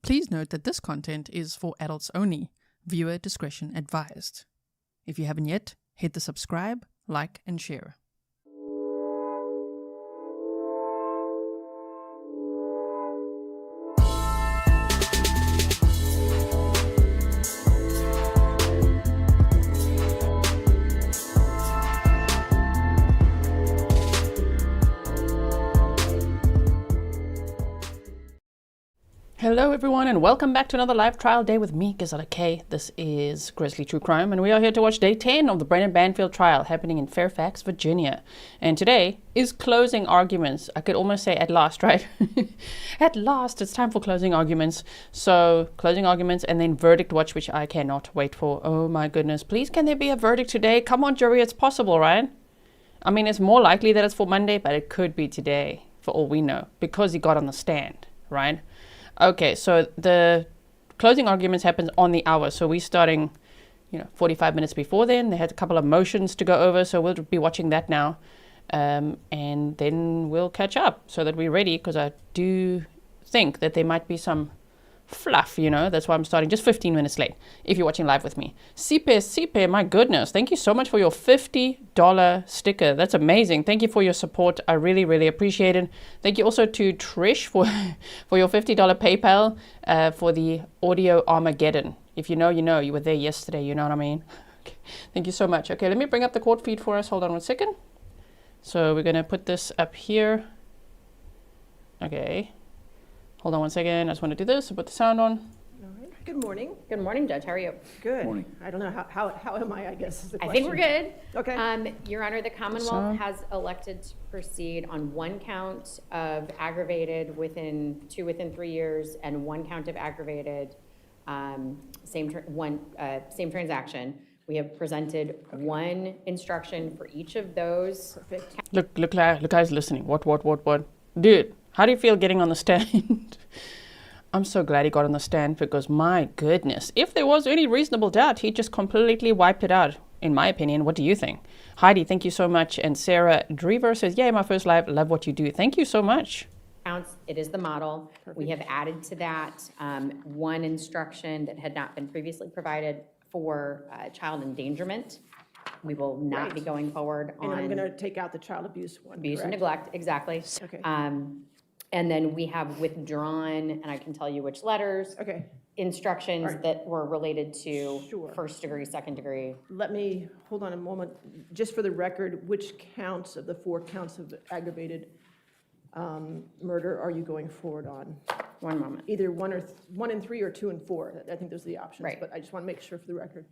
Please note that this content is for adults only. Viewer discretion advised. If you haven't yet, hit the subscribe, like, and share. Hello everyone and welcome back to another live trial day with me, Grizzly K. This is Grizzly True Crime and we are here to watch day 10 of the Brendan Banfield trial happening in Fairfax, Virginia. And today is closing arguments. I could almost say at last, right? At last, it's time for closing arguments. So closing arguments and then verdict watch, which I cannot wait for. Oh my goodness. Please, can there be a verdict today? Come on, jury, it's possible, right? I mean, it's more likely that it's for Monday, but it could be today for all we know because he got on the stand, right? Okay, so the closing arguments happens on the hour. So we're starting, 45 minutes before then. They had a couple of motions to go over, so we'll be watching that now. And then we'll catch up so that we're ready, because I do think that there might be some fluff, That's why I'm starting just 15 minutes late, if you're watching live with me. Sipe, my goodness. Thank you so much for your $50 sticker. That's amazing. Thank you for your support. I really, really appreciate it. Thank you also to Trish for your $50 PayPal for the audio Armageddon. If you know, you know. You were there yesterday, you know what I mean? Okay. Thank you so much. Okay, let me bring up the court feed for us. Hold on one second. So we're going to put this up here. Okay. Hold on one second. I just want to do this. I'll put the sound on. All right. Good morning. Good morning, Judge. How are you? Good. Morning. I don't know how am I guess is the question. I think we're good. Okay. Your Honor, the Commonwealth has elected to proceed on one count of aggravated within 3 years and one count of aggravated same transaction. We have presented one instruction for each of those. Perfect. Look, guys listening. What? Dude, how do you feel getting on the stand? I'm so glad he got on the stand because, my goodness, if there was any reasonable doubt, he just completely wiped it out, in my opinion. What do you think? Heidi, thank you so much. And Sarah Drever says, yay, my first live, love what you do. Thank you so much. It is the model. Perfect. We have added to that one instruction that had not been previously provided for child endangerment. We will not be going forward on... And I'm going to take out the child abuse one, abuse and correct? neglect, exactly. Okay. And then we have withdrawn, and I can tell you which letters, Okay. instructions All right. that were related to Sure. first degree, second degree. Let me, hold on a moment, just for the record, which counts of the 4 counts of aggravated murder are you going forward on? One moment. Either 1 and 3 or 2 and 4. I think those are the options. Right. But I just want to make sure for the record.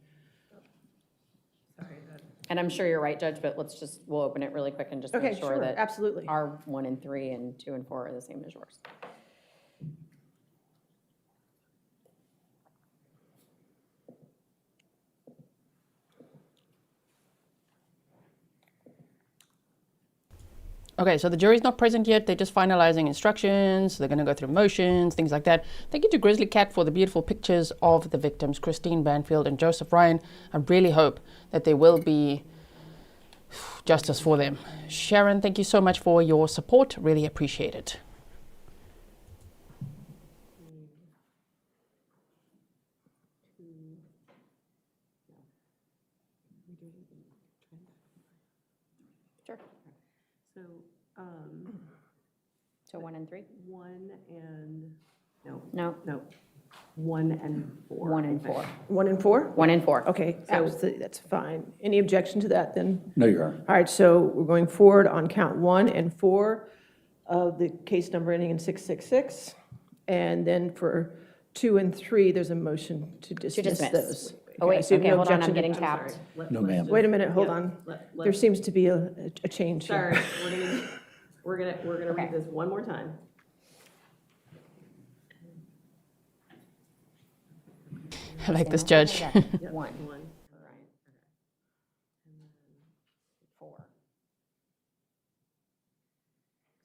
And I'm sure you're right, Judge, but we'll open it really quick and just Okay, make sure sure, that absolutely. our 1 and 3 and 2 and 4 are the same as yours. Okay, so the jury's not present yet. They're just finalizing instructions. They're going to go through motions, things like that. Thank you to Grizzly Cat for the beautiful pictures of the victims, Christine Banfield and Joseph Ryan. I really hope that there will be justice for them. Sharon, thank you so much for your support. Really appreciate it. Sure. So, So 1 and 3? 1 and, No. 1 and 4. 1 and 4. 1 and 4? 1 and 4. Okay, absolutely, that's fine. Any objection to that then? No, Your Honor. All right, so we're going forward on count 1 and 4 of the case number ending in 666. And then for 2 and 3, there's a motion to dismiss those. Oh, wait, so you have okay, no hold on, I'm objection to- getting tapped. No, ma'am. Wait a minute, hold Yeah, on. let- There seems to be a change here. Sorry, we're gonna Okay. read this one more time. I like this judge. 1. Yep, 1. All right. 4.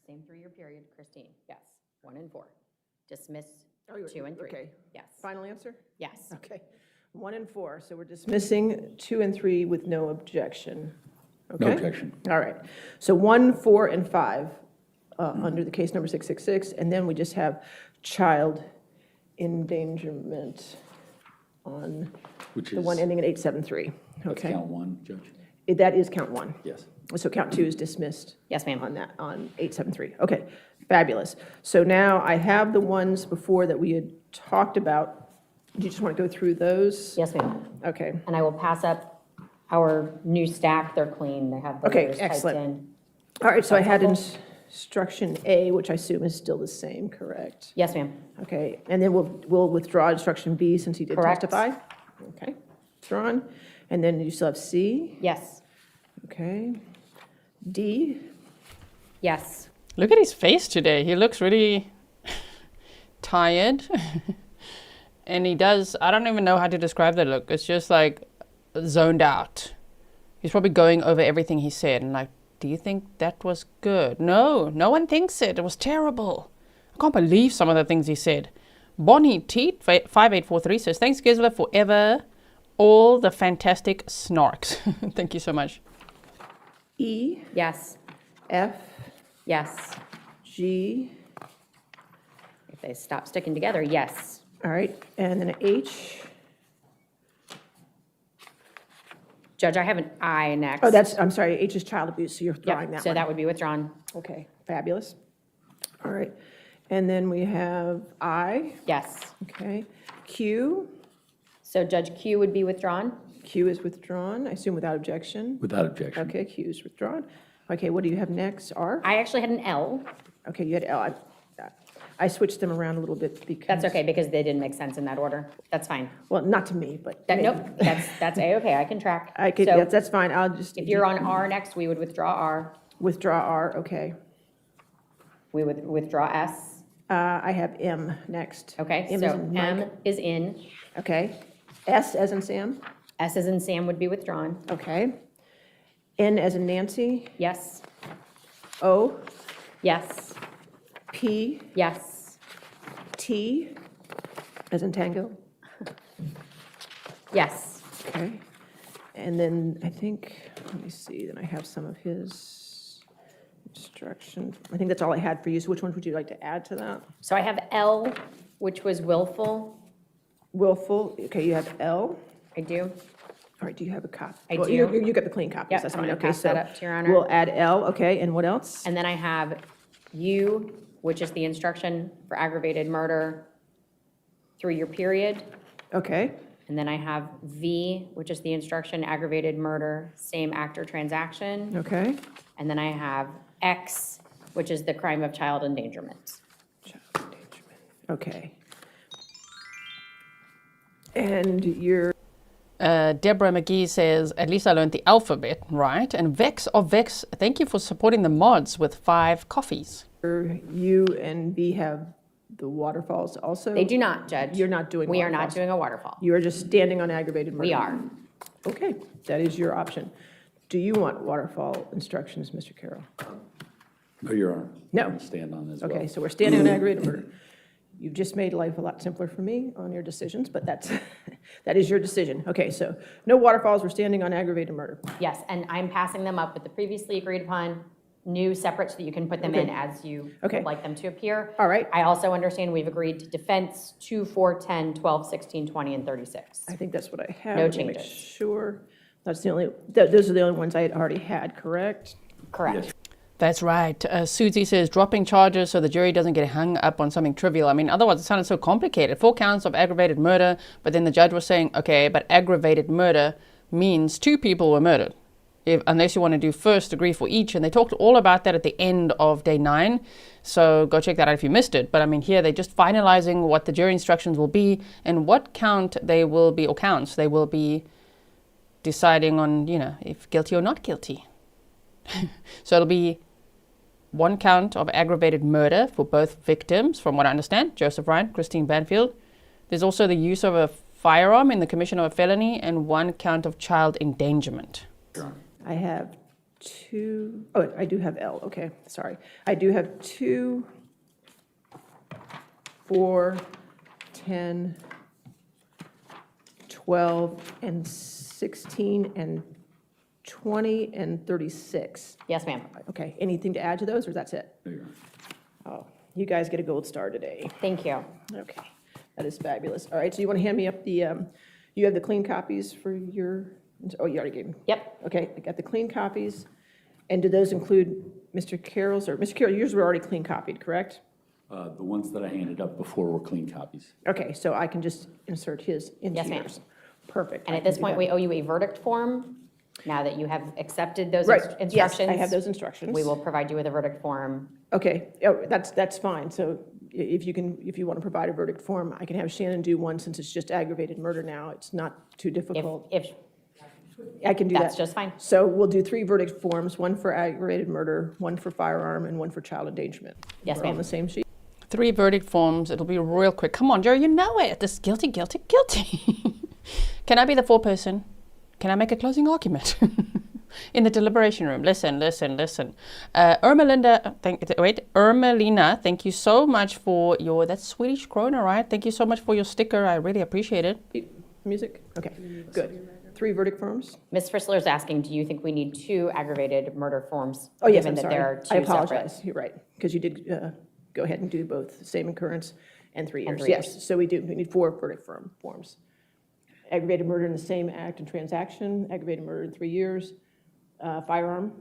Same 3-year period, Christine, yes. 1 and 4. Dismiss Oh, you're- 2 and 3. Okay, Yes. final answer? Yes. Okay, 1 and 4, so we're dismissing 2 and 3 with no objection. No Okay? objection. All right, so 1, 4, and 5 under the case number 666, and then we just have child endangerment on Which the is, one ending in 873. that's Okay, count one, Judge? that is count one. Yes. So count two is dismissed. Yes, ma'am. On that, on 873. Okay, fabulous. So now I have the ones before that we had talked about. Do you just want to go through those? Yes, ma'am. Okay, And I will pass up our new stack. They're clean. They have the Okay, letters typed excellent. in. all right, so I had That's instruction A, which I assume is still the same, correct? Yes, ma'am. Okay, and then we'll withdraw instruction B since he did Correct. testify? Okay, withdrawn. And then you still have C? Yes. Okay. D? Yes. Look at his face today. He looks really tired. And he does, I don't even know how to describe that look. It's just like zoned out. He's probably going over everything he said and like, do you think that was good? No, no one thinks it. It was terrible. I can't believe some of the things he said. Bonnie Teat, 5843 says, thanks, Grizzly, forever. All the fantastic snarks. Thank you so much. E? Yes. F? Yes. G? If they stop sticking together, yes. All right, and then H? Judge, I have an I next. Oh, I'm sorry, H is child abuse, so you're throwing Yep, that so one. that would be withdrawn. Okay, fabulous. All right, and then we have I, Yes. okay. Q? So Judge Q would be withdrawn? Q is withdrawn, I assume without objection. Without objection. Okay, Q is withdrawn. Okay, what do you have next? R? I actually had an L. Okay, you had L. I switched them around a little bit because. That's okay, because they didn't make sense in that order. That's fine. Well, not to me, but. That, maybe. nope, that's A-okay, I can track. I could, So that's fine, I'll just. if you're on R next, we would withdraw R. Withdraw R, okay. We would withdraw S. I have M next. Okay, M as so in Mike. M is in. Okay. S as in Sam, S as in Sam would be withdrawn. okay. N as in Nancy, Yes, O, yes, P, yes, T as in Tango, yes. okay. And then I think, let me see, then I have some of his instructions. I think that's all I had for you, so which ones would you like to add to that? So I have L, which was willful. Willful, okay, you have L. I do. All right, do you have a copy? I Well, do. You got the clean copies, Yep, that's I'm fine, gonna okay, pass that so up to Your Honor. we'll add L, okay, and what else? And then I have U, which is the instruction for aggravated murder, 3-year period. Okay, And then I have V, which is the instruction aggravated murder, same actor transaction. okay. And then I have X, which is the crime of child endangerment. Child endangerment, okay. And your, Deborah McGee says, at least I learned the alphabet, right? And Vex of Vex, thank you for supporting the mods with 5 coffees. U and B have the waterfalls also? They do not, Judge. You're not doing We are not waterfalls. doing a waterfall. You are just standing on aggravated murder? We are. Okay, that is your option. Do you want waterfall instructions, Mr. Carroll? No, Your Honor. No. I can stand on as well. Okay, so we're standing on aggravated murder. You've just made life a lot simpler for me on your decisions, but that is your decision. Okay, so no waterfalls, we're standing on aggravated murder. Yes, and I'm passing them up with the previously agreed upon new separate so that you can put them in Okay. as you Okay. would like them to appear. All right. I also understand we've agreed to defense 2, 4, 10, 12, 16, 20, and 36. I think that's what I have. No Let me make changes. Sure. That's the only, those are the only ones I had already had, correct? Correct. Yes. That's right. Susie says, dropping charges so the jury doesn't get hung up on something trivial. I mean, otherwise it sounded so complicated. 4 counts of aggravated murder, but then the judge was saying, okay, but aggravated murder means 2 people were murdered, unless you want to do first degree for each. And they talked all about that at the end of day 9. So go check that out if you missed it. But I mean, here they're just finalizing what the jury instructions will be and what count they will be, or counts they will be deciding on, if guilty or not guilty. So it'll be 1 count of aggravated murder for both victims, from what I understand, Joseph Ryan, Christine Banfield. There's also the use of a firearm in the commission of a felony and 1 count of child endangerment. Your Honor. I have 2, oh, I do have L, okay, sorry. I do have 2, 4, 10, 12, and 16, and 20, and 36. Yes, ma'am. Okay, anything to add to those, or that's it? No, Your Honor. Oh, you guys get a gold star today. Thank you. Okay, That is fabulous. All right, so you want to hand me up the, you have the clean copies for your, oh, you already gave me. Yep, Okay, I got the clean copies. And do those include Mr. Carroll's, or Mr. Carroll, yours were already clean copied, correct? The ones that I handed up before were clean copies. Okay, so I can just insert his into Yes, ma'am. yours. Perfect. and I at can this do point, that. we owe you a verdict form. Now that you have accepted those Right, instructions. yes, I have those instructions. We will provide you with a verdict form. Okay, oh, that's fine. So if you want to provide a verdict form, I can have Shannon do one since it's just aggravated murder now. It's not too If, difficult. if, I can do that. that's just fine. So we'll do 3 verdict forms, one for aggravated murder, one for firearm, and one for child endangerment. Yes, We're on ma'am. the same sheet? 3 verdict forms. It'll be real quick. Come on, Jerry, you know it. This guilty, guilty, guilty. Can I be the foreperson? Can I make a closing argument? In the deliberation room. Listen. Ermelina, thank you so much for your, that's Swedish krona, right? Thank you so much for your sticker. I really appreciate it. Music? Okay, good. 3 verdict forms? Ms. Fritzler is asking, do you think we need 2 aggravated murder forms? Oh, yes, given I'm that sorry. there are I 2 separate? apologize. You're right, because you did go ahead and do both, same occurrence and 3 years. And 3 Yes, years. so we need 4 verdict forms. Aggravated murder in the same act and transaction, aggravated murder in 3 years, firearm,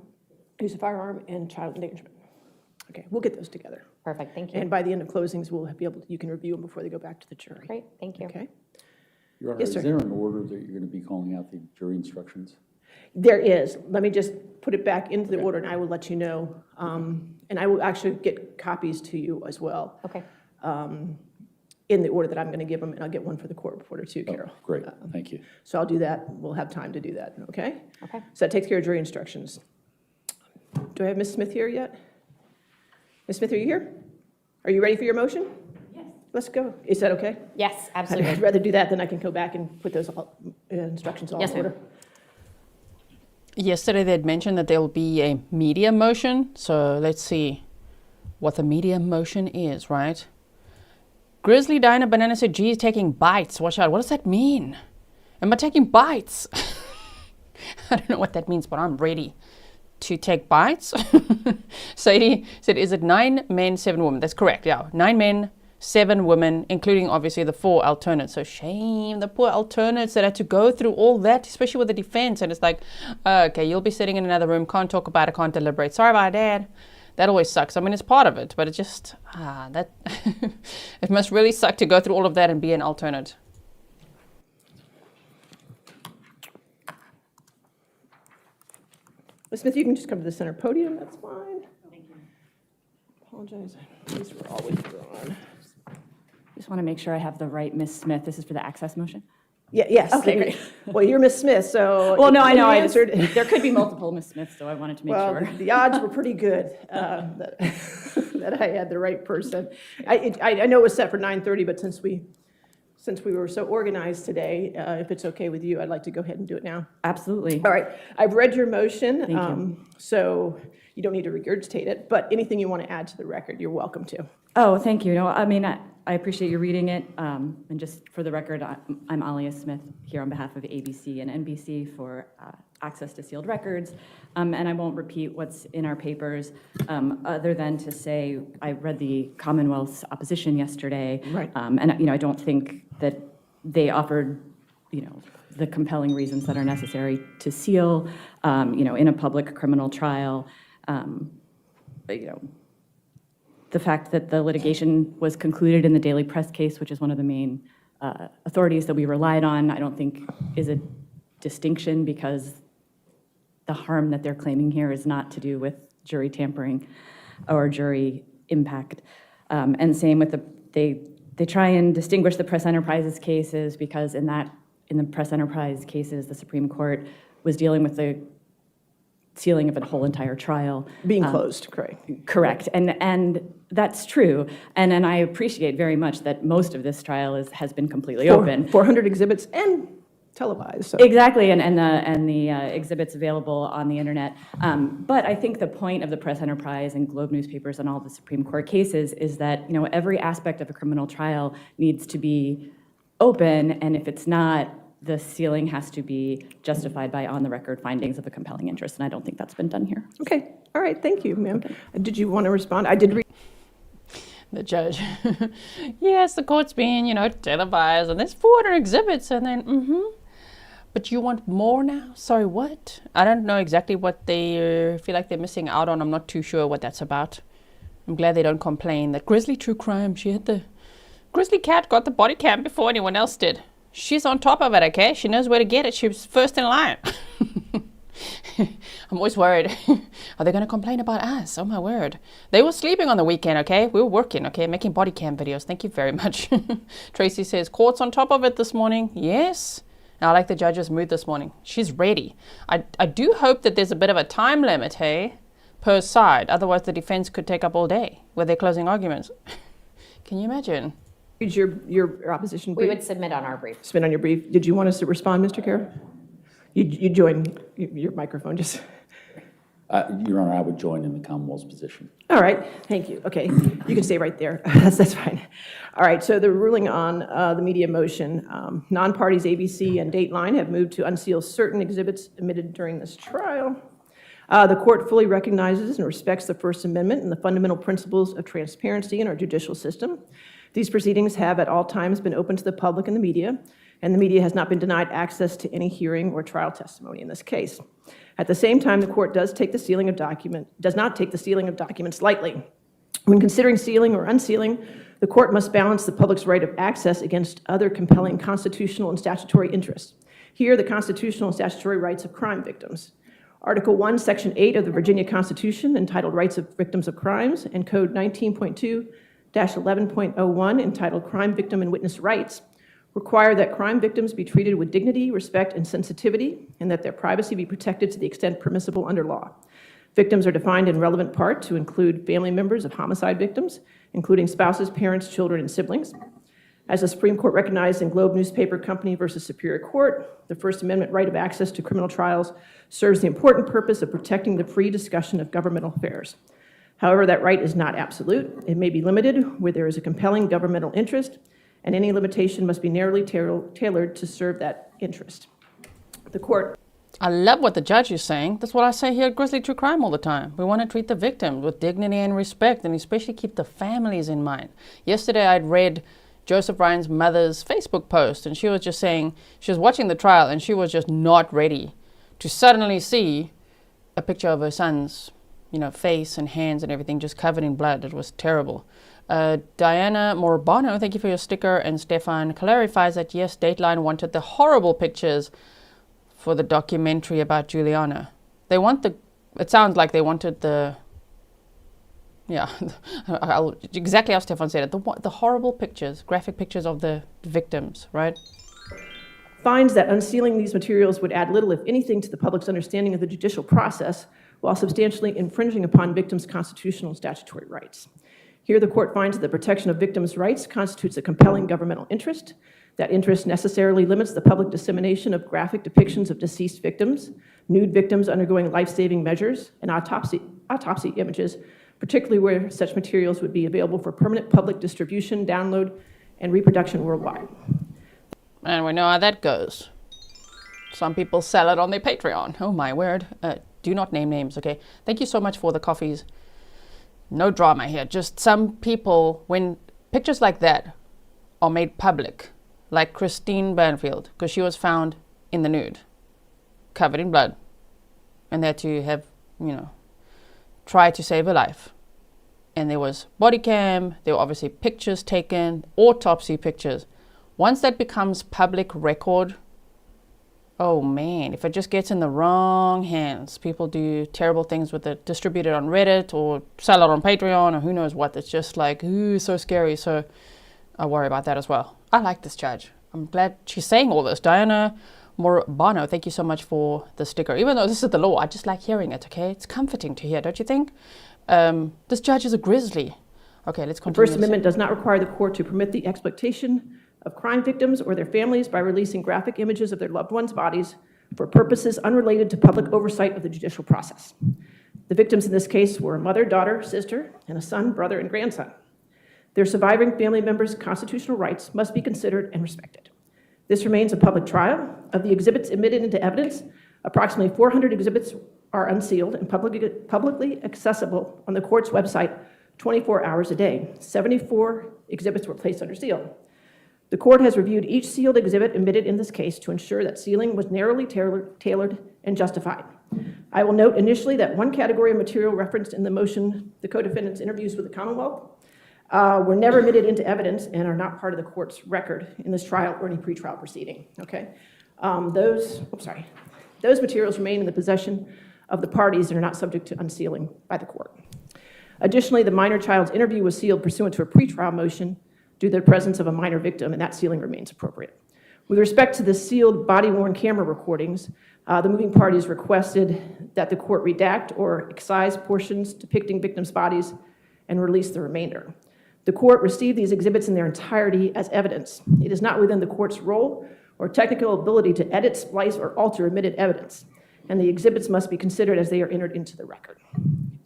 use of firearm, and child endangerment. Okay, we'll get those together. Perfect, thank you. And by the end of closings, we'll be able, you can review them before they go back to the jury. Great, thank you. Okay? Your Honor, Yes, is sir. there an order that you're going to be calling out the jury instructions? There is. Let me just put it back into the order, and I will let you know. And I will actually get copies to you as well, Okay, in the order that I'm going to give them, and I'll get one for the court reporter too, Oh, Carol. great, thank you. So I'll do that. We'll have time to do that, okay? okay. So that takes care of jury instructions. Do I have Ms. Smith here yet? Ms. Smith, are you here? Are you ready for your motion? Yes. Let's go. Is that okay? Yes, I'd absolutely. rather do that than I can go back and put those instructions all Yes, in ma'am. order. Yesterday they'd mentioned that there will be a media motion. So let's see what the media motion is, right? Grizzly Diner Banana said, geez, taking bites. Watch out. What does that mean? Am I taking bites? I don't know what that means, but I'm ready to take bites. Sadie said, is it 9 men, 7 women? That's correct, yeah. 9 men, 7 women, including obviously the 4 alternates. So shame the poor alternates that had to go through all that, especially with the defense. And it's like, okay, you'll be sitting in another room, can't talk about it, can't deliberate. Sorry about that. That always sucks. I mean, it's part of it, but it just, that, it must really suck to go through all of that and be an alternate. Ms. Smith, you can just come to the center podium, that's fine. Thank you. Apologize, these were always drawn. Just want to make sure I have the right Miss Smith. This is for the access motion? Yeah, yes. Okay, great. Well, you're Ms. Smith, so. Well, no, I know. You answered. There could be multiple Miss Smiths, so I wanted to make Well, sure. the odds were pretty good that that I had the right person. I know it was set for 9:30, but since we were so organized today, if it's okay with you, I'd like to go ahead and do it now. Absolutely. All right, I've read your motion. Thank you. So you don't need to regurgitate it, but anything you want to add to the record, you're welcome to. Oh, thank you. No, I mean, I appreciate you reading it. And just for the record, I'm Alia Smith here on behalf of ABC and NBC for access to sealed records. And I won't repeat what's in our papers, other than to say I read the Commonwealth's opposition yesterday. Right. And, I don't think that they offered, the compelling reasons that are necessary to seal, in a public criminal trial. The fact that the litigation was concluded in the Daily Press case, which is one of the main authorities that we relied on, I don't think is a distinction, because the harm that they're claiming here is not to do with jury tampering or jury impact. And same with they try and distinguish the press enterprises cases, because in the press enterprise cases, the Supreme Court was dealing with the sealing of a whole entire trial. Being closed, correct. Correct, and that's true. And I appreciate very much that most of this trial has been completely open. 400 exhibits and televised. So. Exactly, and the exhibits available on the internet. But I think the point of the press enterprise and Globe newspapers and all the Supreme Court cases is that every aspect of a criminal trial needs to be open, and if it's not, the sealing has to be justified by on-the-record findings of a compelling interest, and I don't think that's been done here. Okay, all right, thank you, ma'am. Did you want to respond? I did read. The judge. Yes, the court's being, televised, and there's 400 exhibits, and then, But you want more now? Sorry, what? I don't know exactly what they feel like they're missing out on. I'm not too sure what that's about. I'm glad they don't complain that Grizzly True Crime, Grizzly Cat got the body cam before anyone else did. She's on top of it, okay? She knows where to get it. She was first in line. I'm always worried. Are they going to complain about us? Oh, my word. They were sleeping on the weekend, okay? We were working, okay? Making body cam videos. Thank you very much. Tracy says, court's on top of it this morning. Yes. I like the judge's mood this morning. She's ready. I do hope that there's a bit of a time limit, hey, per side. Otherwise, the defense could take up all day with their closing arguments. Can you imagine? Is your opposition We brief? would submit on our brief. Submit on your brief. Did you want us to respond, Mr. Kerr? You join your microphone, just. Your Honor, I would join in the Commonwealth's position. All right, thank you. Okay, you can stay right there. That's fine. All right, so the ruling on the media motion, non-parties ABC and Dateline have moved to unseal certain exhibits admitted during this trial. The court fully recognizes and respects the First Amendment and the fundamental principles of transparency in our judicial system. These proceedings have at all times been open to the public and the media has not been denied access to any hearing or trial testimony in this case. At the same time, the court does not take the sealing of documents lightly. When considering sealing or unsealing, the court must balance the public's right of access against other compelling constitutional and statutory interests. Here, the constitutional and statutory rights of crime victims. Article 1, Section 8 of the Virginia Constitution, entitled Rights of Victims of Crimes, and Code 19.2-11.01, entitled Crime Victim and Witness Rights, require that crime victims be treated with dignity, respect, and sensitivity, and that their privacy be protected to the extent permissible under law. Victims are defined in relevant part to include family members of homicide victims, including spouses, parents, children, and siblings. As the Supreme Court recognized in Globe Newspaper Company versus Superior Court, the First Amendment right of access to criminal trials serves the important purpose of protecting the free discussion of governmental affairs. However, that right is not absolute. It may be limited where there is a compelling governmental interest, and any limitation must be narrowly tailored to serve that interest. The court. I love what the judge is saying. That's what I say here at Grizzly True Crime all the time. We want to treat the victims with dignity and respect, and especially keep the families in mind. Yesterday, I'd read Joseph Ryan's mother's Facebook post, and she was just saying she was watching the trial, and she was just not ready to suddenly see a picture of her son's, face and hands and everything just covered in blood. It was terrible. Diana Morbano, thank you for your sticker, and Stefan clarifies that yes, Dateline wanted the horrible pictures for the documentary about Juliana. It sounds like they wanted exactly how Stefan said it, the horrible pictures, graphic pictures of the victims, right? Finds that unsealing these materials would add little, if anything, to the public's understanding of the judicial process, while substantially infringing upon victims' constitutional and statutory rights. Here, the court finds that the protection of victims' rights constitutes a compelling governmental interest. That interest necessarily limits the public dissemination of graphic depictions of deceased victims, nude victims undergoing life-saving measures, and autopsy images, particularly where such materials would be available for permanent public distribution, download, and reproduction worldwide. And we know how that goes. Some people sell it on their Patreon. Oh my word. Do not name names, okay? Thank you so much for the coffees. No drama here. Just some people, when pictures like that are made public, like Christine Banfield, because she was found in the nude, covered in blood, and they had to have, try to save her life. And there was body cam, there were obviously pictures taken, autopsy pictures. Once that becomes public record, oh man, if it just gets in the wrong hands, people do terrible things with it, distribute it on Reddit or sell it on Patreon or who knows what. It's just like, ooh, so scary. So I worry about that as well. I like this judge. I'm glad she's saying all this. Diana Morbano, thank you so much for the sticker. Even though this is the law, I just like hearing it, okay? It's comforting to hear, don't you think? This judge is a grizzly. Okay, let's continue. The First Amendment does not require the court to permit the exploitation of crime victims or their families by releasing graphic images of their loved ones' bodies for purposes unrelated to public oversight of the judicial process. The victims in this case were a mother, daughter, sister, and a son, brother, and grandson. Their surviving family members' constitutional rights must be considered and respected. This remains a public trial. Of the exhibits admitted into evidence, approximately 400 exhibits are unsealed and publicly accessible on the court's website 24 hours a day. 74 exhibits were placed under seal. The court has reviewed each sealed exhibit admitted in this case to ensure that sealing was narrowly tailored and justified. I will note initially that one category of material referenced in the motion, the co-defendant's interviews with the Commonwealth, were never admitted into evidence and are not part of the court's record in this trial or any pretrial proceeding, okay? Those materials remain in the possession of the parties and are not subject to unsealing by the court. Additionally, the minor child's interview was sealed pursuant to a pretrial motion due to the presence of a minor victim, and that sealing remains appropriate. With respect to the sealed body-worn camera recordings, the moving parties requested that the court redact or excise portions depicting victims' bodies and release the remainder. The court received these exhibits in their entirety as evidence. It is not within the court's role or technical ability to edit, splice, or alter admitted evidence, and the exhibits must be considered as they are entered into the record.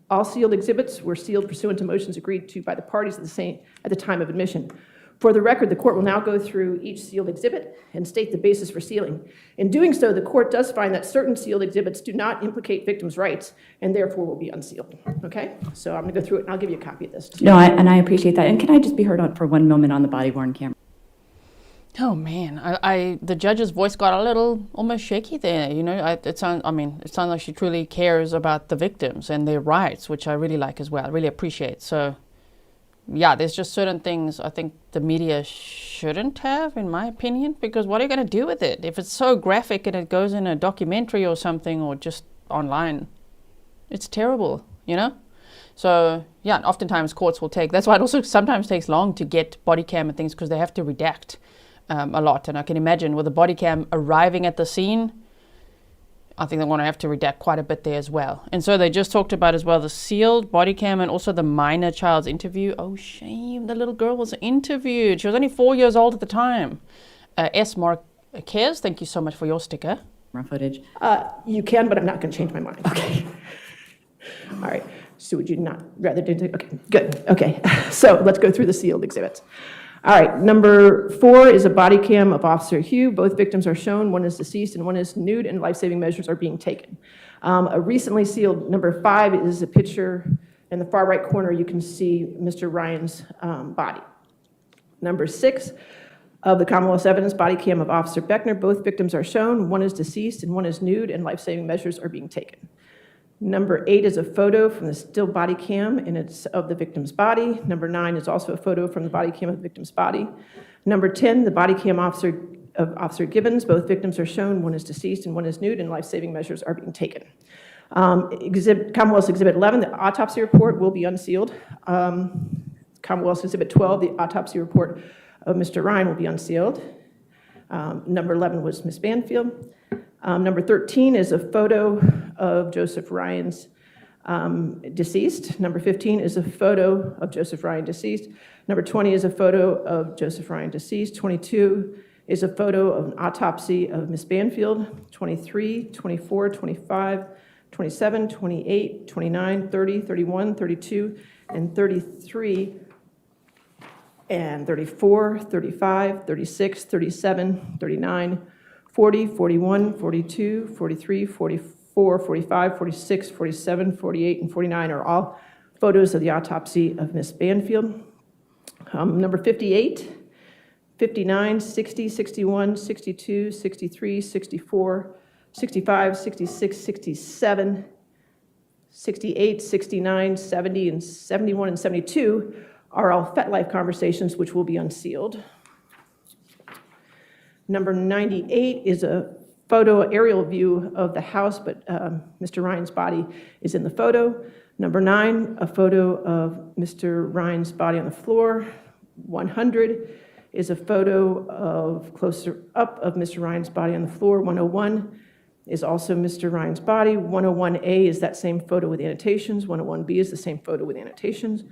All sealed exhibits were sealed pursuant to motions agreed to by the parties at the time of admission. For the record, the court will now go through each sealed exhibit and state the basis for sealing. In doing so, the court does find that certain sealed exhibits do not implicate victims' rights and therefore will be unsealed. Okay? So I'm going to go through it and I'll give you a copy of this. No, I appreciate that. And can I just be heard on for one moment on the body-worn camera? Oh man, the judge's voice got a little almost shaky there. You know, it sounds like she truly cares about the victims and their rights, which I really like as well. I really appreciate. So, yeah, there's just certain things I think the media shouldn't have, in my opinion, because what are you going to do with it if it's so graphic and it goes in a documentary or something or just online? It's terrible, you know. So yeah, oftentimes courts will take. That's why it also sometimes takes long to get body cam and things because they have to redact. A lot, and I can imagine with the body cam arriving at the scene, I think they're going to have to redact quite a bit there as well. And so they just talked about as well the sealed body cam and also the minor child's interview. Oh, shame, the little girl was interviewed. She was only 4 years old at the time. S. Mark Cares, thank you so much for your sticker. Footage. You can, but I'm not going to change my mind. Okay. All right. So would you not rather do? Okay, good. Okay. So let's go through the sealed exhibits. All right, number 4 is a body cam of Officer Hugh. Both victims are shown. One is deceased and one is nude, and life-saving measures are being taken. A recently sealed number 5 is a picture in the far right corner. You can see Mr. Ryan's body. Number 6 of the Commonwealth's evidence body cam of Officer Beckner. Both victims are shown. One is deceased and one is nude, and life-saving measures are being taken. Number 8 is a photo from the still body cam, and it's of the victim's body. Number 9 is also a photo from the body cam of the victim's body. Number 10, the body cam of Officer Gibbons. Both victims are shown. One is deceased and one is nude, and life-saving measures are being taken. Commonwealth's Exhibit 11, the autopsy report, will be unsealed. Commonwealth's Exhibit 12, the autopsy report of Mr. Ryan, will be unsealed. Number 11 was Ms. Banfield. Number 13 is a photo of Joseph Ryan's deceased. Number 15 is a photo of Joseph Ryan deceased. Number 20 is a photo of Joseph Ryan deceased. 22 is a photo of an autopsy of Ms. Banfield. 23, 24, 25, 27, 28, 29, 30, 31, 32, and 33, and 34, 35, 36, 37, 39, 40, 41, 42, 43, 44, 45, 46, 47, 48, and 49 are all photos of the autopsy of Ms. Banfield. Number 58, 59, 60, 61, 62, 63, 64, 65, 66, 67, 68, 69, 70, and 71, and 72 are all FetLife conversations which will be unsealed. Number 98 is a photo aerial view of the house, but Mr. Ryan's body is in the photo. Number 9, a photo of Mr. Ryan's body on the floor. 100 is a photo of closer up of Mr. Ryan's body on the floor. 101 is also Mr. Ryan's body. 101A is that same photo with annotations. 101B is the same photo with annotations.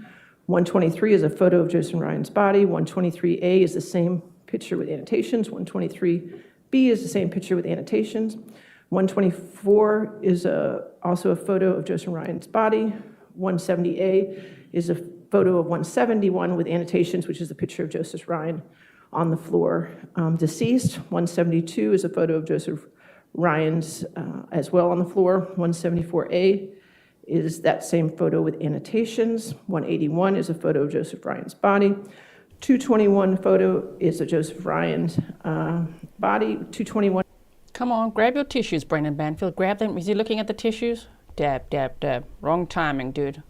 123 is a photo of Joseph Ryan's body. 123A is the same picture with annotations. 123B is the same picture with annotations. 124 is also a photo of Joseph Ryan's body. 170A is a photo of 171 with annotations, which is a picture of Joseph Ryan on the floor, deceased. 172 is a photo of Joseph Ryan's as well on the floor. 174A is that same photo with annotations. 181 is a photo of Joseph Ryan's body. 221 photo is of Joseph Ryan's body. 221. Come on, grab your tissues, Brendan Banfield. Grab them. Is he looking at the tissues? Dab, dab, dab. Wrong timing, dude.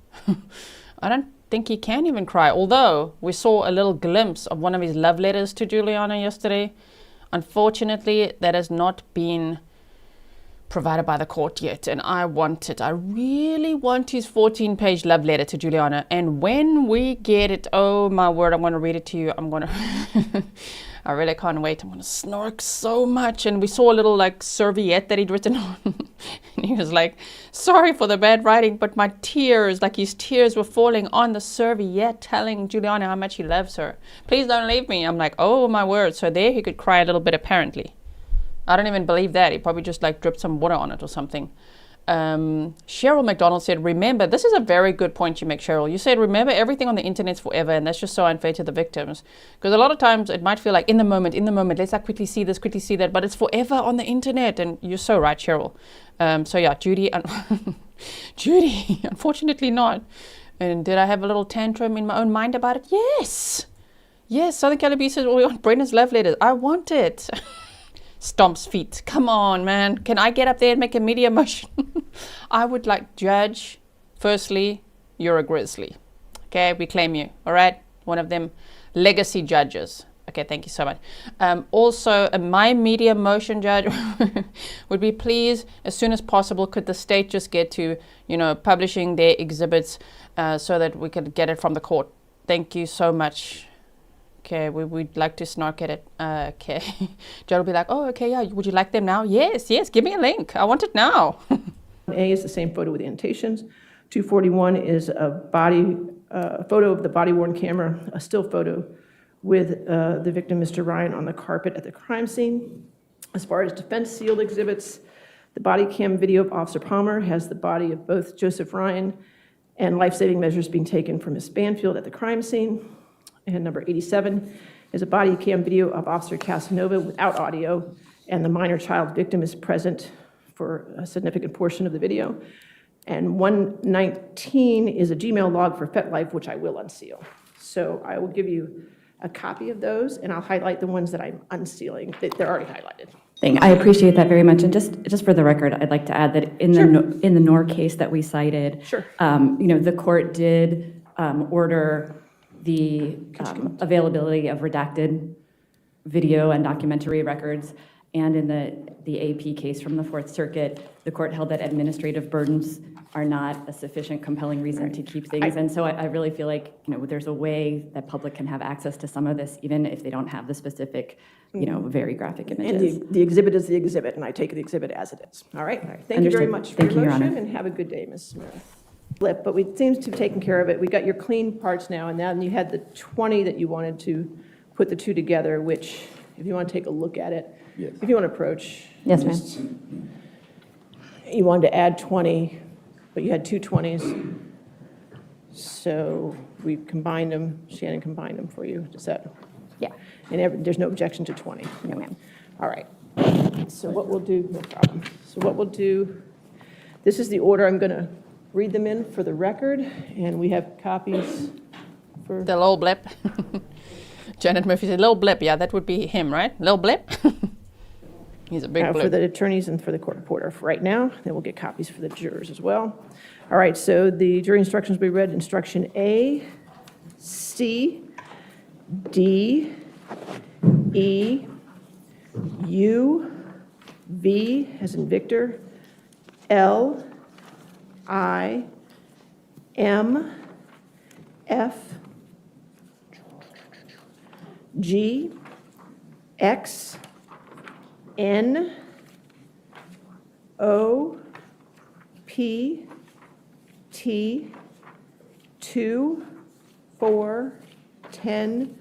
I don't think he can even cry, although we saw a little glimpse of one of his love letters to Juliana yesterday. Unfortunately, that has not been provided by the court yet, and I want it. I really want his 14-page love letter to Juliana, and when we get it, oh my word, I'm going to read it to you. I'm going to... I really can't wait. I'm going to snark so much. And we saw a little like serviette that he'd written on. And he was like, sorry for the bad writing, but my tears, like his tears were falling on the serviette, telling Juliana how much he loves her. Please don't leave me. I'm like, oh my word. So there he could cry a little bit apparently. I don't even believe that. He probably just like dripped some water on it or something. Cheryl McDonald said, remember, this is a very good point you make, Cheryl. You said, remember, everything on the internet's forever, and that's just so unfair to the victims. Because a lot of times it might feel like in the moment, let's like quickly see this, quickly see that, but it's forever on the internet. And you're so right, Cheryl. So yeah, Judy, Judy, unfortunately not. And did I have a little tantrum in my own mind about it? Yes. Yes, Southern Calibre says, well, we want Brendan's love letters. I want it. Stomps feet. Come on, man. Can I get up there and make a media motion? I would like, Judge, firstly, you're a Grizzly. Okay, we claim you. All right? One of them legacy judges. Okay, thank you so much. Also, my media motion, Judge, would be please, as soon as possible, could the state just get to, publishing their exhibits so that we could get it from the court. Thank you so much. Okay, we'd like to snark at it. Okay. Joe will be like, oh, okay, yeah, would you like them now? Yes, give me a link. I want it now. A is the same photo with annotations. 241 is a photo of the body-worn camera, a still photo with the victim, Mr. Ryan, on the carpet at the crime scene. As far as defense sealed exhibits, the body cam video of Officer Palmer has the body of both Joseph Ryan and life-saving measures being taken from Ms. Banfield at the crime scene. And number 87 is a body cam video of Officer Casanova without audio, and the minor child victim is present for a significant portion of the video. And 119 is a Gmail log for FetLife, which I will unseal. So I will give you a copy of those, and I'll highlight the ones that I'm unsealing. They're already highlighted. I appreciate that very much. And just for the record, I'd like to add that in the Knorr case that we cited, the court did order the availability of redacted video and documentary records. And in the AP case from the Fourth Circuit, the court held that administrative burdens are not a sufficient compelling reason to keep things. And so I really feel like, there's a way that public can have access to some of this, even if they don't have the specific, very graphic images. And the exhibit is the exhibit, and I take the exhibit as it is. All right? Thank you very much for your motion, and have a good day, Ms. Smith. But we seem to have taken care of it. We got your clean parts now, and then you had the 20 that you wanted to put the two together, which, if you want to take a look at it, Yes. if you want to approach. Yes, ma'am. You wanted to add 20, but you had two 20s. So we combined them, Shannon combined them for you. Is that? Yeah. And there's no objection to 20? No, ma'am. All right. So what we'll do, no problem. So what we'll do, this is the order I'm going to read them in for the record, and we have copies for... The little blip. Janet Murphy said, little blip. Yeah, that would be him, right? Little blip. He's a big blip. For the attorneys and for the court reporter for right now. Then we'll get copies for the jurors as well. All right, so the jury instructions we read, instruction A, C, D, E, U, V as in Victor, L, I, M, F, G, X, N, O, P, T, 2, 4, 10,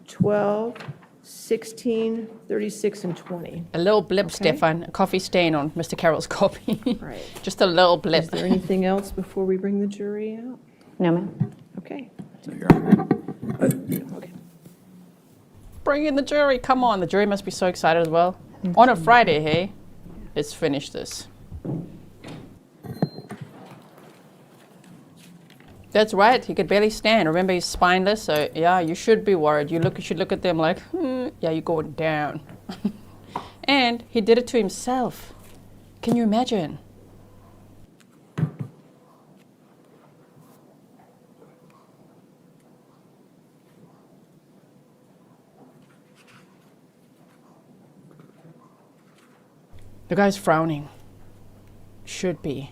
12, 16, 36, and 20. A little blip, Stefan. A coffee stain on Mr. Carroll's copy. Right. Just a little blip. Is there anything else before we bring the jury out? No, ma'am. Okay. Okay. Bring in the jury. Come on. The jury must be so excited as well. On a Friday, hey? Let's finish this. That's right. He could barely stand. Remember, he's spineless, so yeah, you should be worried. You should look at them like, yeah, you're going down. And he did it to himself. Can you imagine? The guy's frowning. Should be.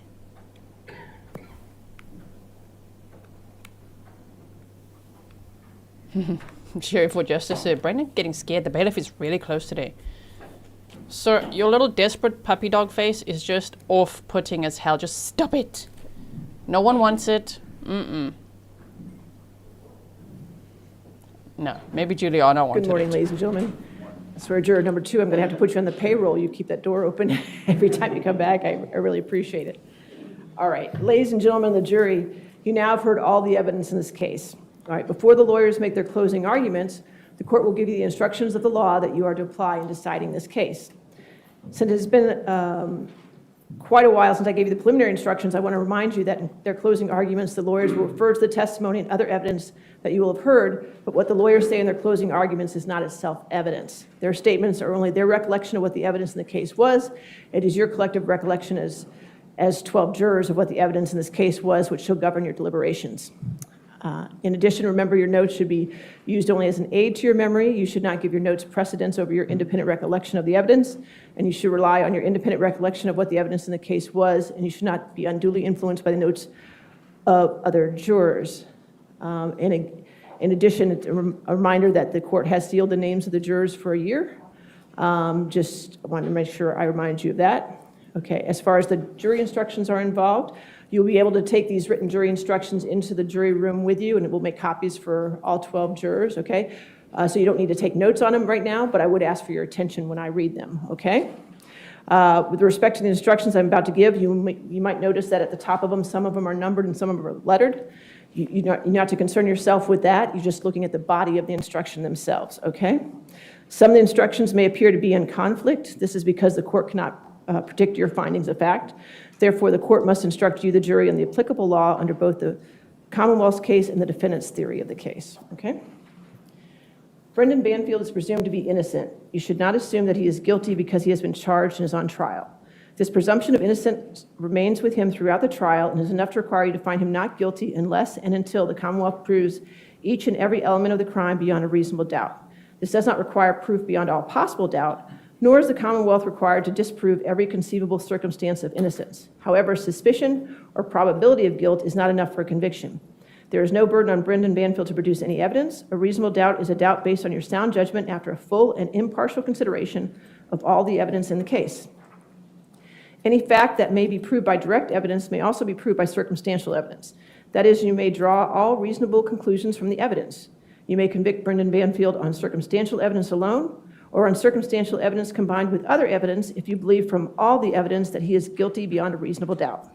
Sheriff for Justice said, Brendan, getting scared. The bailiff is really close today. Sir, your little desperate puppy dog face is just off-putting as hell. Just stop it. No one wants it. No, maybe Juliana wanted it. Good morning, ladies and gentlemen. So juror number 2, I'm going to have to put you on the payroll. You keep that door open every time you come back. I really appreciate it. All right, ladies and gentlemen of the jury, you now have heard all the evidence in this case. All right, before the lawyers make their closing arguments, the court will give you the instructions of the law that you are to apply in deciding this case. Since it's been quite a while since I gave you the preliminary instructions, I want to remind you that in their closing arguments, the lawyers will refer to the testimony and other evidence that you will have heard, but what the lawyers say in their closing arguments is not itself evidence. Their statements are only their recollection of what the evidence in the case was. It is your collective recollection as 12 jurors of what the evidence in this case was, which shall govern your deliberations. In addition, remember your notes should be used only as an aid to your memory. You should not give your notes precedence over your independent recollection of the evidence, and you should rely on your independent recollection of what the evidence in the case was, and you should not be unduly influenced by the notes of other jurors. In addition, a reminder that the court has sealed the names of the jurors for a year. Just wanted to make sure I remind you of that. Okay, as far as the jury instructions are involved, you'll be able to take these written jury instructions into the jury room with you, and we'll make copies for all 12 jurors, okay? So you don't need to take notes on them right now, but I would ask for your attention when I read them, okay? With respect to the instructions I'm about to give, you might notice that at the top of them, some of them are numbered and some of them are lettered. You not have to concern yourself with that. You're just looking at the body of the instruction themselves, okay? Some of the instructions may appear to be in conflict. This is because the court cannot predict your findings of fact. Therefore, the court must instruct you, the jury, on the applicable law under both the Commonwealth's case and the defendant's theory of the case, okay? Brendan Banfield is presumed to be innocent. You should not assume that he is guilty because he has been charged and is on trial. This presumption of innocence remains with him throughout the trial and is enough to require you to find him not guilty unless and until the Commonwealth proves each and every element of the crime beyond a reasonable doubt. This does not require proof beyond all possible doubt, nor is the Commonwealth required to disprove every conceivable circumstance of innocence. However, suspicion or probability of guilt is not enough for a conviction. There is no burden on Brendan Banfield to produce any evidence. A reasonable doubt is a doubt based on your sound judgment after a full and impartial consideration of all the evidence in the case. Any fact that may be proved by direct evidence may also be proved by circumstantial evidence. That is, you may draw all reasonable conclusions from the evidence. You may convict Brendan Banfield on circumstantial evidence alone, or on circumstantial evidence combined with other evidence if you believe from all the evidence that he is guilty beyond a reasonable doubt.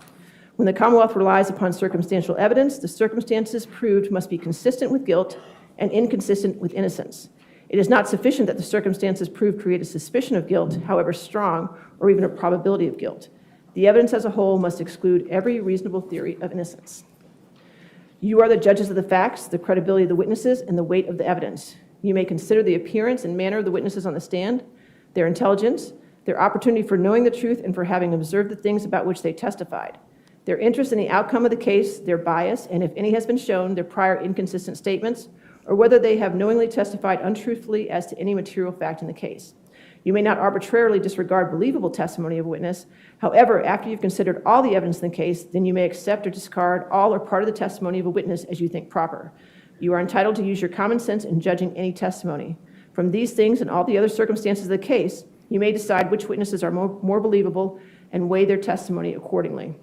When the Commonwealth relies upon circumstantial evidence, the circumstances proved must be consistent with guilt and inconsistent with innocence. It is not sufficient that the circumstances proved create a suspicion of guilt, however strong, or even a probability of guilt. The evidence as a whole must exclude every reasonable theory of innocence. You are the judges of the facts, the credibility of the witnesses, and the weight of the evidence. You may consider the appearance and manner of the witnesses on the stand, their intelligence, their opportunity for knowing the truth and for having observed the things about which they testified, their interest in the outcome of the case, their bias, and if any has been shown, their prior inconsistent statements, or whether they have knowingly testified untruthfully as to any material fact in the case. You may not arbitrarily disregard believable testimony of a witness. However, after you've considered all the evidence in the case, then you may accept or discard all or part of the testimony of a witness as you think proper. You are entitled to use your common sense in judging any testimony. From these things and all the other circumstances of the case, you may decide which witnesses are more believable and weigh their testimony accordingly.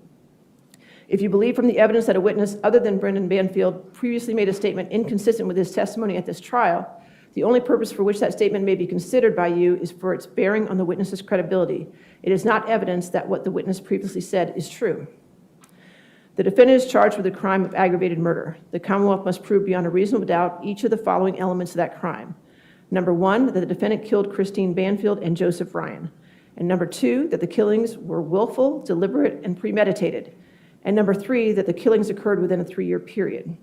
If you believe from the evidence that a witness other than Brendan Banfield previously made a statement inconsistent with his testimony at this trial, the only purpose for which that statement may be considered by you is for its bearing on the witness's credibility. It is not evidence that what the witness previously said is true. The defendant is charged with the crime of aggravated murder. The Commonwealth must prove beyond a reasonable doubt each of the following elements of that crime. Number one, that the defendant killed Christine Banfield and Joseph Ryan. And number two, that the killings were willful, deliberate, and premeditated. And number 3, that the killings occurred within a 3-year period.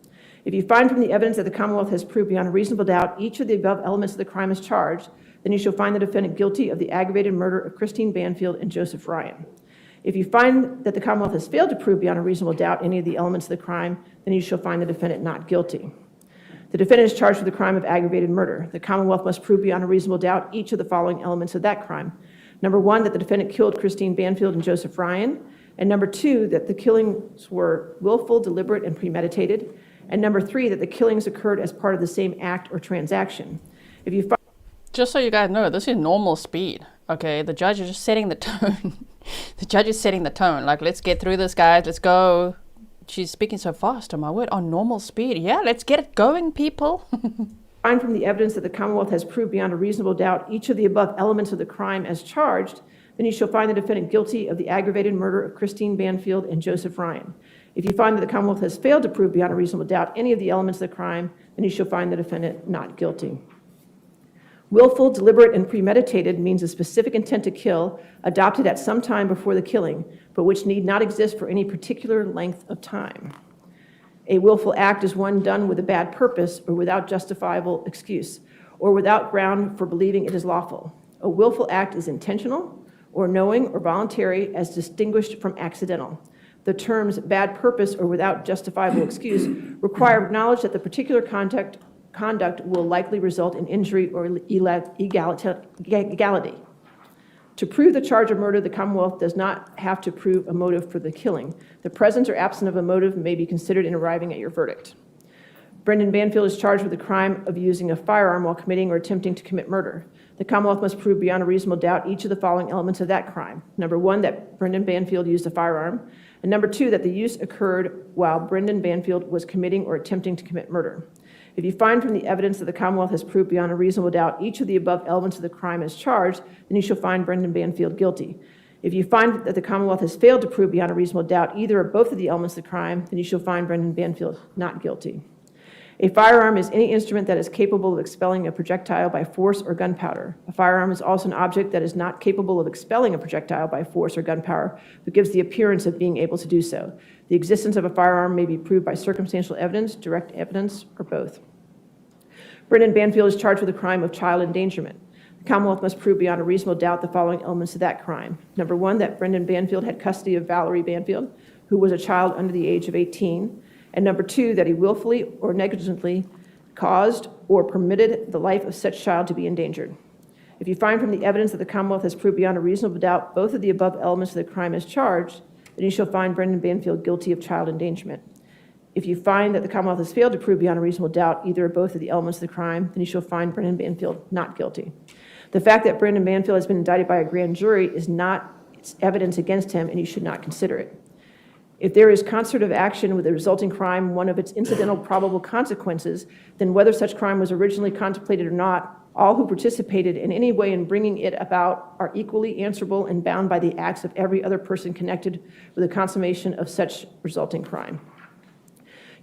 If you find from the evidence that the Commonwealth has proved beyond a reasonable doubt each of the above elements of the crime as charged, then you shall find the defendant guilty of the aggravated murder of Christine Banfield and Joseph Ryan. If you find that the Commonwealth has failed to prove beyond a reasonable doubt any of the elements of the crime, then you shall find the defendant not guilty. The defendant is charged with the crime of aggravated murder. The Commonwealth must prove beyond a reasonable doubt each of the following elements of that crime. Number 1, that the defendant killed Christine Banfield and Joseph Ryan. And number 2, that the killings were willful, deliberate, and premeditated. And number 3, that the killings occurred as part of the same act or transaction. If you find Just so you guys know, this is normal speed, okay? The judge is just setting the tone. The judge is setting the tone. Like, let's get through this, guys. Let's go. She's speaking so fast, oh my word, on normal speed. Yeah, let's get it going, people. find from the evidence that the Commonwealth has proved beyond a reasonable doubt each of the above elements of the crime as charged, then you shall find the defendant guilty of the aggravated murder of Christine Banfield and Joseph Ryan. If you find that the Commonwealth has failed to prove beyond a reasonable doubt any of the elements of the crime, then you shall find the defendant not guilty. Willful, deliberate, and premeditated means a specific intent to kill adopted at some time before the killing, but which need not exist for any particular length of time. A willful act is one done with a bad purpose or without justifiable excuse, or without ground for believing it is lawful. A willful act is intentional or knowing or voluntary as distinguished from accidental. The terms bad purpose or without justifiable excuse require knowledge that the particular conduct will likely result in injury or illegality. To prove the charge of murder, the Commonwealth does not have to prove a motive for the killing. The presence or absence of a motive may be considered in arriving at your verdict. Brendan Banfield is charged with the crime of using a firearm while committing or attempting to commit murder. The Commonwealth must prove beyond a reasonable doubt each of the following elements of that crime. Number 1, that Brendan Banfield used a firearm. And number 2, that the use occurred while Brendan Banfield was committing or attempting to commit murder. If you find from the evidence that the Commonwealth has proved beyond a reasonable doubt each of the above elements of the crime as charged, then you shall find Brendan Banfield guilty. If you find that the Commonwealth has failed to prove beyond a reasonable doubt either or both of the elements of the crime, then you shall find Brendan Banfield not guilty. A firearm is any instrument that is capable of expelling a projectile by force or gunpowder. A firearm is also an object that is not capable of expelling a projectile by force or gunpowder, but gives the appearance of being able to do so. The existence of a firearm may be proved by circumstantial evidence, direct evidence, or both. Brendan Banfield is charged with the crime of child endangerment. The Commonwealth must prove beyond a reasonable doubt the following elements of that crime. Number 1, that Brendan Banfield had custody of Valerie Banfield, who was a child under the age of 18. And number 2, that he willfully or negligently caused or permitted the life of such child to be endangered. If you find from the evidence that the Commonwealth has proved beyond a reasonable doubt both of the above elements of the crime as charged, then you shall find Brendan Banfield guilty of child endangerment. If you find that the Commonwealth has failed to prove beyond a reasonable doubt either or both of the elements of the crime, then you shall find Brendan Banfield not guilty. The fact that Brendan Banfield has been indicted by a grand jury is not evidence against him, and you should not consider it. If there is concert of action with the resulting crime, one of its incidental probable consequences, then whether such crime was originally contemplated or not, all who participated in any way in bringing it about are equally answerable and bound by the acts of every other person connected with the consummation of such resulting crime.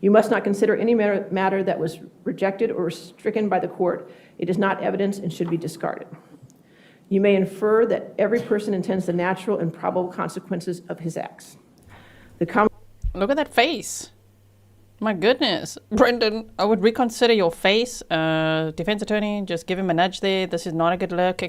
You must not consider any matter that was rejected or stricken by the court. It is not evidence and should be discarded. You may infer that every person intends the natural and probable consequences of his acts. Look at that face. My goodness. Brendan, I would reconsider your face. Defense attorney, just give him a nudge there. This is not a good look.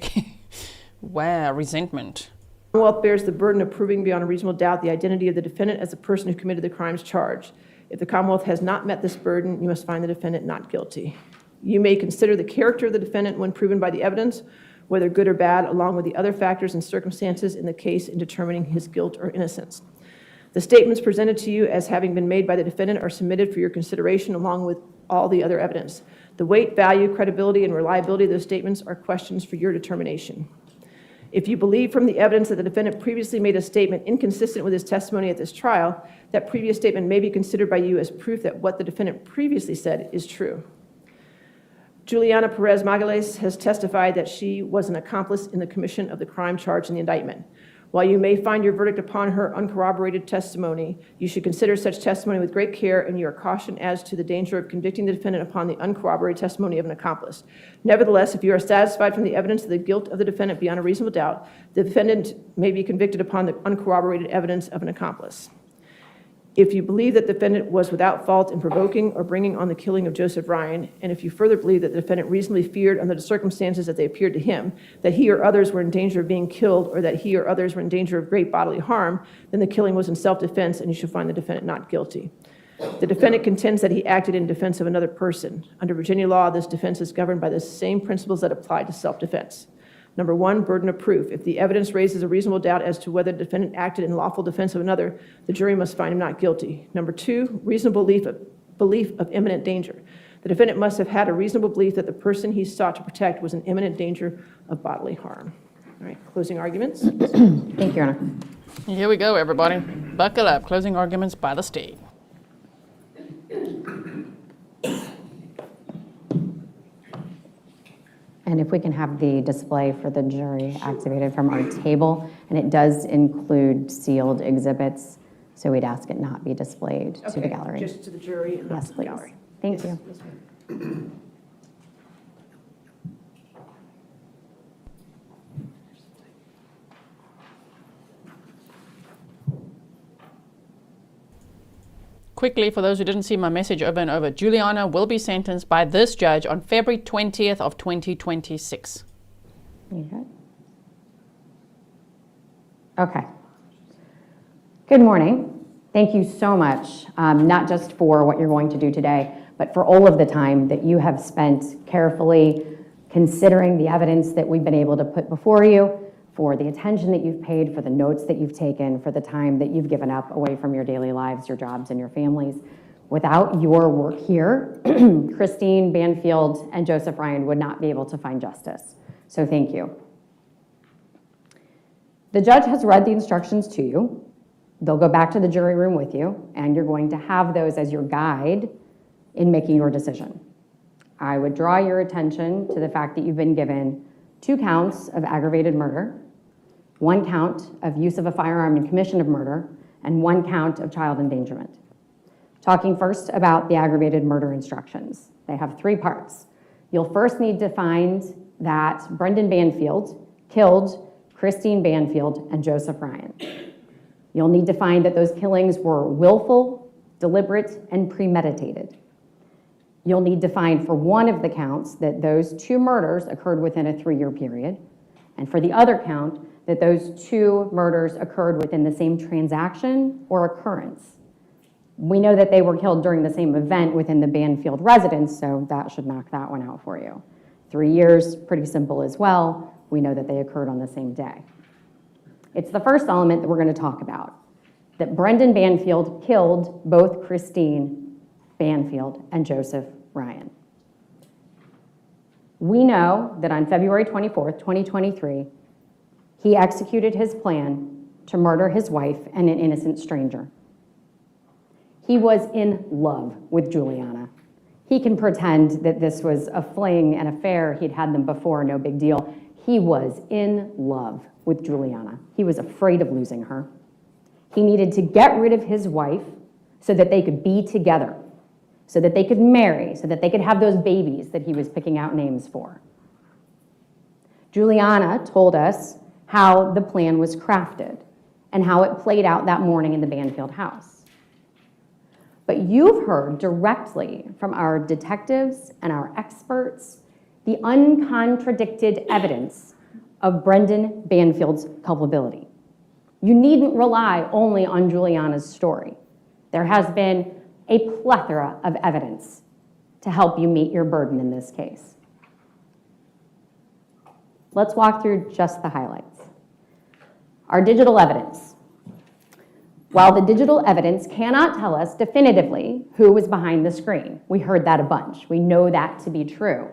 Wow, resentment. The Commonwealth bears the burden of proving beyond a reasonable doubt the identity of the defendant as the person who committed the crimes charged. If the Commonwealth has not met this burden, you must find the defendant not guilty. You may consider the character of the defendant when proven by the evidence, whether good or bad, along with the other factors and circumstances in the case in determining his guilt or innocence. The statements presented to you as having been made by the defendant are submitted for your consideration along with all the other evidence. The weight, value, credibility, and reliability of those statements are questions for your determination. If you believe from the evidence that the defendant previously made a statement inconsistent with his testimony at this trial, that previous statement may be considered by you as proof that what the defendant previously said is true. Juliana Perez Magales has testified that she was an accomplice in the commission of the crime charged in the indictment. While you may find your verdict upon her uncorroborated testimony, you should consider such testimony with great care, and you are cautioned as to the danger of convicting the defendant upon the uncorroborated testimony of an accomplice. Nevertheless, if you are satisfied from the evidence of the guilt of the defendant beyond a reasonable doubt, the defendant may be convicted upon the uncorroborated evidence of an accomplice. if you believe that the defendant was without fault in provoking or bringing on the killing of Joseph Ryan, and if you further believe that the defendant reasonably feared under the circumstances as they appeared to him, that he or others were in danger of being killed or that he or others were in danger of great bodily harm, then the killing was in self-defense and you should find the defendant not guilty. The defendant contends that he acted in defense of another person. Under Virginia law, this defense is governed by the same principles that apply to self-defense. Number one, burden of proof. If the evidence raises a reasonable doubt as to whether the defendant acted in lawful defense of another, the jury must find him not guilty. Number two, reasonable belief of imminent danger. The defendant must have had a reasonable belief that the person he sought to protect was in imminent danger of bodily harm. All right, closing arguments. Thank you, Your Honor. Here we go, everybody. Buckle up. Closing arguments by the state. And if we can have the display for the jury activated from our table, and it does include sealed exhibits, so we'd ask it not be displayed to the gallery. Just to the jury and not Yes, to the please. gallery. Thank you. Yes, ma'am. Quickly, for those who didn't see my message over and over, Juliana will be sentenced by this judge on February 20th of 2026. You good? Okay. Good morning. Thank you so much, not just for what you're going to do today, but for all of the time that you have spent carefully considering the evidence that we've been able to put before you, for the attention that you've paid, for the notes that you've taken, for the time that you've given up away from your daily lives, your jobs, and your families. Without your work here, Christine Banfield and Joseph Ryan would not be able to find justice. So thank you. The judge has read the instructions to you. They'll go back to the jury room with you, and you're going to have those as your guide in making your decision. I would draw your attention to the fact that you've been given 2 counts of aggravated murder, 1 count of use of a firearm in commission of murder, and 1 count of child endangerment. Talking first about the aggravated murder instructions. They have 3 parts. You'll first need to find that Brendan Banfield killed Christine Banfield and Joseph Ryan. You'll need to find that those killings were willful, deliberate, and premeditated. You'll need to find for 1 of the counts that those 2 murders occurred within a 3-year period, and for the other count, that those 2 murders occurred within the same transaction or occurrence. We know that they were killed during the same event within the Banfield residence, so that should knock that one out for you. 3 years, pretty simple as well. We know that they occurred on the same day. It's the first element that we're going to talk about, that Brendan Banfield killed both Christine Banfield and Joseph Ryan. We know that on February 24th, 2023, he executed his plan to murder his wife and an innocent stranger. He was in love with Juliana. He can pretend that this was a fling, an affair, he'd had them before, no big deal. He was in love with Juliana. He was afraid of losing her. He needed to get rid of his wife so that they could be together, so that they could marry, so that they could have those babies that he was picking out names for. Juliana told us how the plan was crafted and how it played out that morning in the Banfield house. But you've heard directly from our detectives and our experts the uncontradicted evidence of Brendan Banfield's culpability. You needn't rely only on Juliana's story. There has been a plethora of evidence to help you meet your burden in this case. Let's walk through just the highlights. Our digital evidence. While the digital evidence cannot tell us definitively who was behind the screen, we heard that a bunch. We know that to be true.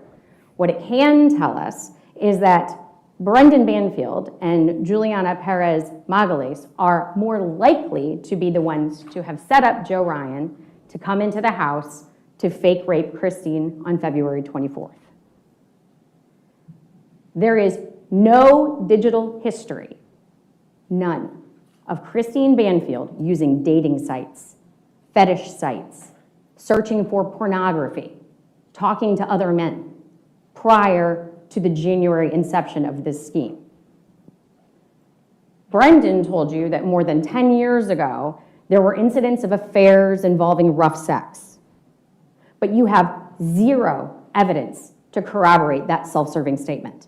What it can tell us is that Brendan Banfield and Juliana Perez Magales are more likely to be the ones to have set up Joe Ryan to come into the house to fake rape Christine on February 24th. There is no digital history, none, of Christine Banfield using dating sites, fetish sites, searching for pornography, talking to other men prior to the January inception of this scheme. Brendan told you that more than 10 years ago There were incidents of affairs involving rough sex. But you have zero evidence to corroborate that self-serving statement.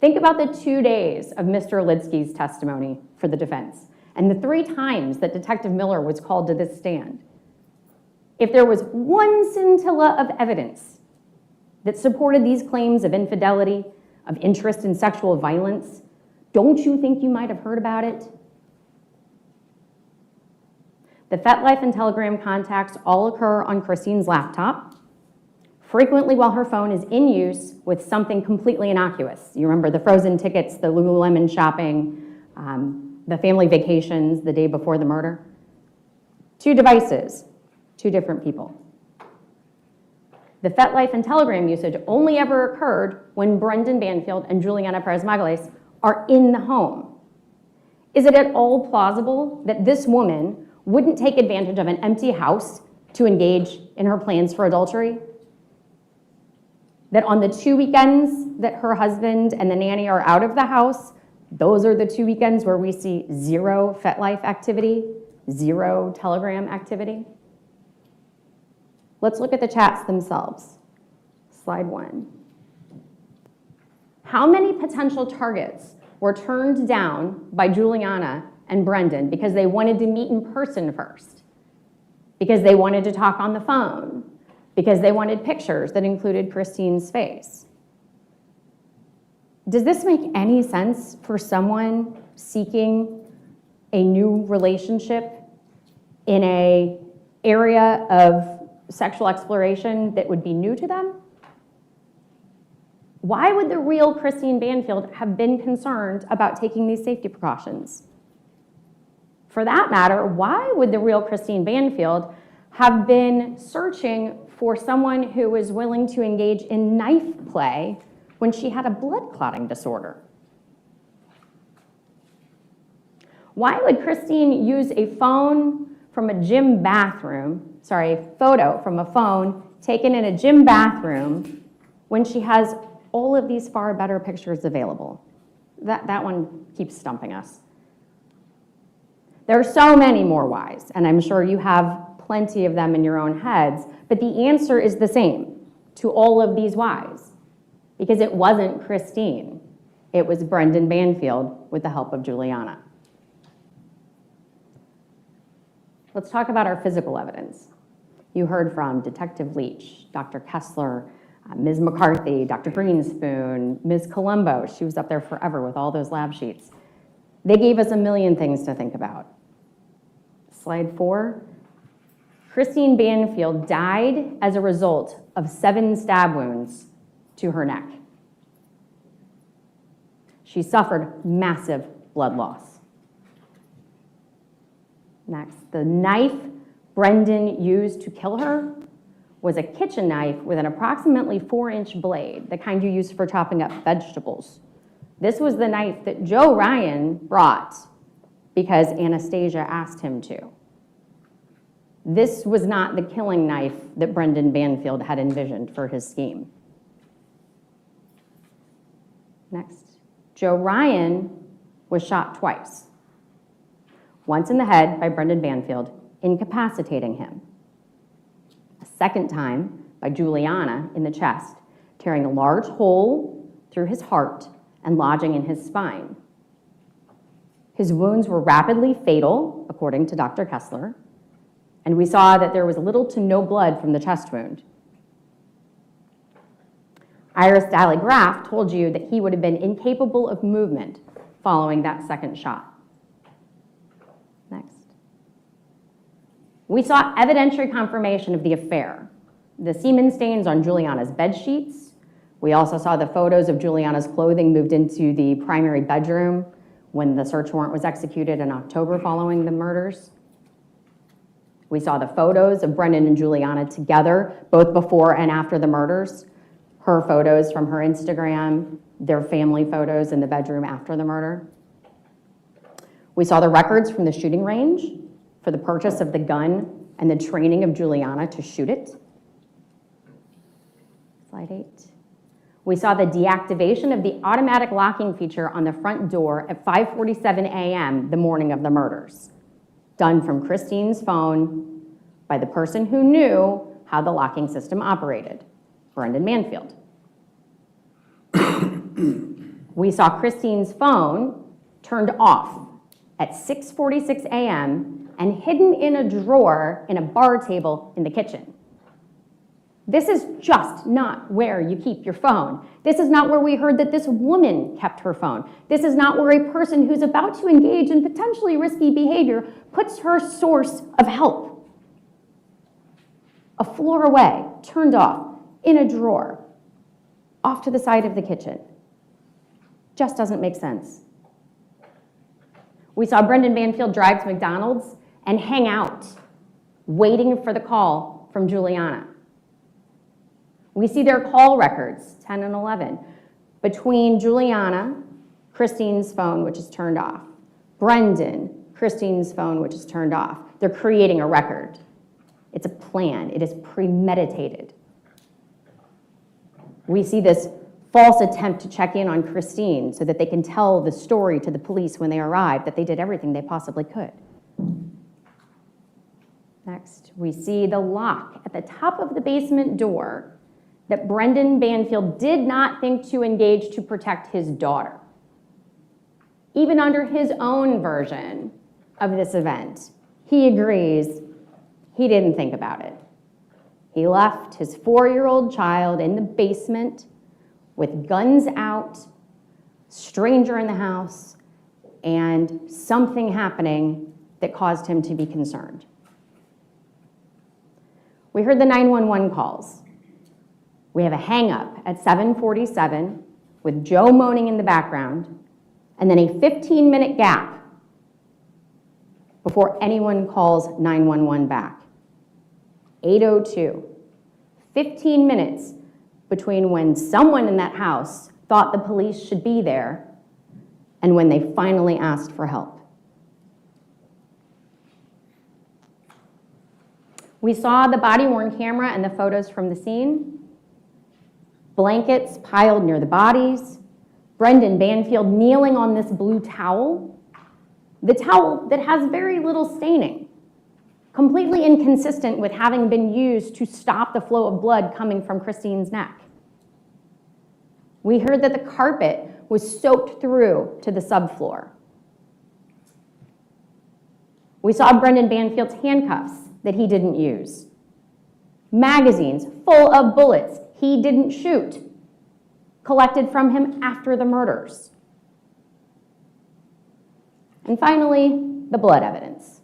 Think about the 2 days of Mr. Litsky's testimony for the defense and the 3 times that Detective Miller was called to this stand. If there was one scintilla of evidence that supported these claims of infidelity, of interest in sexual violence, don't you think you might have heard about it? The FetLife and Telegram contacts all occur on Christine's laptop, frequently while her phone is in use with something completely innocuous. You remember the frozen tickets, the Lululemon shopping, the family vacations the day before the murder? 2 devices, 2 different people. The FetLife and Telegram usage only ever occurred when Brendan Banfield and Juliana Perez-Magales are in the home. Is it at all plausible that this woman wouldn't take advantage of an empty house to engage in her plans for adultery? That on the 2 weekends that her husband and the nanny are out of the house, those are the 2 weekends where we see 0 FetLife activity, 0 Telegram activity? Let's look at the chats themselves. Slide 1. How many potential targets were turned down by Juliana and Brendan because they wanted to meet in person first? Because they wanted to talk on the phone? Because they wanted pictures that included Christine's face? Does this make any sense for someone seeking a new relationship in an area of sexual exploration that would be new to them? Why would the real Christine Banfield have been concerned about taking these safety precautions? For that matter, why would the real Christine Banfield have been searching for someone who was willing to engage in knife play when she had a blood clotting disorder? Why would Christine use a phone from a gym bathroom, a photo from a phone taken in a gym bathroom when she has all of these far better pictures available? That one keeps stumping us. There are so many more whys, and I'm sure you have plenty of them in your own heads, but the answer is the same to all of these whys, because it wasn't Christine. It was Brendan Banfield with the help of Juliana. Let's talk about our physical evidence. You heard from Detective Leach, Dr. Kessler, Ms. McCarthy, Dr. Greenspoon, Ms. Colombo. She was up there forever with all those lab sheets. They gave us a million things to think about. Slide 4. Christine Banfield died as a result of 7 stab wounds to her neck. She suffered massive blood loss. Next, the knife Brendan used to kill her was a kitchen knife with an approximately 4-inch blade, the kind you use for chopping up vegetables. This was the knife that Joe Ryan brought because Anastasia asked him to. This was not the killing knife that Brendan Banfield had envisioned for his scheme. Next, Joe Ryan was shot twice. Once in the head by Brendan Banfield, incapacitating him. A second time by Juliana in the chest, tearing a large hole through his heart and lodging in his spine. His wounds were rapidly fatal, according to Dr. Kessler, and we saw that there was little to no blood from the chest wound. Iris Daly-Graf told you that he would have been incapable of movement following that second shot. Next. We saw evidentiary confirmation of the affair. The semen stains on Juliana's bed sheets. We also saw the photos of Juliana's clothing moved into the primary bedroom when the search warrant was executed in October following the murders. We saw the photos of Brendan and Juliana together, both before and after the murders. Her photos from her Instagram, their family photos in the bedroom after the murder. We saw the records from the shooting range for the purchase of the gun and the training of Juliana to shoot it. Slide 8. We saw the deactivation of the automatic locking feature on the front door at 5:47 a.m. the morning of the murders. done from Christine's phone by the person who knew how the locking system operated, Brendan Banfield. We saw Christine's phone turned off at 6:46 a.m. and hidden in a drawer in a bar table in the kitchen. This is just not where you keep your phone. This is not where we heard that this woman kept her phone. This is not where a person who's about to engage in potentially risky behavior puts her source of help. A floor away, turned off, in a drawer, off to the side of the kitchen. Just doesn't make sense. We saw Brendan Banfield drive to McDonald's and hang out, waiting for the call from Juliana. We see their call records, 10 and 11, between Juliana, Christine's phone, which is turned off, Brendan, Christine's phone, which is turned off. They're creating a record. It's a plan. It is premeditated. We see this false attempt to check in on Christine so that they can tell the story to the police when they arrive, that they did everything they possibly could. Next, we see the lock at the top of the basement door that Brendan Banfield did not think to engage to protect his daughter. Even under his own version of this event, he agrees he didn't think about it. He left his 4-year-old child in the basement with guns out, stranger in the house, and something happening that caused him to be concerned. We heard the 911 calls. We have a hang-up at 7:47 with Joe moaning in the background, and then a 15-minute gap before anyone calls 911 back. 8:02, 15 minutes between when someone in that house thought the police should be there and when they finally asked for help. We saw the body-worn camera and the photos from the scene. Blankets piled near the bodies. Brendan Banfield kneeling on this blue towel. The towel that has very little staining, completely inconsistent with having been used to stop the flow of blood coming from Christine's neck. We heard that the carpet was soaked through to the subfloor. We saw Brendan Banfield's handcuffs that he didn't use. Magazines full of bullets he didn't shoot, collected from him after the murders. And finally, the blood evidence.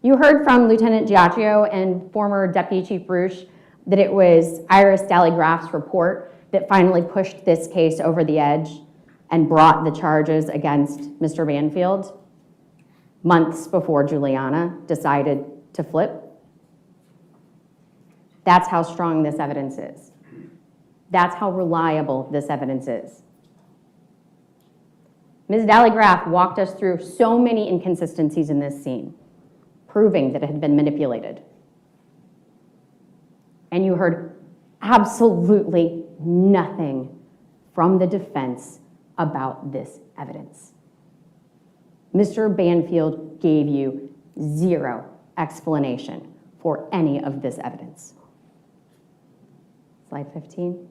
You heard from Lieutenant Giacchio and former Deputy Chief Bruce that it was Iris Dallygraff's report that finally pushed this case over the edge and brought the charges against Mr. Banfield months before Juliana decided to flip. That's how strong this evidence is. That's how reliable this evidence is. Ms. Dallygraff walked us through so many inconsistencies in this scene, proving that it had been manipulated. And you heard absolutely nothing from the defense about this evidence. Mr. Banfield gave you zero explanation for any of this evidence. Slide 15.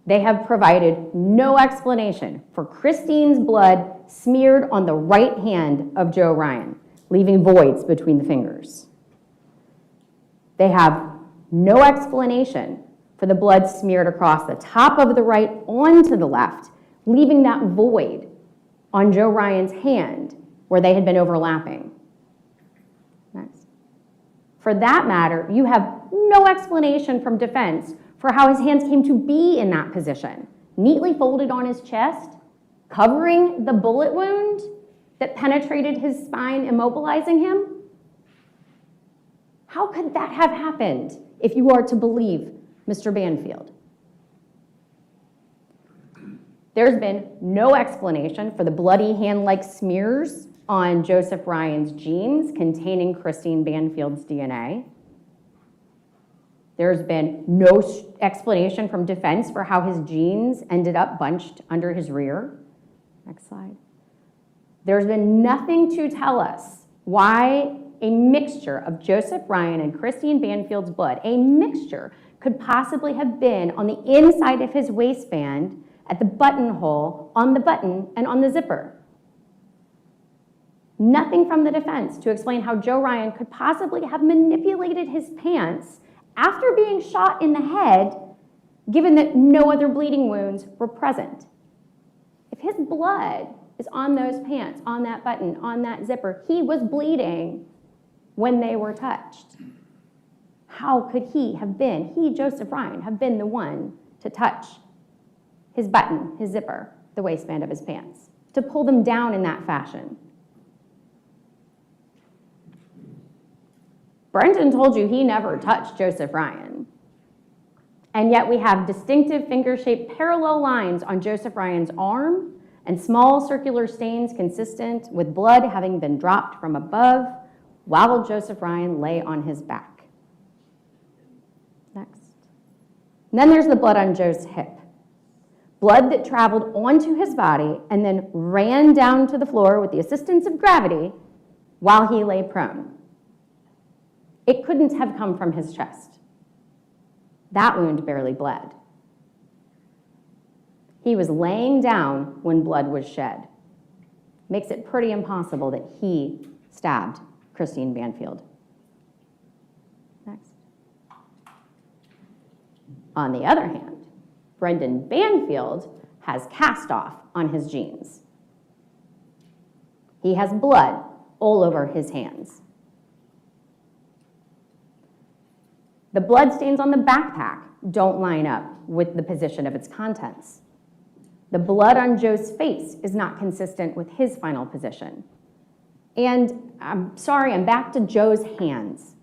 They have provided no explanation for Christine's blood smeared on the right hand of Joe Ryan, leaving voids between the fingers. They have no explanation for the blood smeared across the top of the right onto the left, leaving that void on Joe Ryan's hand where they had been overlapping. Next. For that matter, you have no explanation from defense for how his hands came to be in that position, neatly folded on his chest, covering the bullet wound that penetrated his spine, immobilizing him. How could that have happened if you are to believe Mr. Banfield? There's been no explanation for the bloody hand-like smears on Joseph Ryan's jeans containing Christine Banfield's DNA. There's been no explanation from defense for how his jeans ended up bunched under his rear. Next slide. There's been nothing to tell us why a mixture of Joseph Ryan and Christine Banfield's blood, a mixture, could possibly have been on the inside of his waistband at the buttonhole, on the button, and on the zipper. Nothing from the defense to explain how Joe Ryan could possibly have manipulated his pants after being shot in the head, given that no other bleeding wounds were present. If his blood is on those pants, on that button, on that zipper, he was bleeding when they were touched. How could he, Joseph Ryan, have been the one to touch his button, his zipper, the waistband of his pants, to pull them down in that fashion? Brendan told you he never touched Joseph Ryan. And yet we have distinctive finger-shaped parallel lines on Joseph Ryan's arm and small circular stains consistent with blood having been dropped from above while Joseph Ryan lay on his back. Next. And then there's the blood on Joe's hip. Blood that traveled onto his body and then ran down to the floor with the assistance of gravity while he lay prone. It couldn't have come from his chest. That wound barely bled. He was laying down when blood was shed. Makes it pretty impossible that he stabbed Christine Banfield. Next. On the other hand, Brendan Banfield has cast off on his jeans. He has blood all over his hands. The blood stains on the backpack don't line up with the position of its contents. The blood on Joe's face is not consistent with his final position. And I'm sorry, I'm back to Joe's hands.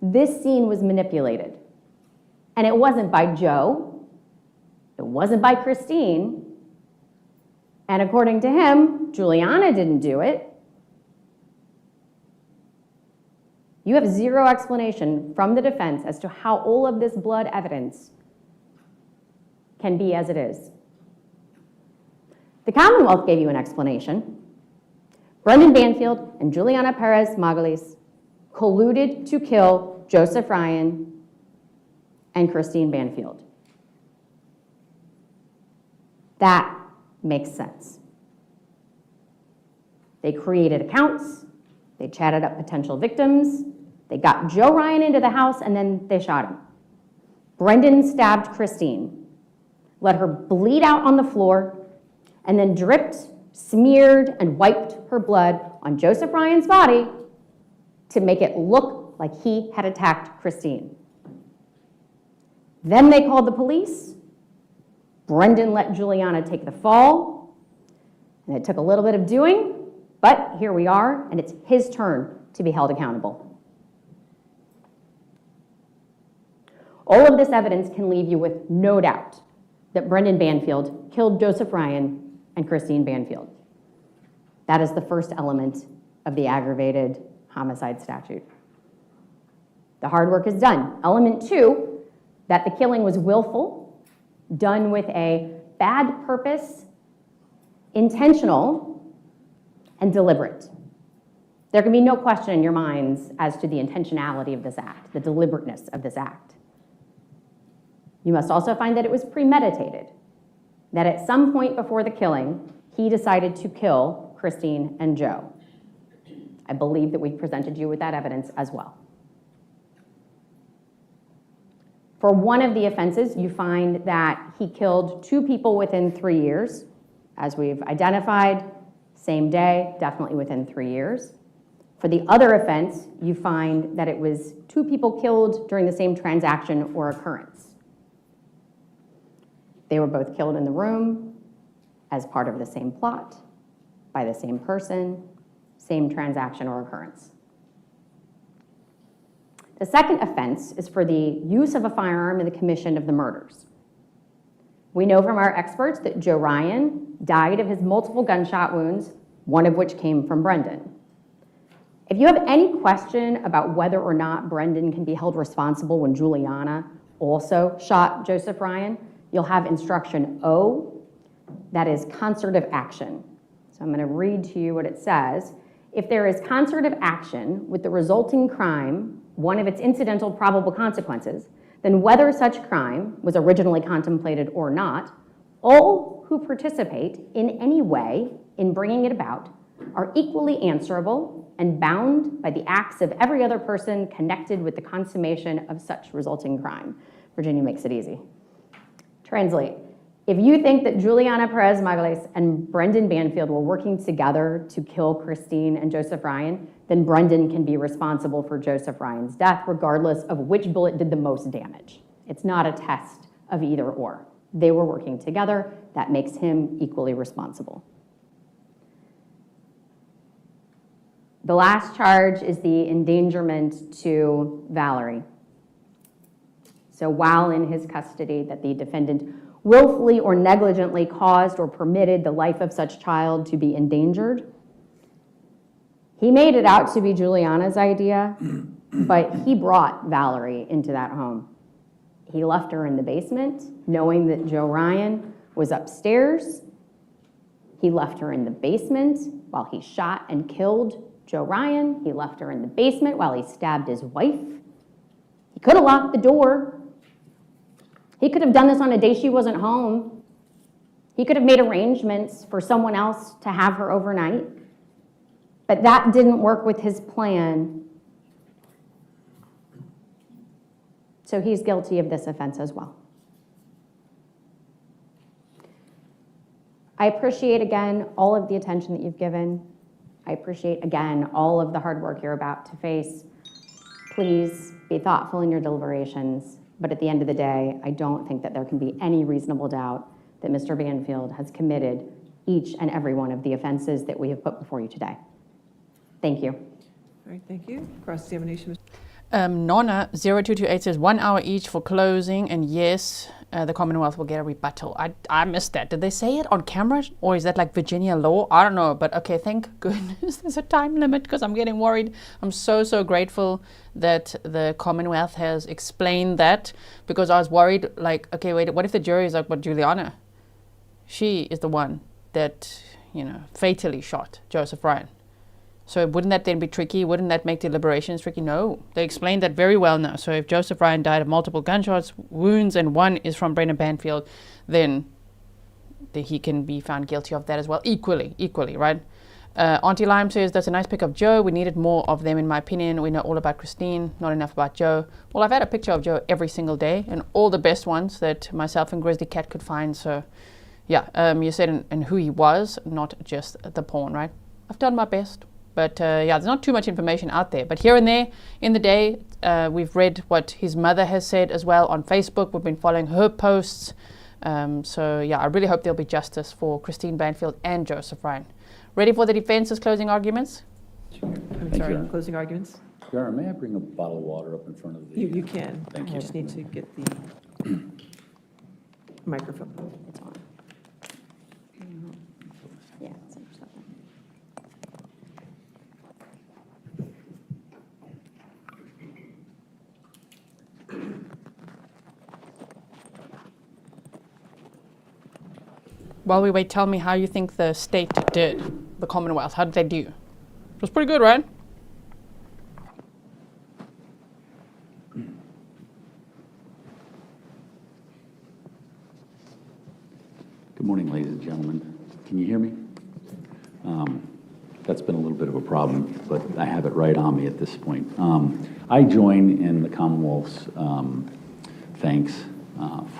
This scene was manipulated. And it wasn't by Joe. It wasn't by Christine. And according to him, Juliana didn't do it. You have zero explanation from the defense as to how all of this blood evidence can be as it is. The Commonwealth gave you an explanation. Brendan Banfield and Juliana Perez Magalis colluded to kill Joseph Ryan and Christine Banfield. That makes sense. They created accounts, they chatted up potential victims, they got Joe Ryan into the house, and then they shot him. Brendan stabbed Christine, let her bleed out on the floor, and then dripped, smeared, and wiped her blood on Joseph Ryan's body to make it look like he had attacked Christine. Then they called the police. Brendan let Juliana take the fall, and it took a little bit of doing, but here we are, and it's his turn to be held accountable. All of this evidence can leave you with no doubt that Brendan Banfield killed Joseph Ryan and Christine Banfield. That is the first element of the aggravated homicide statute. The hard work is done. Element 2, that the killing was willful, done with a bad purpose, intentional, and deliberate. There can be no question in your minds as to the intentionality of this act, the deliberateness of this act. You must also find that it was premeditated, that at some point before the killing, he decided to kill Christine and Joe. I believe that we presented you with that evidence as well. For one of the offenses, you find that he killed 2 people within 3 years. As we've identified, same day, definitely within 3 years. For the other offense, you find that it was 2 people killed during the same transaction or occurrence. They were both killed in the room as part of the same plot, by the same person, same transaction or occurrence. The second offense is for the use of a firearm in the commission of the murders. We know from our experts that Joe Ryan died of his multiple gunshot wounds, one of which came from Brendan. If you have any question about whether or not Brendan can be held responsible when Juliana also shot Joseph Ryan, you'll have instruction O, that is concert of action. So I'm going to read to you what it says. If there is concerted action with the resulting crime, one of its incidental probable consequences, then whether such crime was originally contemplated or not, all who participate in any way in bringing it about are equally answerable and bound by the acts of every other person connected with the consummation of such resulting crime. Virginia makes it easy. Translate. If you think that Juliana Perez Magales and Brendan Banfield were working together to kill Christine and Joseph Ryan, then Brendan can be responsible for Joseph Ryan's death, regardless of which bullet did the most damage. It's not a test of either or. They were working together. That makes him equally responsible. The last charge is the endangerment to Valerie. So while in his custody, that the defendant willfully or negligently caused or permitted the life of such child to be endangered. He made it out to be Juliana's idea, but he brought Valerie into that home. He left her in the basement, knowing that Joe Ryan was upstairs. He left her in the basement while he shot and killed Joe Ryan. He left her in the basement while he stabbed his wife. He could have locked the door. He could have done this on a day she wasn't home. He could have made arrangements for someone else to have her overnight. But that didn't work with his plan. So he's guilty of this offense as well. I appreciate, again, all of the attention that you've given. I appreciate, again, all of the hard work you're about to face. Please be thoughtful in your deliberations. But at the end of the day, I don't think that there can be any reasonable doubt that Mr. Banfield has committed each and every one of the offenses that we have put before you today. Thank you. All right, thank you. Cross-examination. Nonna 0228 says 1 hour each for closing, and yes, the Commonwealth will get a rebuttal. I missed that. Did they say it on camera, or is that like Virginia law? I don't know, but okay, thank goodness there's a time limit because I'm getting worried. I'm so grateful that the Commonwealth has explained that, because I was worried, like, okay, wait, what if the jury is like, but Juliana, she is the one that, fatally shot Joseph Ryan. So wouldn't that then be tricky? Wouldn't that make deliberations tricky? No, they explained that very well now. So if Joseph Ryan died of multiple gunshots, wounds, and one is from Brendan Banfield, then he can be found guilty of that as well, equally, right? Auntie Lime says, that's a nice pic of Joe. We needed more of them, in my opinion. We know all about Christine, not enough about Joe. Well, I've had a picture of Joe every single day, and all the best ones that myself and Grizzly Cat could find. So yeah, you said and who he was, not just the porn, right? I've done my best. But there's not too much information out there. But here and there in the day, we've read what his mother has said as well on Facebook. We've been following her posts. So I really hope there'll be justice for Christine Banfield and Joseph Ryan. Ready for the defense's closing arguments? I'm Thank sorry, you. closing arguments? Your Honor, may I bring a bottle of water up in front of the... You can. Thank I you. just need to get the microphone. It's on. Yeah, it's on stuff. While we wait, tell me how you think the state did, the Commonwealth. How did they do? It was pretty good, right? Good morning, ladies and gentlemen. Can you hear me? That's been a little bit of a problem, but I have it right on me at this point. I join in the Commonwealth's thanks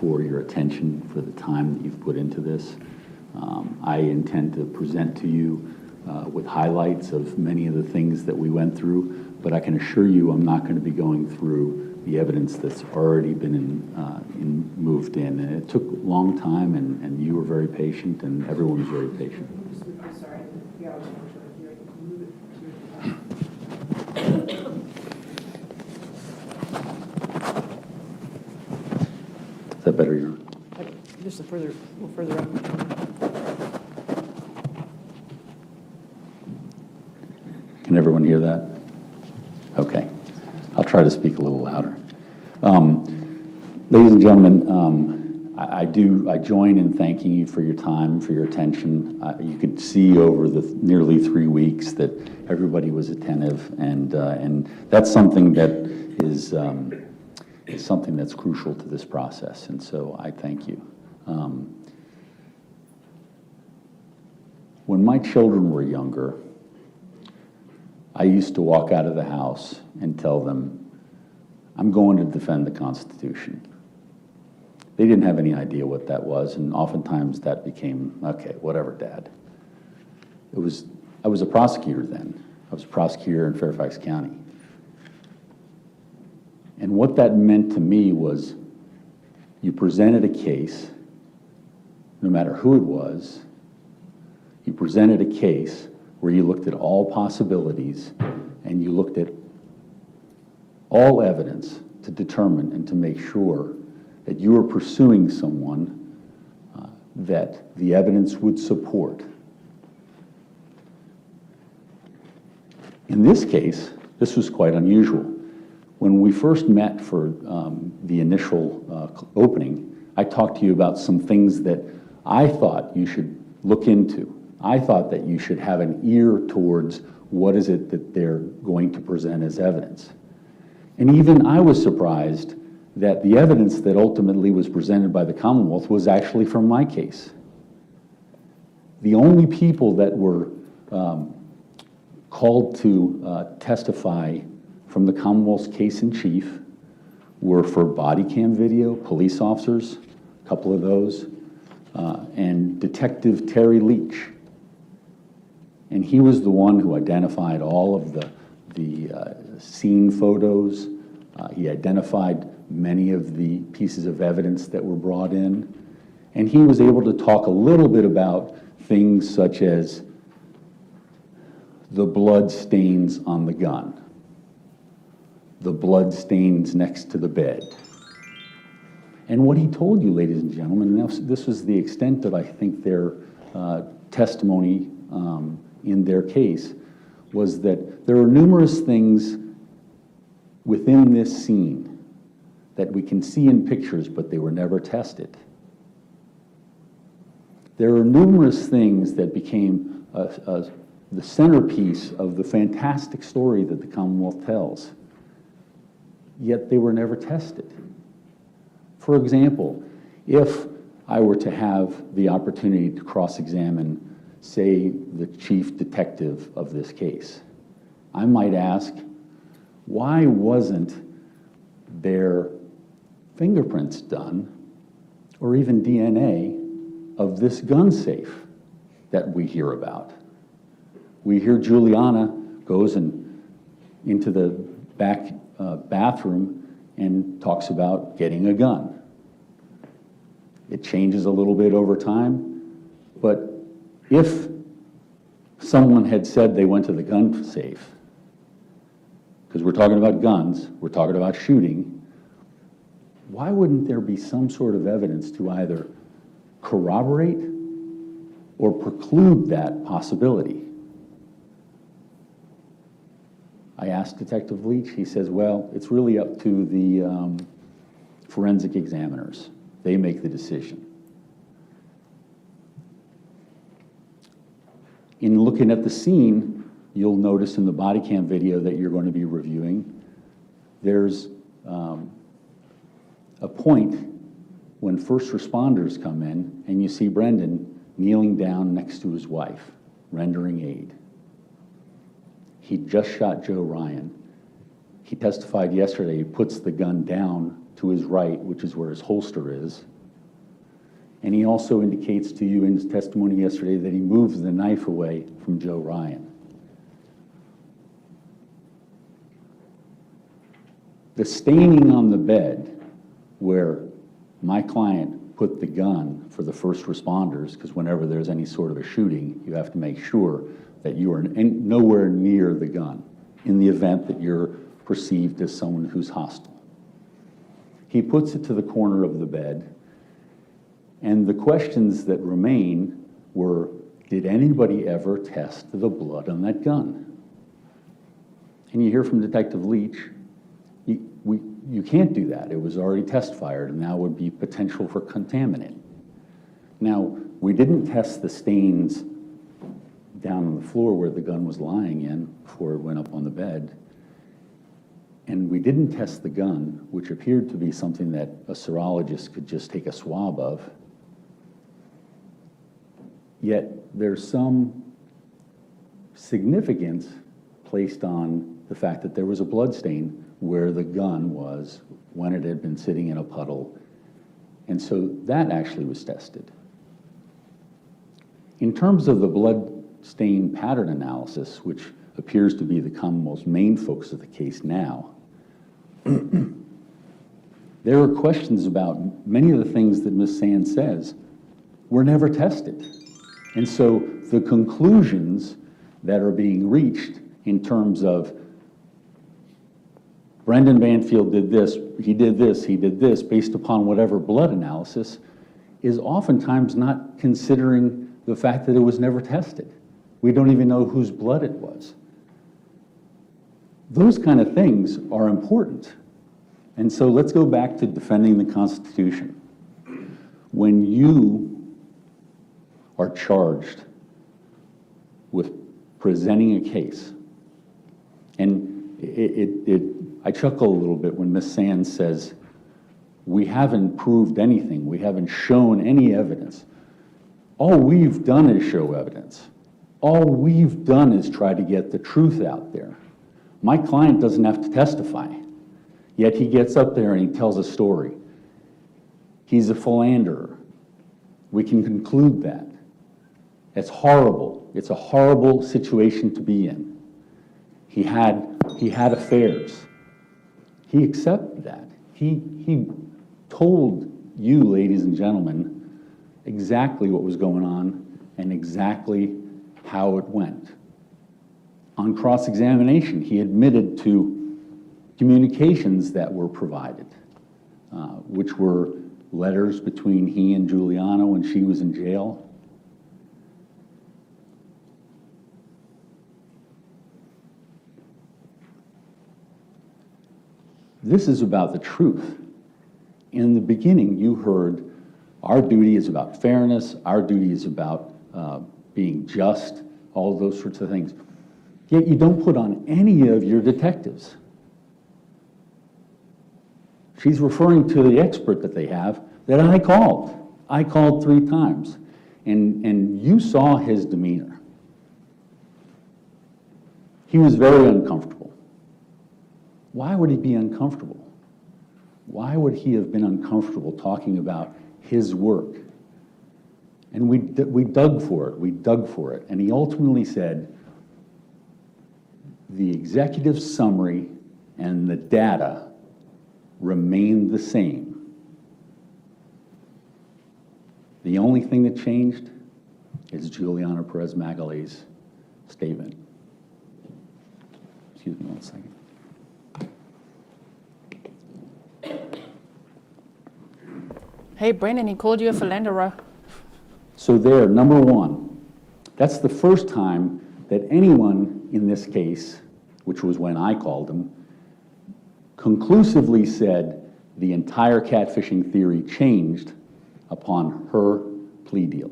for your attention, for the time that you've put into this. I intend to present to you with highlights of many of the things that we went through, but I can assure you I'm not going to be going through the evidence that's already been moved in. And it took a long time, and you were very patient, and everyone was very patient. I'm sorry. Is that better, Your Honor? Just a little further up. Can everyone hear that? Okay. I'll try to speak a little louder. Ladies and gentlemen, I join in thanking you for your time, for your attention. You could see over the nearly 3 weeks that everybody was attentive, and that's something that is something that's crucial to this process, and so I thank you. When my children were younger, I used to walk out of the house and tell them, I'm going to defend the Constitution. They didn't have any idea what that was, and oftentimes that became, okay, whatever, Dad. I was a prosecutor then. I was a prosecutor in Fairfax County. And what that meant to me was you presented a case, no matter who it was, you presented a case where you looked at all possibilities and you looked at all evidence to determine and to make sure that you were pursuing someone that the evidence would support. In this case, this was quite unusual. When we first met for the initial opening, I talked to you about some things that I thought you should look into. I thought that you should have an ear towards what is it that they're going to present as evidence. And even I was surprised that the evidence that ultimately was presented by the Commonwealth was actually from my case. The only people that were called to testify from the Commonwealth's case in chief were for body cam video, police officers, a couple of those, and Detective Terry Leach. And he was the one who identified all of the scene photos. He identified many of the pieces of evidence that were brought in. And he was able to talk a little bit about things such as the blood stains on the gun, the blood stains next to the bed. And what he told you, ladies and gentlemen, and this was the extent of, I think, their testimony in their case, was that there are numerous things within this scene that we can see in pictures, but they were never tested. There are numerous things that became the centerpiece of the fantastic story that the Commonwealth tells, yet they were never tested. For example, if I were to have the opportunity to cross-examine, say, the chief detective of this case, I might ask, why wasn't there fingerprints done, or even DNA, of this gun safe that we hear about? We hear Juliana goes into the back bathroom and talks about getting a gun. It changes a little bit over time, but if someone had said they went to the gun safe, because we're talking about guns, we're talking about shooting, why wouldn't there be some sort of evidence to either corroborate or preclude that possibility? I asked Detective Leach, he says, well, it's really up to the forensic examiners. They make the decision. In looking at the scene, you'll notice in the body cam video that you're going to be reviewing, there's a point when first responders come in and you see Brendan kneeling down next to his wife, rendering aid. He just shot Joe Ryan. He testified yesterday, he puts the gun down to his right, which is where his holster is. And he also indicates to you in his testimony yesterday that he moves the knife away from Joe Ryan. The staining on the bed where my client put the gun for the first responders, because whenever there's any sort of a shooting, you have to make sure that you are nowhere near the gun in the event that you're perceived as someone who's hostile. He puts it to the corner of the bed, and the questions that remain were, did anybody ever test the blood on that gun? And you hear from Detective Leach, you can't do that. It was already test fired, and now would be potential for contaminant. Now, we didn't test the stains down on the floor where the gun was lying in before it went up on the bed. And we didn't test the gun, which appeared to be something that a serologist could just take a swab of. Yet there's some significance placed on the fact that there was a blood stain where the gun was when it had been sitting in a puddle. And so that actually was tested. In terms of the blood stain pattern analysis, which appears to be the Commonwealth's main focus of the case now, there are questions about many of the things that Ms. Sands says were never tested. And so the conclusions that are being reached in terms of Brendan Banfield did this, he did this, based upon whatever blood analysis, is oftentimes not considering the fact that it was never tested. We don't even know whose blood it was. Those kind of things are important. And so let's go back to defending the Constitution. When you are charged with presenting a case, and I chuckle a little bit when Ms. Sands says, we haven't proved anything, we haven't shown any evidence. All we've done is show evidence. All we've done is try to get the truth out there. My client doesn't have to testify, yet he gets up there and he tells a story. He's a philanderer. We can conclude that. It's horrible. It's a horrible situation to be in. He had affairs. He accepted that. He told you, ladies and gentlemen, exactly what was going on and exactly how it went. On cross-examination, he admitted to communications that were provided, which were letters between he and Juliana when she was in jail. This is about the truth. In the beginning, you heard our duty is about fairness, our duty is about being just, all of those sorts of things. Yet you don't put on any of your detectives. She's referring to the expert that they have that I called. I called 3 times, and you saw his demeanor. He was very uncomfortable. Why would he be uncomfortable? Why would he have been uncomfortable talking about his work? And we dug for it, and he ultimately said, the executive summary and the data remained the same. The only thing that changed is Juliana Perez Magalay's statement. Excuse me one second. Hey, Brendan, he called you a philanderer. So there, number one, that's the first time that anyone in this case, which was when I called him, conclusively said the entire catfishing theory changed upon her plea deal.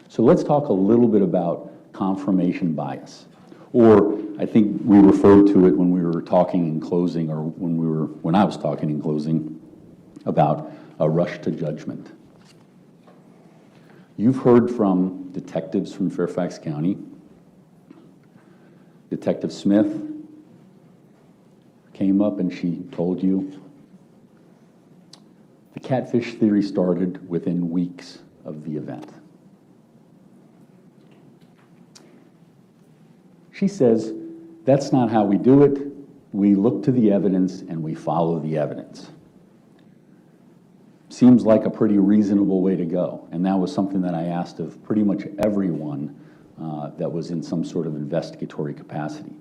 So let's talk a little bit about confirmation bias. Or I think we referred to it when we were talking in closing, or when I was talking in closing, about a rush to judgment. You've heard from detectives from Fairfax County. Detective Smith came up and she told you the catfish theory started within weeks of the event. She says, that's not how we do it. We look to the evidence and we follow the evidence. Seems like a pretty reasonable way to go. And that was something that I asked of pretty much everyone that was in some sort of investigatory capacity.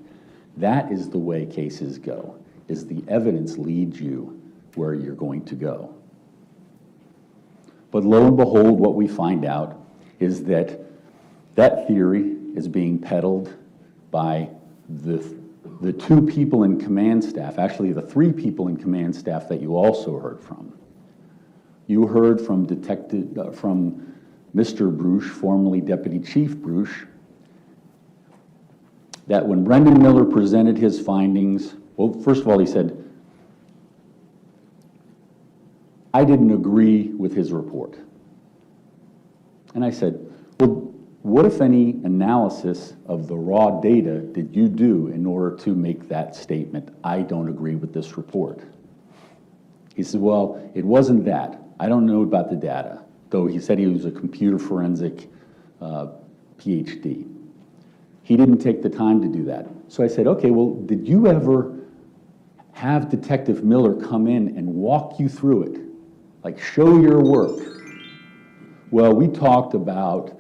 That is the way cases go, is the evidence leads you where you're going to go. But lo and behold, what we find out is that that theory is being peddled by the the 2 people in command staff, actually the 3 people in command staff that you also heard from. You heard from from Mr. Bruch, formerly Deputy Chief Bruch, that when Brendan Miller presented his findings, well, first of all, he said, I didn't agree with his report. And I said, well, what, if any, analysis of the raw data did you do in order to make that statement, I don't agree with this report? He said, well, it wasn't that. I don't know about the data, though he said he was a computer forensic PhD. He didn't take the time to do that. So I said, okay, well, did you ever have Detective Miller come in and walk you through it? Like, show your work? Well, we talked about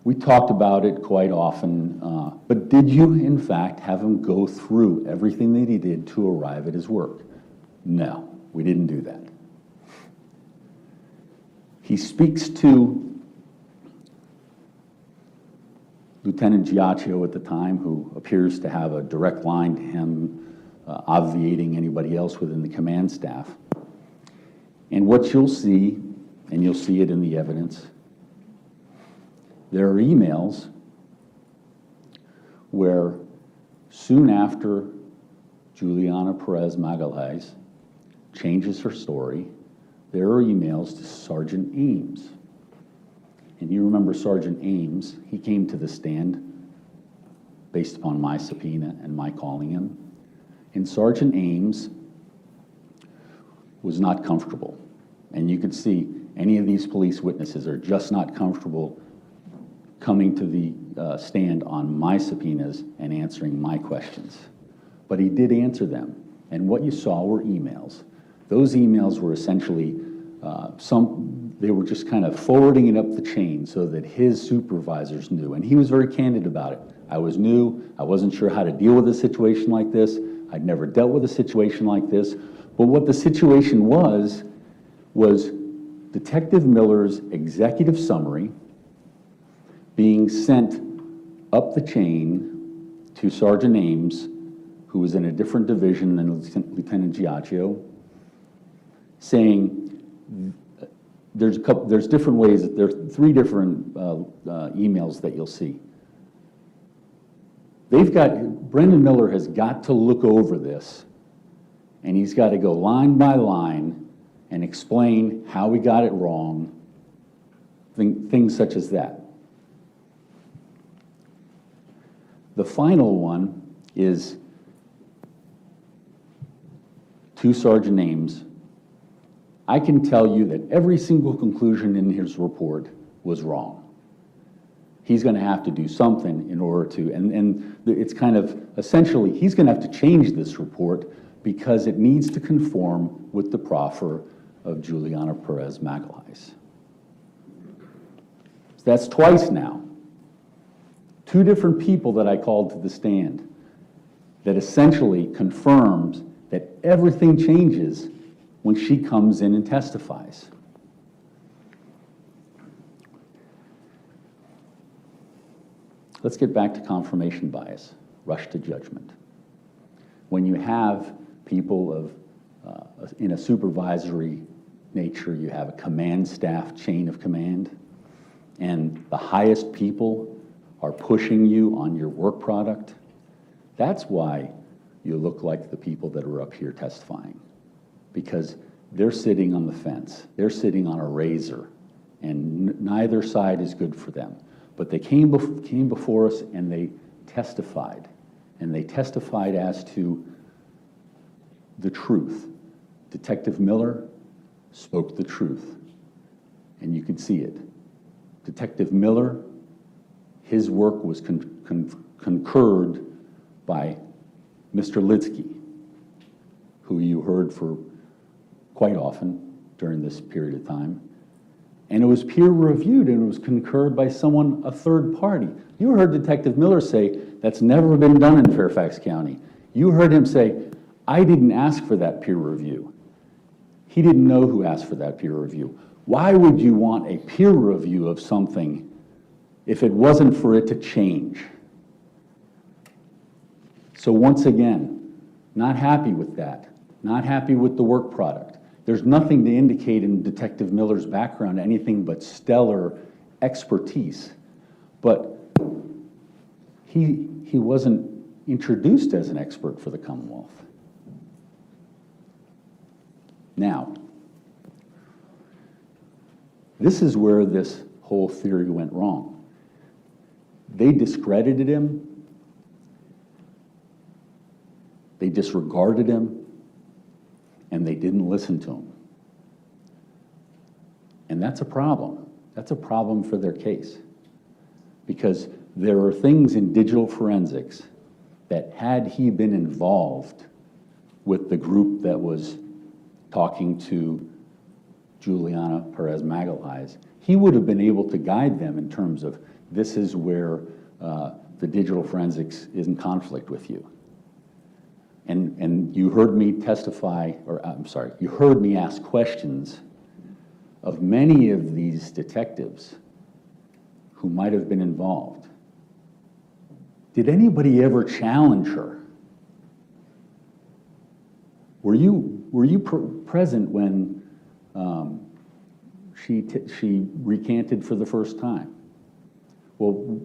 it quite often, but did you, in fact, have him go through everything that he did to arrive at his work? No, we didn't do that. He speaks to Lieutenant Giacchio at the time, who appears to have a direct line to him, obviating anybody else within the command staff. And what you'll see, and you'll see it in the evidence, there are emails where soon after Juliana Perez Magalhaes changes her story, there are emails to Sergeant Ames. And you remember Sergeant Ames, he came to the stand based upon my subpoena and my calling him. And Sergeant Ames was not comfortable. And you could see any of these police witnesses are just not comfortable coming to the stand on my subpoenas and answering my questions. But he did answer them. And what you saw were emails. Those emails were essentially they were just kind of forwarding it up the chain so that his supervisors knew. And he was very candid about it. I was new. I wasn't sure how to deal with a situation like this. I'd never dealt with a situation like this. But what the situation was Detective Miller's executive summary being sent up the chain to Sergeant Ames, who was in a different division than Lieutenant Giacchio, saying there's different ways. There are 3 different emails that you'll see. Brendan Miller has got to look over this, and he's got to go line by line and explain how we got it wrong, things such as that. The final one is to Sergeant Ames. I can tell you that every single conclusion in his report was wrong. He's going to have to do something in order to, and it's kind of, essentially, he's going to have to change this report because it needs to conform with the proffer of Juliana Perez Magalhaes. So that's twice now. 2 different people that I called to the stand that essentially confirms that everything changes when she comes in and testifies. Let's get back to confirmation bias, rush to judgment. When you have people in a supervisory nature, you have a command staff chain of command, and the highest people are pushing you on your work product. That's why you look like the people that are up here testifying, because they're sitting on the fence. They're sitting on a razor, and neither side is good for them. But they came before us and they testified, as to the truth. Detective Miller spoke the truth, and you can see it. Detective Miller, his work was concurred by Mr. Litsky, who you heard for quite often during this period of time. And it was peer reviewed and it was concurred by someone, a third party. You heard Detective Miller say, that's never been done in Fairfax County. You heard him say, I didn't ask for that peer review. He didn't know who asked for that peer review. Why would you want a peer review of something if it wasn't for it to change? So once again, not happy with that, not happy with the work product. There's nothing to indicate in Detective Miller's background anything but stellar expertise. But he wasn't introduced as an expert for the Commonwealth. Now, this is where this whole theory went wrong. They discredited him. They disregarded him, and they didn't listen to him. And that's a problem. That's a problem for their case. Because there are things in digital forensics that had he been involved with the group that was talking to Juliana Perez Magalhaes, he would have been able to guide them in terms of this is where the digital forensics is in conflict with you. And you heard me testify, or I'm sorry, you heard me ask questions of many of these detectives who might have been involved. Did anybody ever challenge her? Were you present when she recanted for the first time? Well,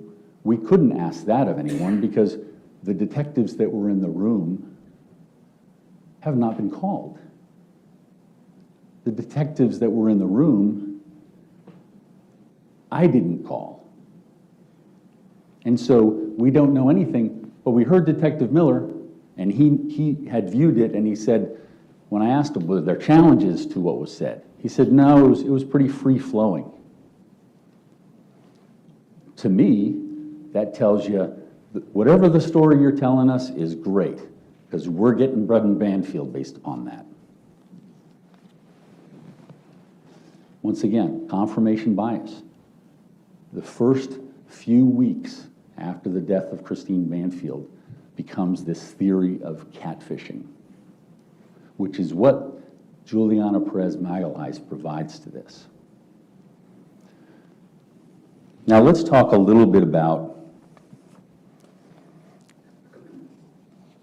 we couldn't ask that of anyone because the detectives that were in the room have not been called. The detectives that were in the room, I didn't call. And so we don't know anything, but we heard Detective Miller, and he had viewed it, and he said, when I asked him, were there challenges to what was said? He said, no, it was pretty free-flowing. To me, that tells you that whatever the story you're telling us is great, because we're getting Brendan Banfield based upon that. Once again, confirmation bias. The first few weeks after the death of Christine Banfield becomes this theory of catfishing, which is what Juliana Perez Magalhaes provides to this. Now let's talk a little bit about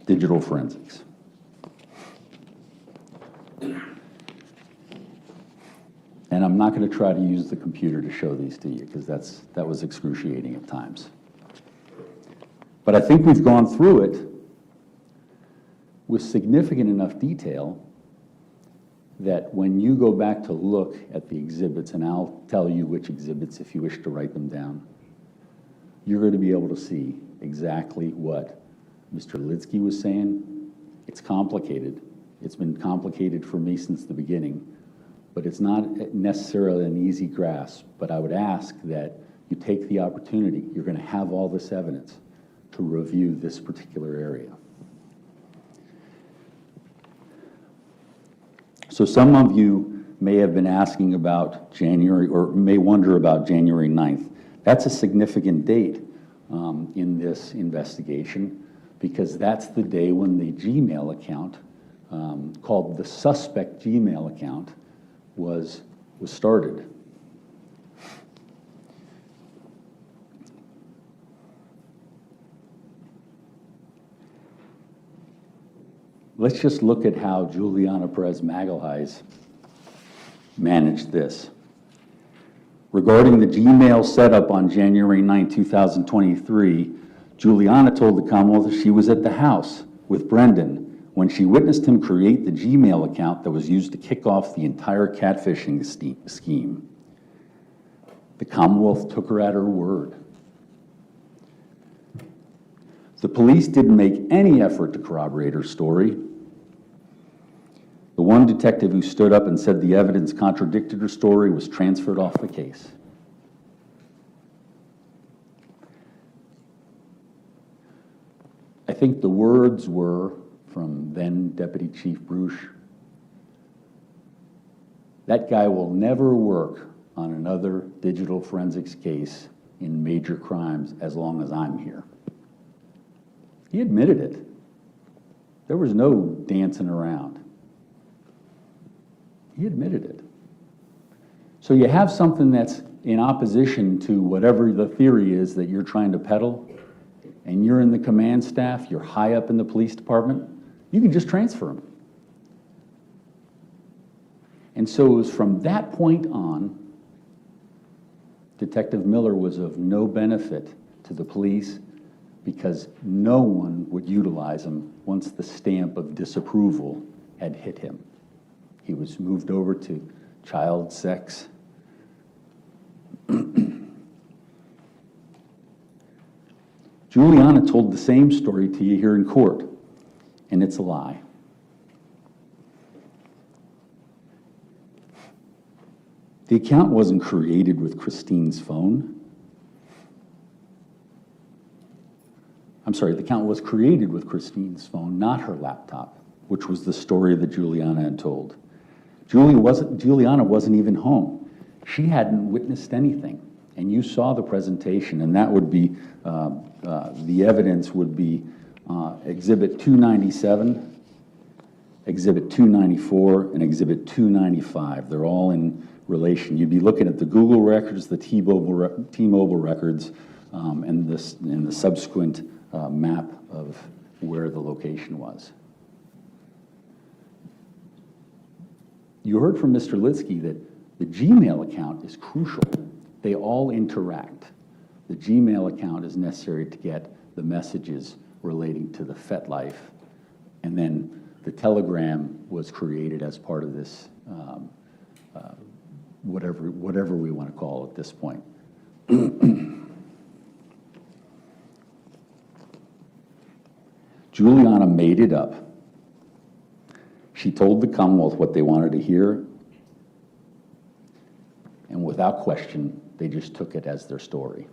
digital forensics. And I'm not going to try to use the computer to show these to you because that was excruciating at times. But I think we've gone through it with significant enough detail that when you go back to look at the exhibits, and I'll tell you which exhibits if you wish to write them down, you're going to be able to see exactly what Mr. Lidsky was saying. It's complicated. It's been complicated for me since the beginning, but it's not necessarily an easy grasp. But I would ask that you take the opportunity. You're going to have all this evidence to review this particular area. So some of you may have been asking about January, or may wonder about January 9th. That's a significant date in this investigation because that's the day when the Gmail account, called the suspect Gmail account, was started. Let's just look at how Juliana Perez Magalhaes managed this. Regarding the Gmail setup on January 9, 2023, Juliana told the Commonwealth that she was at the house with Brendan when she witnessed him create the Gmail account that was used to kick off the entire catfishing scheme. The Commonwealth took her at her word. The police didn't make any effort to corroborate her story. The one detective who stood up and said the evidence contradicted her story was transferred off the case. I think the words were from then Deputy Chief Bruce, "That guy will never work on another digital forensics case in major crimes as long as I'm here." He admitted it. There was no dancing around. He admitted it. So you have something that's in opposition to whatever the theory is that you're trying to peddle, and you're in the command staff, you're high up in the police department, you can just transfer them. And so it was from that point on, Detective Miller was of no benefit to the police because no one would utilize him once the stamp of disapproval had hit him. He was moved over to child sex. Juliana told the same story to you here in court, and it's a lie. The account wasn't created with Christine's phone. I'm sorry, the account was created with Christine's phone, not her laptop, which was the story that Juliana had told. Juliana wasn't even home. She hadn't witnessed anything. And you saw the presentation, and that would be, the evidence would be Exhibit 297, Exhibit 294, and Exhibit 295. They're all in relation. You'd be looking at the Google records, the T-Mobile records, and the subsequent map of where the location was. You heard from Mr. Litsky that the Gmail account is crucial. They all interact. The Gmail account is necessary to get the messages relating to the FetLife, and then the Telegram was created as part of this, whatever we want to call it at this point. Juliana made it up. She told the Commonwealth what they wanted to hear, and without question, they just took it as their story.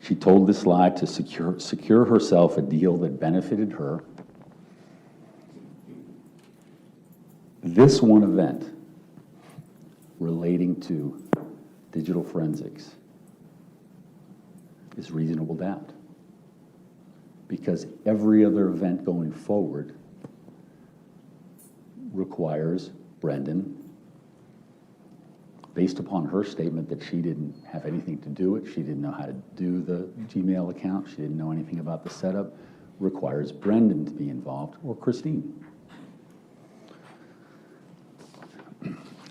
She told this lie to secure herself a deal that benefited her. This one event relating to digital forensics is reasonable doubt, because every other event going forward requires Brendan, based upon her statement that she didn't have anything to do with it, she didn't know how to do the Gmail account, she didn't know anything about the setup, requires Brendan to be involved, or Christine.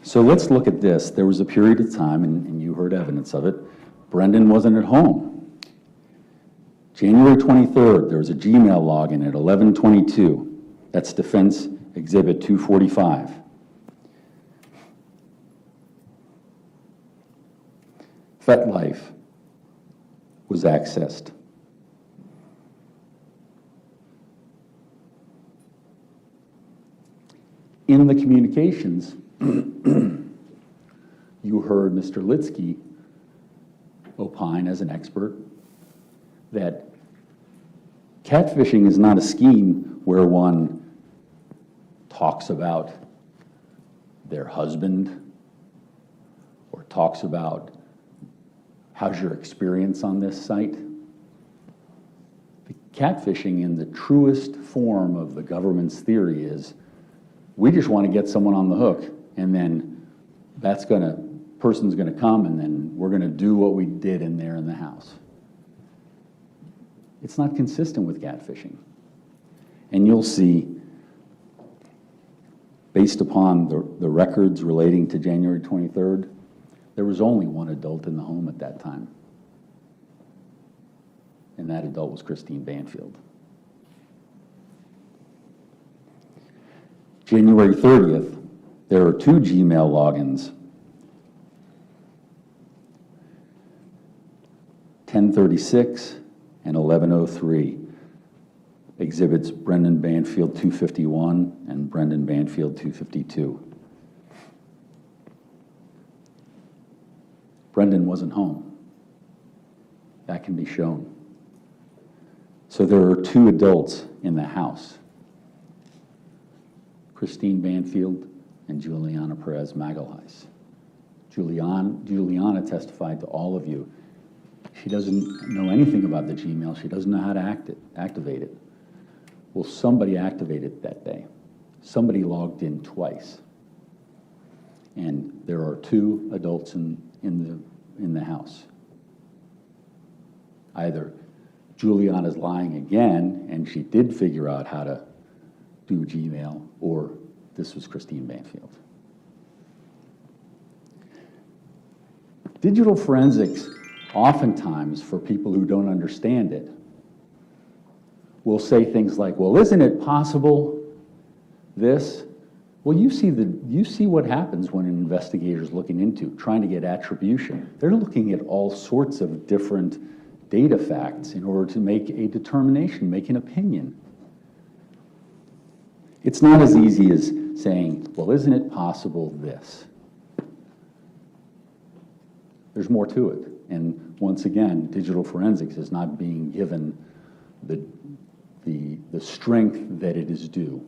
So let's look at this. There was a period of time, and you heard evidence of it, Brendan wasn't at home. January 23rd, there was a Gmail login at 11:22. That's Defense Exhibit 245. FetLife was accessed. In the communications, you heard Mr. Litsky opine as an expert that catfishing is not a scheme where one talks about their husband or talks about how's your experience on this site. The catfishing in the truest form of the government's theory is we just want to get someone on the hook, and then person's gonna come, and then we're gonna do what we did in there in the house. It's not consistent with catfishing. And you'll see, based upon the records relating to January 23rd, there was only one adult in the home at that time. And that adult was Christine Banfield. January 30th, there are 2 Gmail logins. 10:36 and 11:03. Exhibits Brendan Banfield 251 and Brendan Banfield 252. Brendan wasn't home. That can be shown. So there are 2 adults in the house. Christine Banfield and Juliana Perez Magalhaes. Juliana testified to all of you. She doesn't know anything about the Gmail. She doesn't know how to activate it. Well, somebody activated it that day. Somebody logged in twice. And there are 2 adults in the house. Either Juliana's lying again, and she did figure out how to do Gmail, or this was Christine Banfield. Digital forensics, oftentimes, for people who don't understand it, will say things like, well, isn't it possible this? Well, you see what happens when an investigator's looking into, trying to get attribution. They're looking at all sorts of different data facts in order to make a determination, make an opinion. It's not as easy as saying, well, isn't it possible this? There's more to it. And once again, digital forensics is not being given the strength that it is due.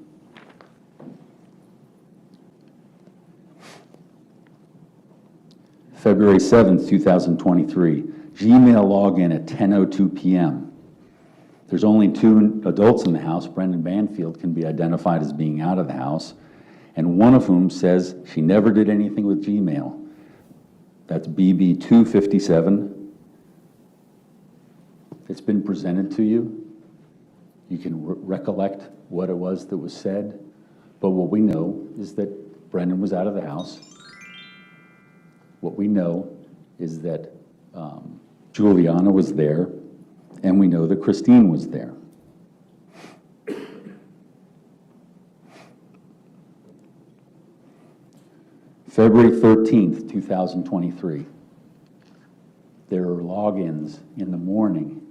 February 7th, 2023, Gmail login at 10:02 p.m. There's only 2 adults in the house. Brendan Banfield can be identified as being out of the house, and one of whom says she never did anything with Gmail. That's BB 257. It's been presented to you. You can recollect what it was that was said, but what we know is that Brendan was out of the house. What we know is that Juliana was there, and we know that Christine was there. February 13th, 2023. There are logins in the morning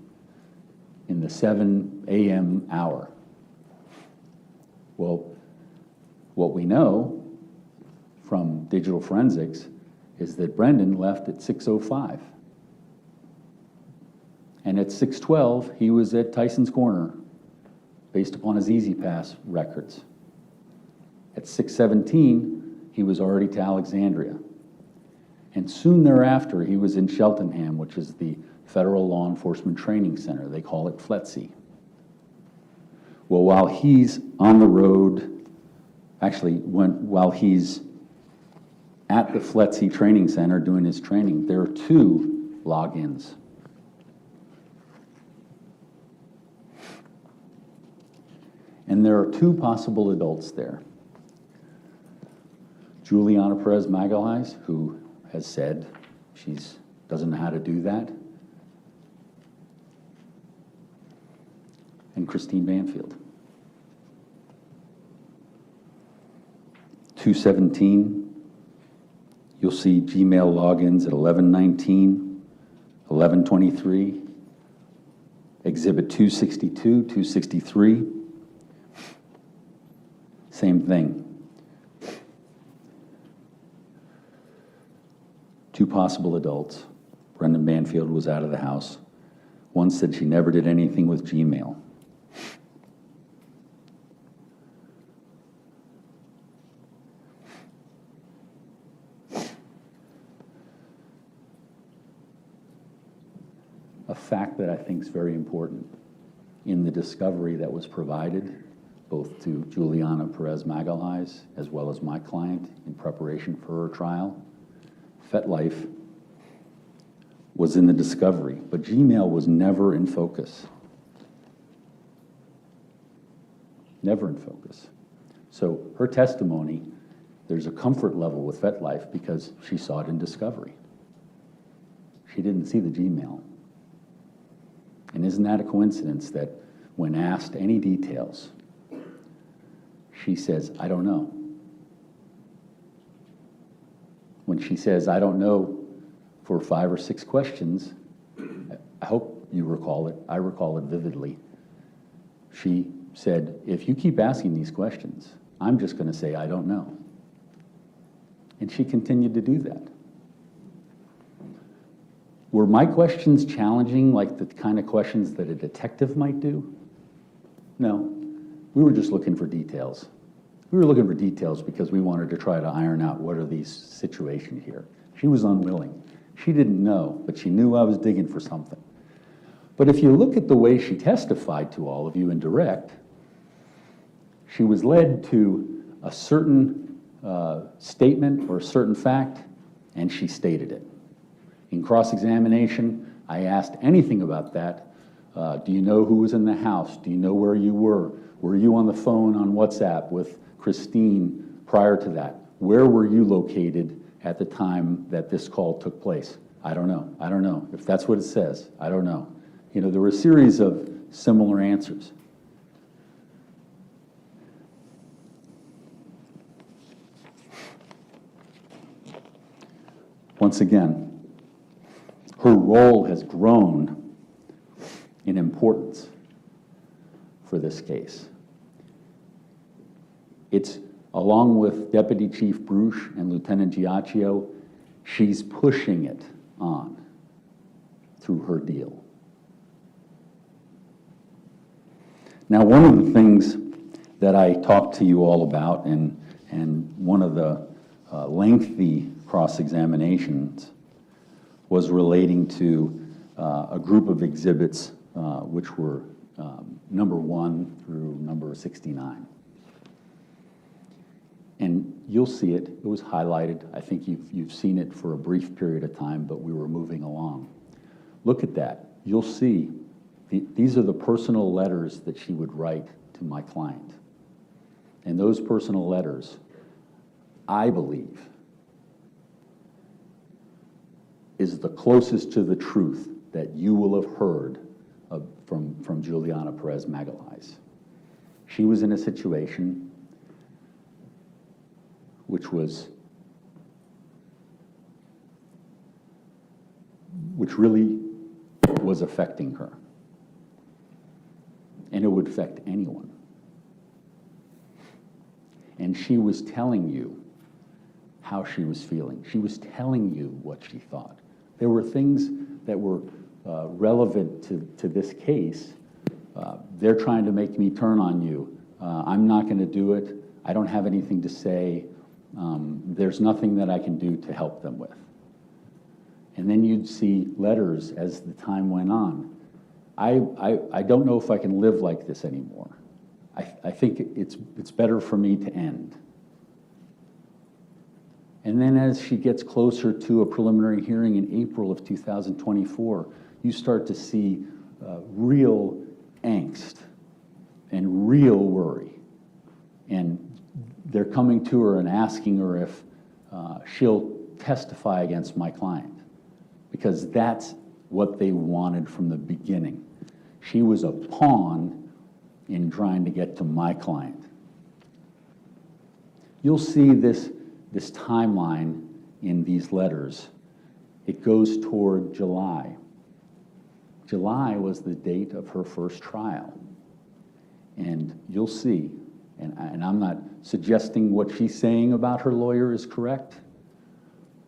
in the 7 a.m. hour. Well, what we know from digital forensics is that Brendan left at 6:05. And at 6:12, he was at Tyson's Corner, based upon his Easy Pass records. At 6:17, he was already to Alexandria. And soon thereafter, he was in Cheltenham, which is the Federal Law Enforcement Training Center. They call it FLETC. Well, while he's on the road, while he's at the FLETC Training Center doing his training, there are 2 logins. And there are 2 possible adults there. Juliana Perez Magalhaes, who has said she doesn't know how to do that, and Christine Banfield. 217, you'll see Gmail logins at 11:19, 11:23, Exhibit 262, 263, same thing. 2 possible adults. Brendan Banfield was out of the house. One said she never did anything with Gmail. A fact that I think is very important in the discovery that was provided both to Juliana Perez Magalhaes as well as my client in preparation for her trial, FetLife was in the discovery, but Gmail was never in focus. Never in focus. So her testimony, there's a comfort level with FetLife because she saw it in discovery. She didn't see the Gmail. And isn't that a coincidence that when asked any details, she says, I don't know. When she says, I don't know, for 5 or 6 questions, I hope you recall it, I recall it vividly. She said, if you keep asking these questions, I'm just going to say, I don't know. And she continued to do that. Were my questions challenging, like the kind of questions that a detective might do? No. We were just looking for details. We were looking for details because we wanted to try to iron out what are these situations here. She was unwilling. She didn't know, but she knew I was digging for something. But if you look at the way she testified to all of you in direct, she was led to a certain statement or a certain fact, and she stated it. In cross-examination, I asked anything about that Do you know who was in the house? Do you know where you were? Were you on the phone on WhatsApp with Christine prior to that? Where were you located at the time that this call took place? I don't know. I don't know. If that's what it says, I don't know. You know, there were a series of similar answers. Once again, her role has grown in importance for this case. It's, along with Deputy Chief Bruce and Lieutenant Giacchio, she's pushing it on through her deal. Now, one of the things that I talked to you all about, and one of the lengthy cross-examinations was relating to a group of exhibits which were number 1 through number 69. And you'll see it. It was highlighted. I think you've seen it for a brief period of time, but we were moving along. Look at that. You'll see these are the personal letters that she would write to my client. And those personal letters, I believe, is the closest to the truth that you will have heard from Juliana Perez Magalhães. She was in a situation which really was affecting her. And it would affect anyone. And she was telling you how she was feeling. She was telling you what she thought. There were things that were relevant to this case. They're trying to make me turn on you. I'm not going to do it. I don't have anything to say. There's nothing that I can do to help them with. And then you'd see letters as the time went on. I don't know if I can live like this anymore. I think it's better for me to end. And then as she gets closer to a preliminary hearing in April of 2024, you start to see real angst and real worry. And they're coming to her and asking her if she'll testify against my client, because that's what they wanted from the beginning. She was a pawn in trying to get to my client. You'll see this timeline in these letters. It goes toward July. July was the date of her first trial. And you'll see, and I'm not suggesting what she's saying about her lawyer is correct,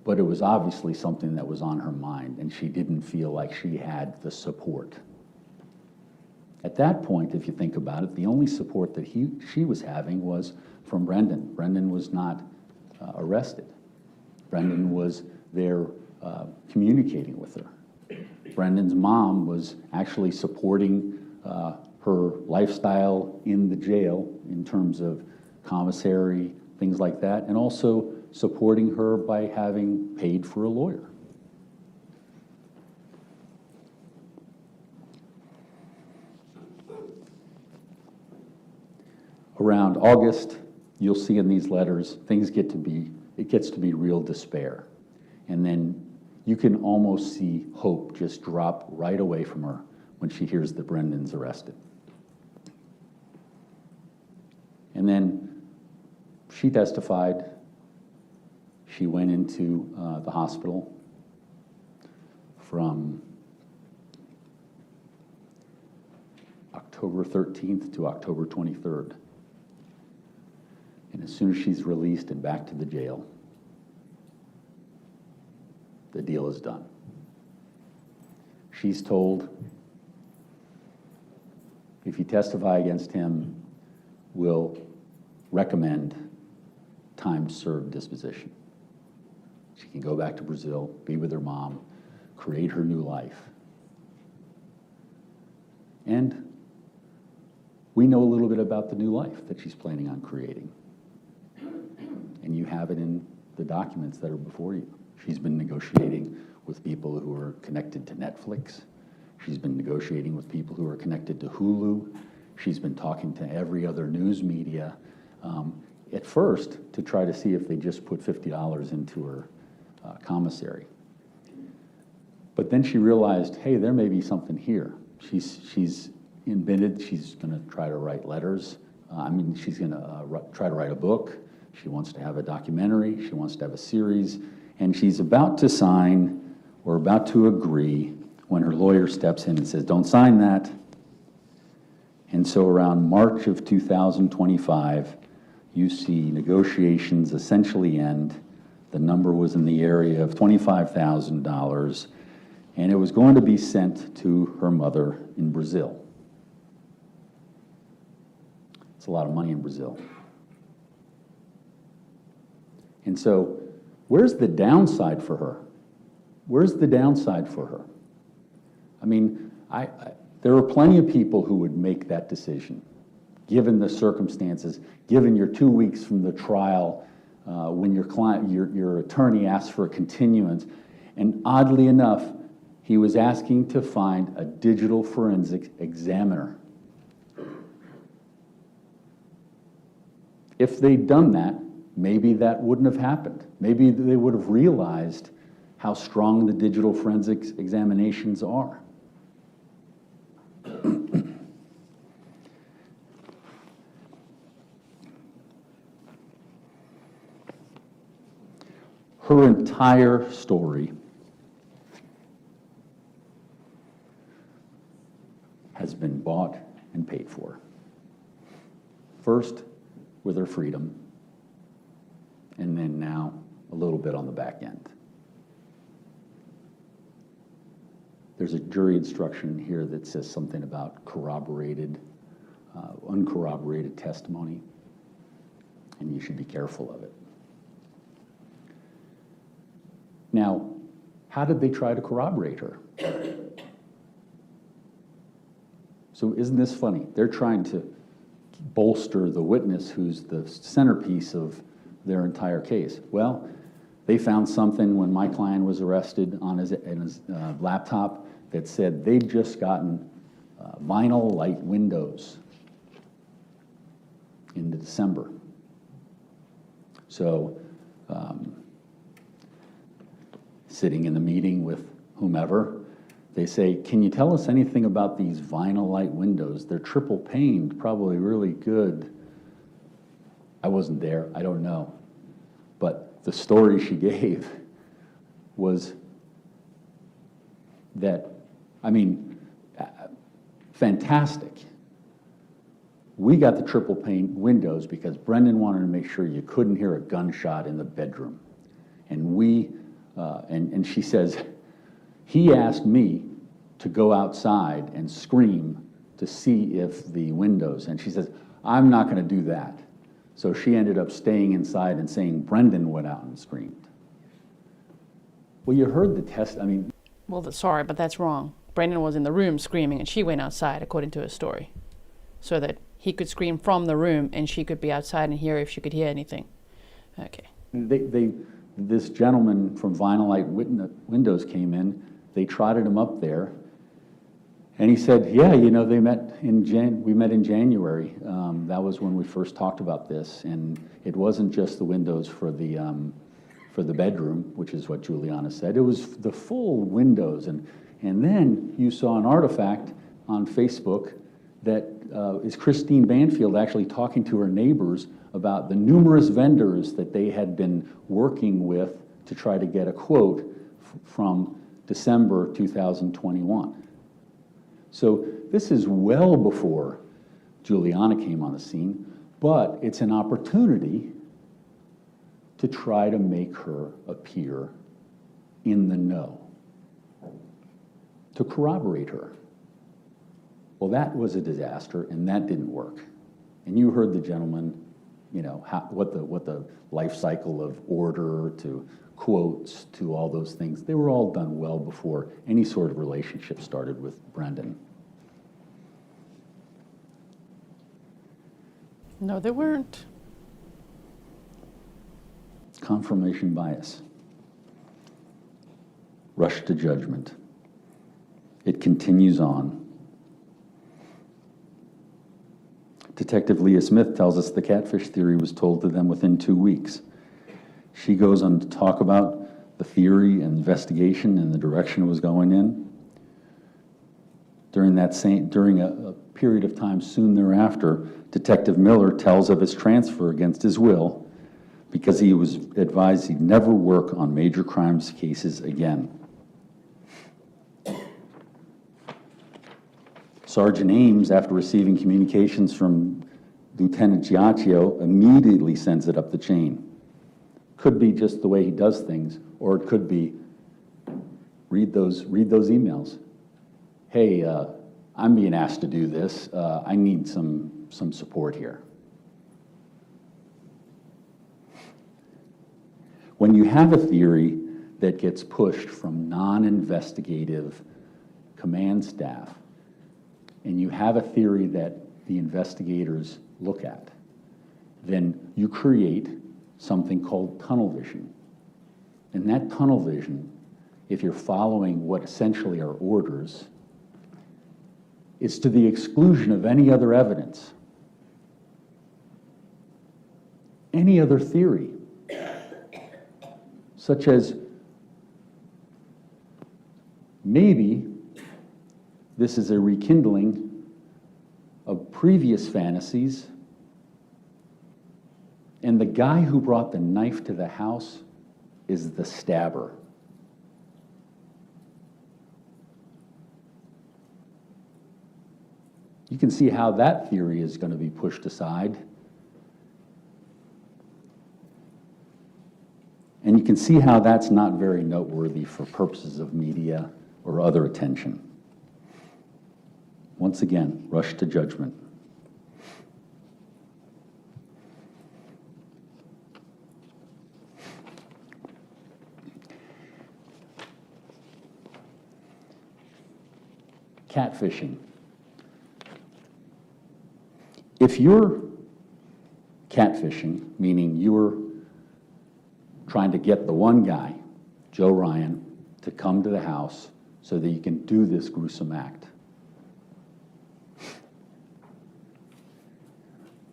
but it was obviously something that was on her mind, and she didn't feel like she had the support. At that point, if you think about it, the only support that she was having was from Brendan. Brendan was not arrested. Brendan was there communicating with her. Brendan's mom was actually supporting her lifestyle in the jail in terms of commissary, things like that, and also supporting her by having paid for a lawyer. Around August, you'll see in these letters, it gets to be real despair. And then you can almost see hope just drop right away from her when she hears that Brendan's arrested. And then she testified. She went into the hospital from October 13th to October 23rd. And as soon as she's released and back to the jail, the deal is done. She's told, if you testify against him, we'll recommend time served disposition. She can go back to Brazil, be with her mom, create her new life. And we know a little bit about the new life that she's planning on creating. And you have it in the documents that are before you. She's been negotiating with people who are connected to Netflix. She's been negotiating with people who are connected to Hulu. She's been talking to every other news media, at first to try to see if they just put $50 into her commissary. But then she realized, hey, there may be something here. She's invented, she's going to try to write letters. She's going to try to write a book. She wants to have a documentary. She wants to have a series. And she's about to sign or about to agree when her lawyer steps in and says, don't sign that. And so around March of 2025, you see negotiations essentially end. The number was in the area of $25,000, and it was going to be sent to her mother in Brazil. It's a lot of money in Brazil. And so, where's the downside for her? Where's the downside for her? I mean, there are plenty of people who would make that decision, given the circumstances, given you're 2 weeks from the trial, when your attorney asks for a continuance. And oddly enough, he was asking to find a digital forensic examiner. If they'd done that, maybe that wouldn't have happened. Maybe they would have realized how strong the digital forensics examinations are. Her entire story has been bought and paid for. First, with her freedom, and then now a little bit on the back end. There's a jury instruction here that says something about corroborated, uncorroborated testimony, and you should be careful of it. Now, how did they try to corroborate her? So isn't this funny? They're trying to bolster the witness who's the centerpiece of their entire case. Well, they found something when my client was arrested on his laptop that said they'd just gotten vinyl light windows in December. So, sitting in the meeting with whomever, they say, can you tell us anything about these vinyl light windows? They're triple paned, probably really good. I wasn't there, I don't know. But the story she gave was that, fantastic. We got the triple pane windows because Brendan wanted to make sure you couldn't hear a gunshot in the bedroom. And and she says, he asked me to go outside and scream to see if the windows, and she says, I'm not going to do that. So she ended up staying inside and saying Brendan went out and screamed. Well, you heard the test, Well, sorry, but that's wrong. Brendan was in the room screaming and she went outside, according to his story. So that he could scream from the room and she could be outside and hear if she could hear anything. Okay. This gentleman from Vinyl Light Windows came in, they trotted him up there, and he said, yeah, we met in January. That was when we first talked about this, and it wasn't just the windows for the bedroom, which is what Juliana said. It was the full windows, and then you saw an artifact on Facebook that is Christine Banfield actually talking to her neighbors about the numerous vendors that they had been working with to try to get a quote from December 2021. So this is well before Juliana came on the scene, but it's an opportunity to try to make her appear in the know, to corroborate her. Well, that was a disaster, and that didn't work. And you heard the gentleman, what the life cycle of order to quotes to all those things, they were all done well before any sort of relationship started with Brendan. No, they weren't. Confirmation bias. Rush to judgment. It continues on. Detective Leah Smith tells us the catfish theory was told to them within 2 weeks. She goes on to talk about the theory and investigation and the direction it was going in. During a period of time soon thereafter, Detective Miller tells of his transfer against his will because he was advised he'd never work on major crimes cases again. Sergeant Ames, after receiving communications from Lieutenant Giacchio, immediately sends it up the chain. Could be just the way he does things, or it could be, read those emails. Hey, I'm being asked to do this. I need some support here. When you have a theory that gets pushed from non-investigative command staff, and you have a theory that the investigators look at, then you create something called tunnel vision. And that tunnel vision, if you're following what essentially are orders, is to the exclusion of any other evidence, any other theory, such as maybe this is a rekindling of previous fantasies, and the guy who brought the knife to the house is the stabber. You can see how that theory is going to be pushed aside. And you can see how that's not very noteworthy for purposes of media or other attention. Once again, rush to judgment. Catfishing. If you're catfishing, meaning you're trying to get the one guy, Joe Ryan, to come to the house so that you can do this gruesome act,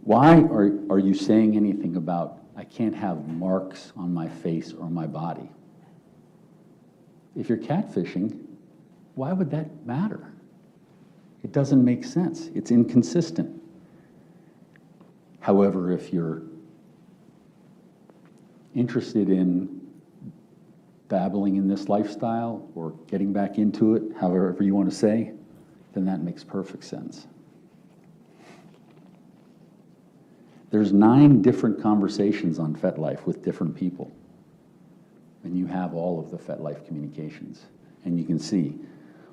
why are you saying anything about, I can't have marks on my face or my body? If you're catfishing, why would that matter? It doesn't make sense. It's inconsistent. However, if you're interested in dabbling in this lifestyle or getting back into it, however you want to say, then that makes perfect sense. There's 9 different conversations on FetLife with different people. And you have all of the FetLife communications. And you can see,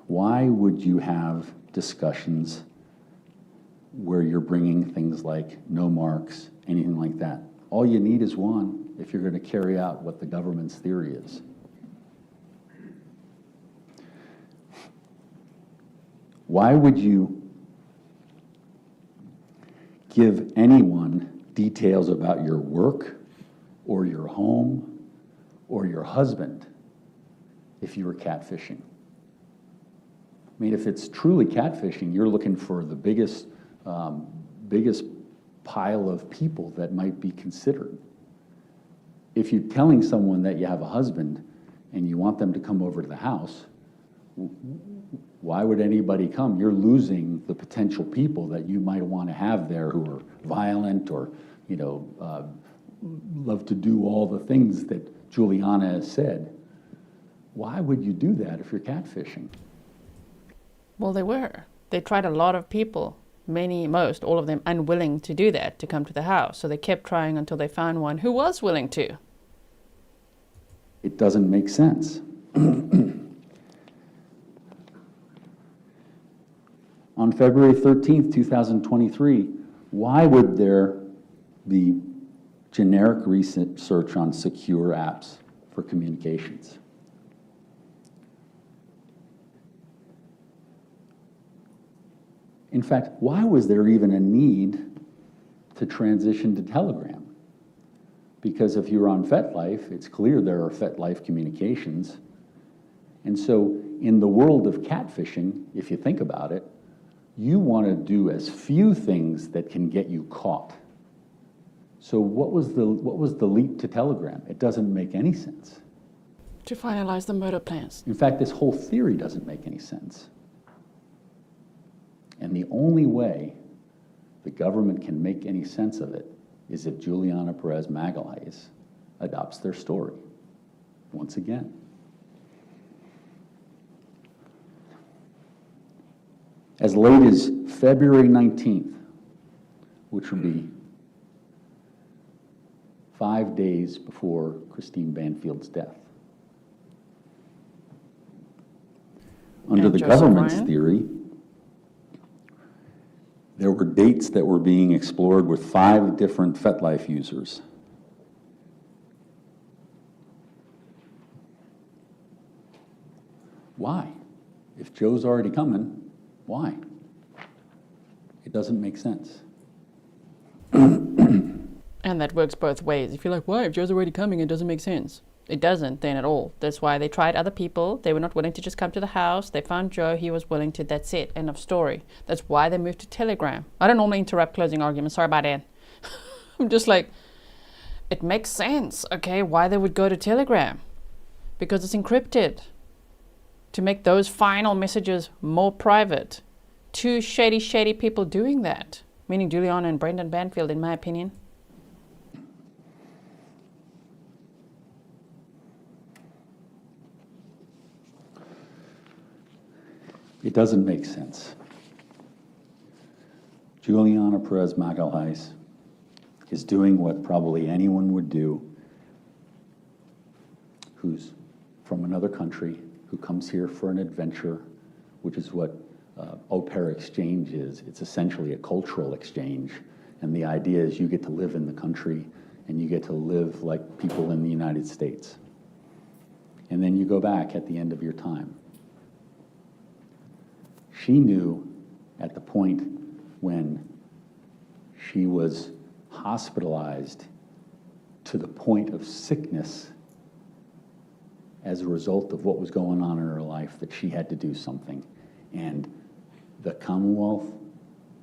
why would you have discussions where you're bringing things like no marks, anything like that? All you need is one if you're going to carry out what the government's theory is. Why would you give anyone details about your work or your home or your husband if you were catfishing? I mean, if it's truly catfishing, you're looking for the biggest pile of people that might be considered. If you're telling someone that you have a husband and you want them to come over to the house, why would anybody come? You're losing the potential people that you might want to have there who are violent or, love to do all the things that Juliana has said. Why would you do that if you're catfishing? Well, they were. They tried a lot of people, most, all of them unwilling to do that, to come to the house. So they kept trying until they found one who was willing to. It doesn't make sense. On February 13th, 2023, why would there be generic research on secure apps for communications? In fact, why was there even a need to transition to Telegram? Because if you're on FetLife, it's clear there are FetLife communications. And so in the world of catfishing, if you think about it, you want to do as few things that can get you caught. So what was the leap to Telegram? It doesn't make any sense. To finalize the murder plans. In fact, this whole theory doesn't make any sense. And the only way the government can make any sense of it is if Juliana Perez Magalhaes adopts their story once again. As late as February 19th, which would be 5 days before Christine Banfield's death. Under And the Joseph government's Ryan? theory, there were dates that were being explored with 5 different FetLife users. Why? If Joe's already coming, why? It doesn't make sense. And that works both ways. If you're like, why? If Joe's already coming, it doesn't make sense. It doesn't then at all. That's why they tried other people. They were not willing to just come to the house. They found Joe. He was willing to. That's it. End of story. That's why they moved to Telegram. I don't normally interrupt closing arguments. Sorry about that. I'm just like, it makes sense, okay, why they would go to Telegram. Because it's encrypted. To make those final messages more private. 2 shady people doing that. Meaning Juliana and Brendan Banfield, in my opinion. It doesn't make sense. Juliana Perez Magalhaes is doing what probably anyone would do who's from another country, who comes here for an adventure, which is what au pair exchange is. It's essentially a cultural exchange. And the idea is you get to live in the country and you get to live like people in the United States. And then you go back at the end of your time. She knew at the point when she was hospitalized to the point of sickness as a result of what was going on in her life that she had to do something. And the Commonwealth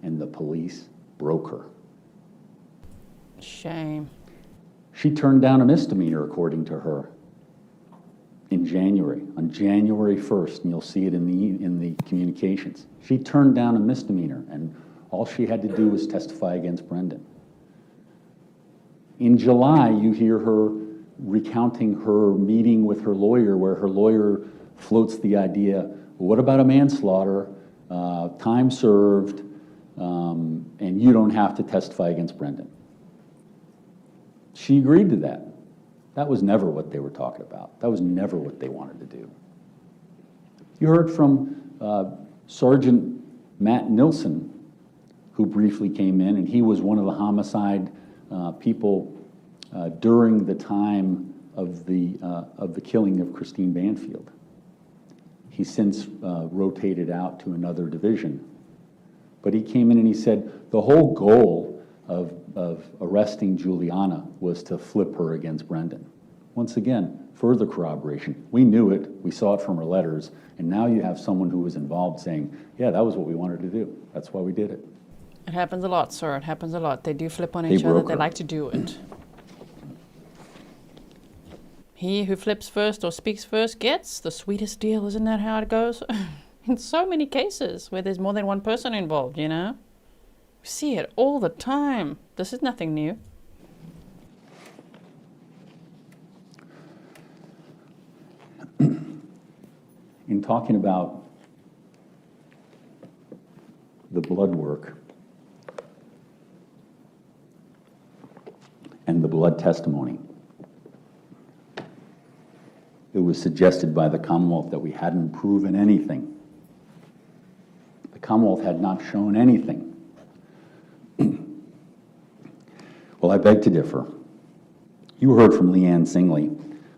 and the police broke her. Shame. She turned down a misdemeanor, according to her, in January, on January 1st, and you'll see it in the communications. She turned down a misdemeanor, and all she had to do was testify against Brendan. In July, you hear her recounting her meeting with her lawyer, where her lawyer floats the idea, what about a manslaughter, time served, and you don't have to testify against Brendan. She agreed to that. That was never what they were talking about. That was never what they wanted to do. You heard from Sergeant Matt Nilsson, who briefly came in, and he was one of the homicide people during the time of the killing of Christine Banfield. He's since rotated out to another division. But he came in and he said the whole goal of arresting Juliana was to flip her against Brendan. Once again, further corroboration. We knew it, we saw it from her letters, and now you have someone who was involved saying, yeah, that was what we wanted to do. That's why we did it. It happens a lot, sir. It happens a lot. They do flip on They each other. broke They her. like to do it. He who flips first or speaks first gets the sweetest deal. Isn't that how it goes? In so many cases where there's more than one person involved, you know? We see it all the time. This is nothing new. In talking about the blood work and the blood testimony, it was suggested by the Commonwealth that we hadn't proven anything. The Commonwealth had not shown anything. Well, I beg to differ. You heard from Leanne Singley.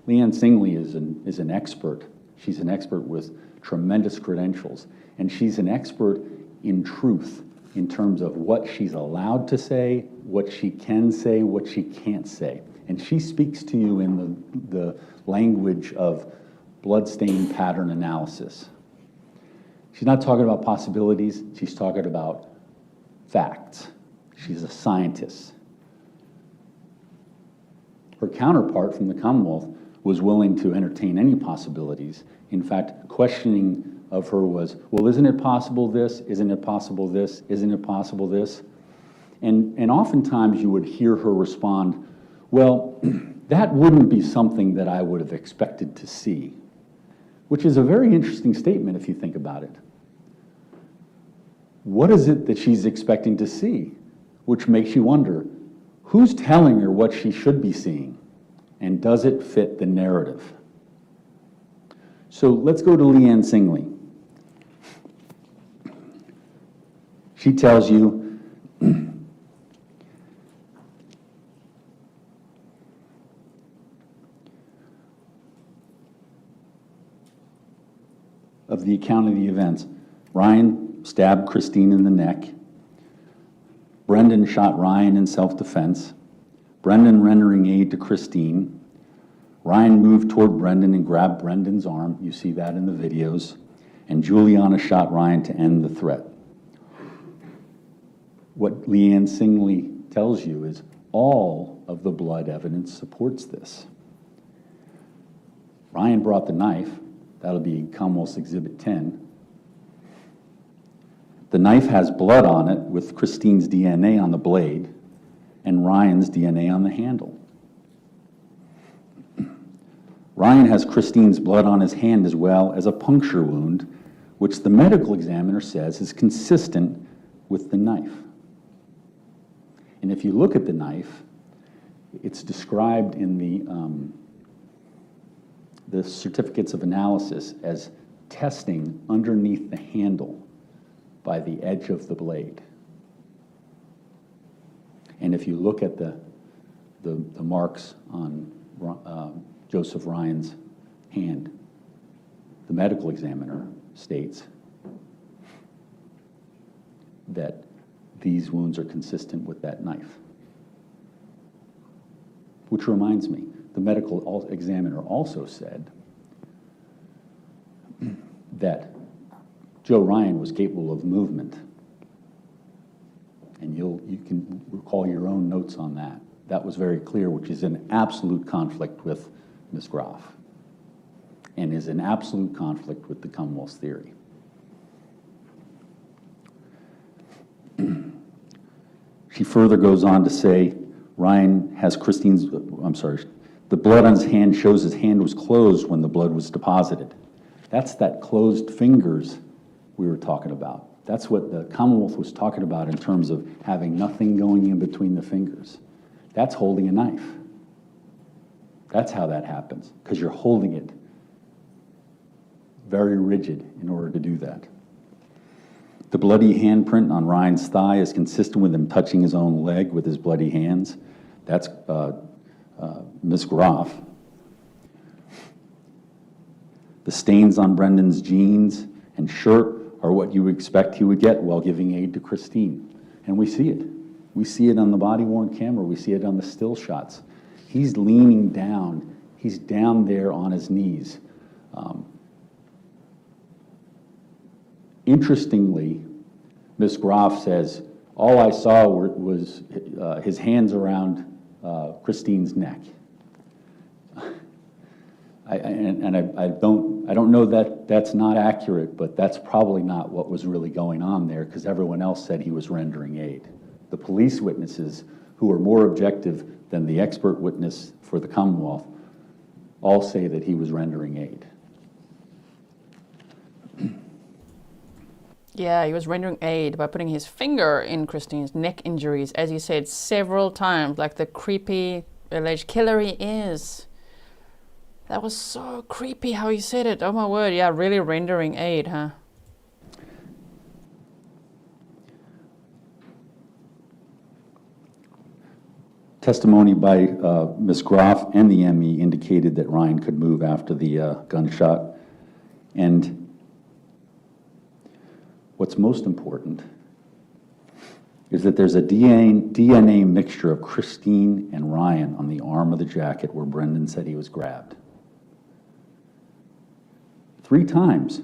Leanne Singley is an expert. She's an expert with tremendous credentials, and she's an expert in truth in terms of what she's allowed to say, what she can say, what she can't say. And she speaks to you in the language of bloodstain pattern analysis. She's not talking about possibilities, she's talking about facts. She's a scientist. Her counterpart from the Commonwealth was willing to entertain any possibilities. In fact, questioning of her was, well, isn't it possible this? Isn't it possible this? Isn't it possible this? And oftentimes you would hear her respond, well, that wouldn't be something that I would have expected to see, which is a very interesting statement if you think about it. What is it that she's expecting to see? Which makes you wonder, who's telling her what she should be seeing? And does it fit the narrative? So let's go to Leanne Singley. She tells you of the account of the events. Ryan stabbed Christine in the neck. Brendan shot Ryan in self-defense. Brendan rendering aid to Christine. Ryan moved toward Brendan and grabbed Brendan's arm. You see that in the videos. And Juliana shot Ryan to end the threat. What Leanne Singley tells you is all of the blood evidence supports this. Ryan brought the knife. That'll be Commonwealth's Exhibit 10. The knife has blood on it with Christine's DNA on the blade and Ryan's DNA on the handle. Ryan has Christine's blood on his hand as well as a puncture wound, which the medical examiner says is consistent with the knife. And if you look at the knife, it's described in the certificates of analysis as testing underneath the handle by the edge of the blade. And if you look at the marks on Joseph Ryan's hand, the medical examiner states that these wounds are consistent with that knife. Which reminds me, the medical examiner also said that Joe Ryan was capable of movement. And you can recall your own notes on that. That was very clear, which is in absolute conflict with Ms. Groff and is in absolute conflict with the Commonwealth's theory. She further goes on to say, Ryan has Christine's, the blood on his hand shows his hand was closed when the blood was deposited. That's that closed fingers we were talking about. That's what the Commonwealth was talking about in terms of having nothing going in between the fingers. That's holding a knife. That's how that happens, because you're holding it very rigid in order to do that. The bloody handprint on Ryan's thigh is consistent with him touching his own leg with his bloody hands. That's Ms. Groff. The stains on Brendan's jeans and shirt are what you would expect he would get while giving aid to Christine. And we see it. We see it on the body-worn camera. We see it on the still shots. He's leaning down. He's down there on his knees. Interestingly, Ms. Groff says, all I saw was his hands around Christine's neck. I don't know that that's not accurate, but that's probably not what was really going on there, because everyone else said he was rendering aid. The police witnesses, who are more objective than the expert witness for the Commonwealth, all say that he was rendering aid. Yeah, he was rendering aid by putting his finger in Christine's neck injuries, as he said several times, like the creepy alleged killer he is. That was so creepy how he said it. Oh my word, yeah, really rendering aid, huh? Testimony by Ms. Groff and the ME indicated that Ryan could move after the gunshot. And what's most important is that there's a DNA mixture of Christine and Ryan on the arm of the jacket where Brendan said he was grabbed. 3 times.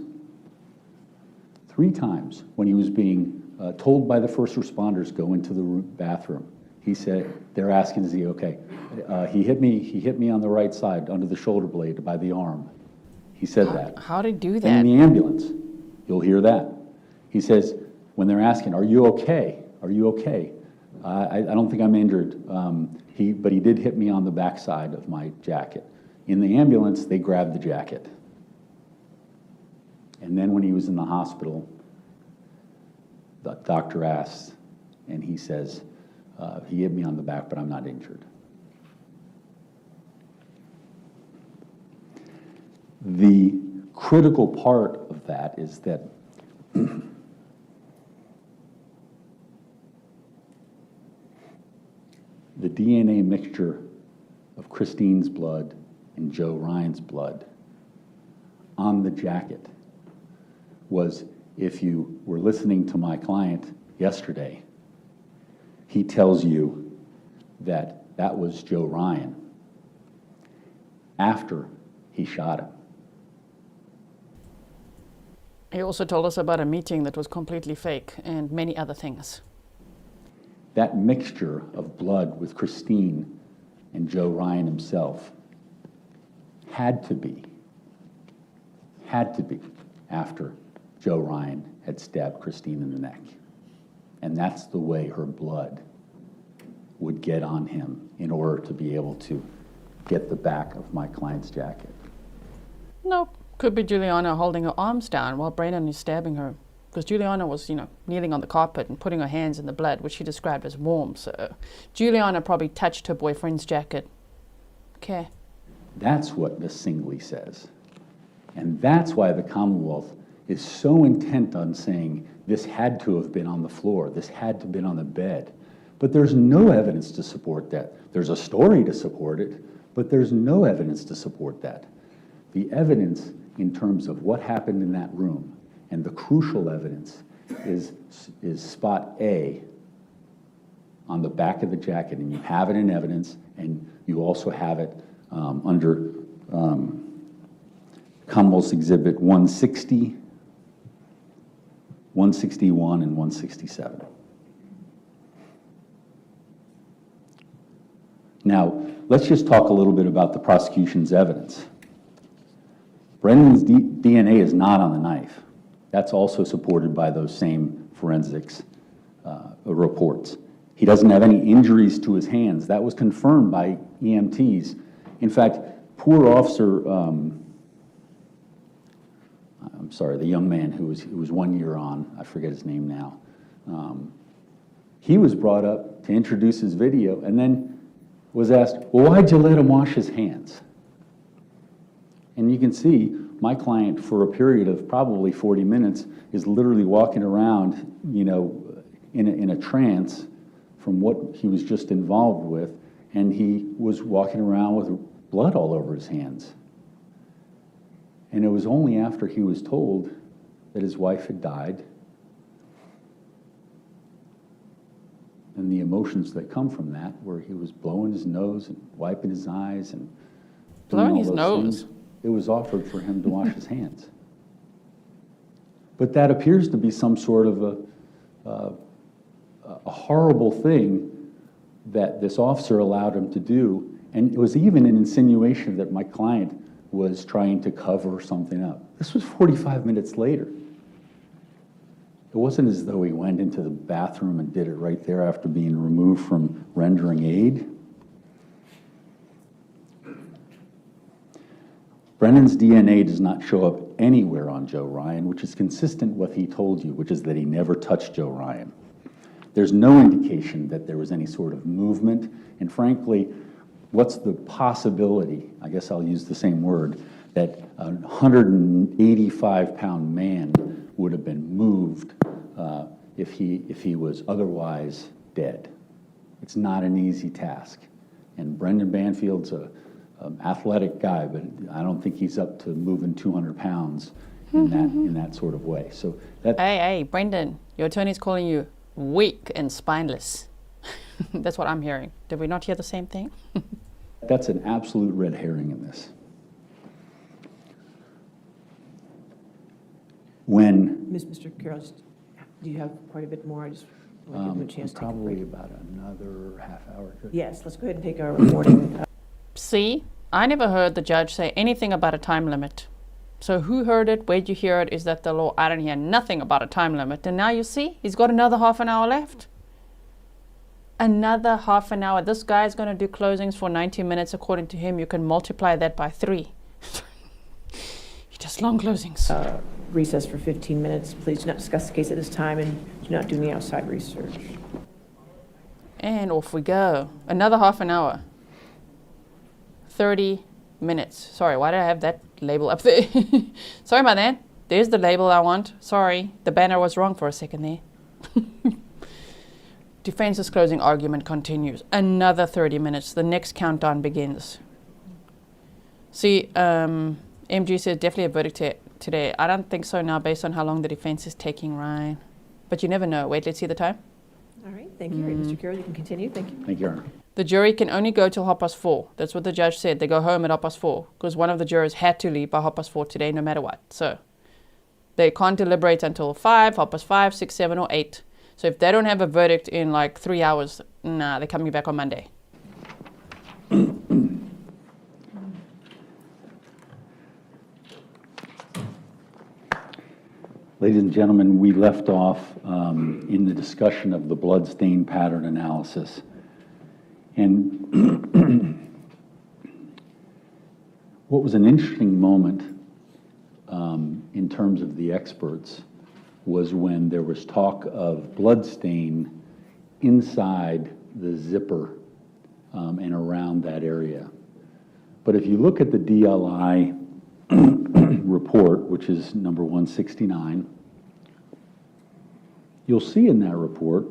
3 times when he was being told by the first responders, go into the bathroom. He said, they're asking, is he okay? He hit me on the right side, under the shoulder blade, by the arm. He said that. How did he do And that? in the ambulance, you'll hear that. He says, when they're asking, are you okay? Are you okay? I don't think I'm injured. But he did hit me on the backside of my jacket. In the ambulance, they grabbed the jacket. And then when he was in the hospital, the doctor asked, and he says, he hit me on the back, but I'm not injured. The critical part of that is that the DNA mixture of Christine's blood and Joe Ryan's blood on the jacket was, if you were listening to my client yesterday, he tells you that that was Joe Ryan after he shot him. He also told us about a meeting that was completely fake and many other things. That mixture of blood with Christine and Joe Ryan himself had to be after Joe Ryan had stabbed Christine in the neck. And that's the way her blood would get on him in order to be able to get the back of my client's jacket. Nope. Could be Juliana holding her arms down while Brendan is stabbing her. Because Juliana was, kneeling on the carpet and putting her hands in the blood, which she described as warm. So Juliana probably touched her boyfriend's jacket. Okay. That's what Ms. Singley says. And that's why the Commonwealth is so intent on saying this had to have been on the floor, this had to have been on the bed. But there's no evidence to support that. There's a story to support it, but there's no evidence to support that. The evidence in terms of what happened in that room, and the crucial evidence, is spot A on the back of the jacket, and you have it in evidence, and you also have it under Commonwealth's Exhibit 160, 161, and 167. Now, let's just talk a little bit about the prosecution's evidence. Brendan's DNA is not on the knife. That's also supported by those same forensics reports. He doesn't have any injuries to his hands. That was confirmed by EMTs. In fact, poor officer, I'm sorry, the young man who was 1 year on, I forget his name now, he was brought up to introduce his video and then was asked, well, why'd you let him wash his hands? And you can see my client, for a period of probably 40 minutes, is literally walking around, in a trance from what he was just involved with, and he was walking around with blood all over his hands. And it was only after he was told that his wife had died, and the emotions that come from that, where he was blowing his nose and wiping his eyes and doing Blowing all his those nose? things, it was offered for him to wash his hands. But that appears to be some sort of a horrible thing that this officer allowed him to do, and it was even an insinuation that my client was trying to cover something up. This was 45 minutes later. It wasn't as though he went into the bathroom and did it right there after being removed from rendering aid. Brendan's DNA does not show up anywhere on Joe Ryan, which is consistent with what he told you, which is that he never touched Joe Ryan. There's no indication that there was any sort of movement, and frankly, what's the possibility, I guess I'll use the same word, that a 185-pound man would have been moved if he was otherwise dead. It's not an easy task. And Brendan Banfield's an athletic guy, but I don't think he's up to moving 200 pounds in that sort of way. So that. Hey, Brendan, your attorney's calling you weak and spineless. That's what I'm hearing. Did we not hear the same thing? That's an absolute red herring in this. When? Mr. Carroll, do you have quite a bit more? I just want to give him a chance to take a Probably break. about another half hour. Yes, let's go ahead and take our morning. See, I never heard the judge say anything about a time limit. So who heard it? Where'd you hear it? Is that the law? I don't hear nothing about a time limit. And now you see, he's got another half an hour left. Another half an hour. This guy's going to do closings for 90 minutes. According to him, you can multiply that by 3. He does long closings. Recess for 15 minutes. Please do not discuss the case at this time and do not do any outside research. And off we go. Another half an hour. 30 minutes. Sorry, why did I have that label up there? Sorry about that. There's the label I want. Sorry, the banner was wrong for a second there. Defense's closing argument continues. Another 30 minutes. The next countdown begins. See, MG says definitely a verdict today. I don't think so now based on how long the defense is taking, Ryan. But you never know. Wait, let's see the time. All right, thank you. Mr. Carroll, you can continue. Thank you. Thank you, Your Honor. The jury can only go till 4:30. That's what the judge said. They go home at 4:30 because one of the jurors had to leave by 4:30 today no matter what. So they can't deliberate until 5, 5:30, 6, 7, or 8. So if they don't have a verdict in like 3 hours, nah, they're coming back on Monday. Ladies and gentlemen, we left off in the discussion of the bloodstain pattern analysis. And what was an interesting moment in terms of the experts was when there was talk of bloodstain inside the zipper and around that area. But if you look at the DLI report, which is number 169, you'll see in that report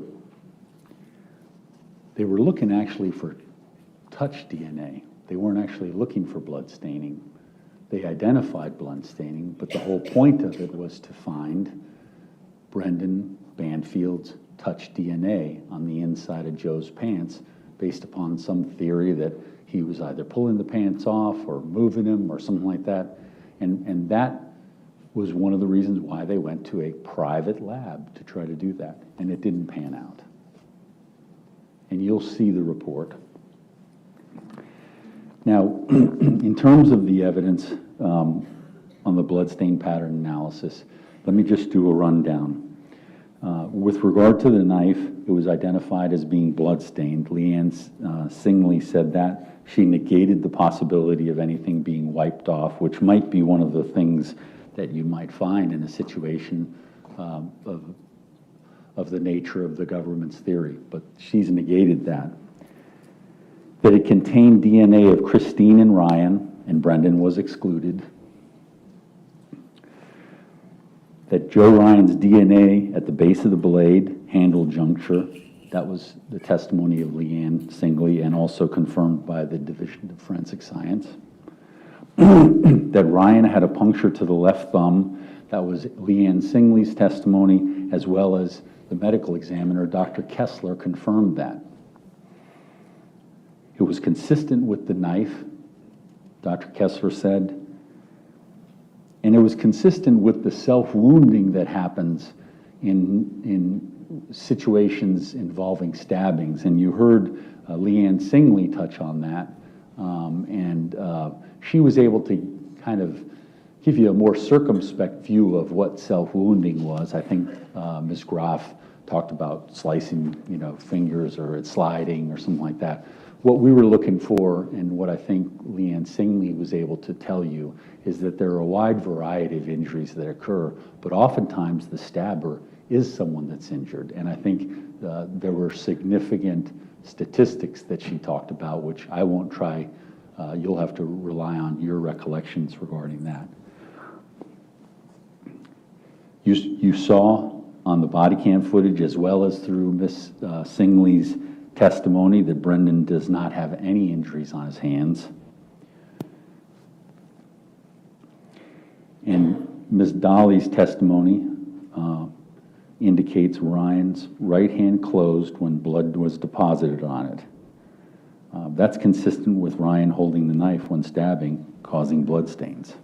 they were looking actually for touch DNA. They weren't actually looking for blood staining. They identified blood staining, but the whole point of it was to find Brendan Banfield's touch DNA on the inside of Joe's pants based upon some theory that he was either pulling the pants off or moving them or something like that. And that was one of the reasons why they went to a private lab to try to do that, and it didn't pan out. And you'll see the report. Now, in terms of the evidence on the bloodstain pattern analysis, let me just do a rundown. With regard to the knife, it was identified as being bloodstained. Leanne Singley said that. She negated the possibility of anything being wiped off, which might be one of the things that you might find in a situation of the nature of the government's theory, but she's negated that. That it contained DNA of Christine and Ryan, and Brendan was excluded. That Joe Ryan's DNA at the base of the blade, handle juncture, that was the testimony of Leanne Singley and also confirmed by the Division of Forensic Science. That Ryan had a puncture to the left thumb, that was Leanne Singley's testimony, as well as the medical examiner, Dr. Kessler, confirmed that. It was consistent with the knife, Dr. Kessler said, and it was consistent with the self-wounding that happens in situations involving stabbings. And you heard Leanne Singley touch on that, and she was able to kind of give you a more circumspect view of what self-wounding was. I think Ms. Groff talked about slicing, fingers or it's sliding or something like that. What we were looking for, and what I think Leanne Singley was able to tell you, is that there are a wide variety of injuries that occur, but oftentimes the stabber is someone that's injured. And I think there were significant statistics that she talked about, which I won't try. You'll have to rely on your recollections regarding that. You saw on the body cam footage, as well as through Ms. Singley's testimony, that Brendan does not have any injuries on his hands. And Ms. Dolly's testimony indicates Ryan's right hand closed when blood was deposited on it. That's consistent with Ryan holding the knife when stabbing, causing blood stains.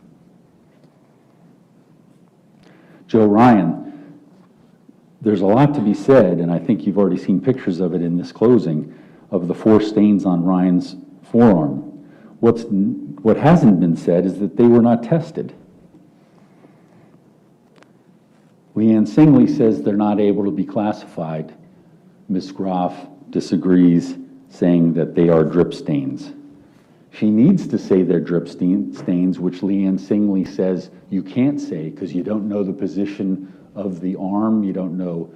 Joe Ryan, there's a lot to be said, and I think you've already seen pictures of it in this closing, of the 4 stains on Ryan's forearm. What hasn't been said is that they were not tested. Leanne Singley says they're not able to be classified. Ms. Groff disagrees, saying that they are drip stains. She needs to say they're drip stains, which Leanne Singley says you can't say because you don't know the position of the arm, you don't know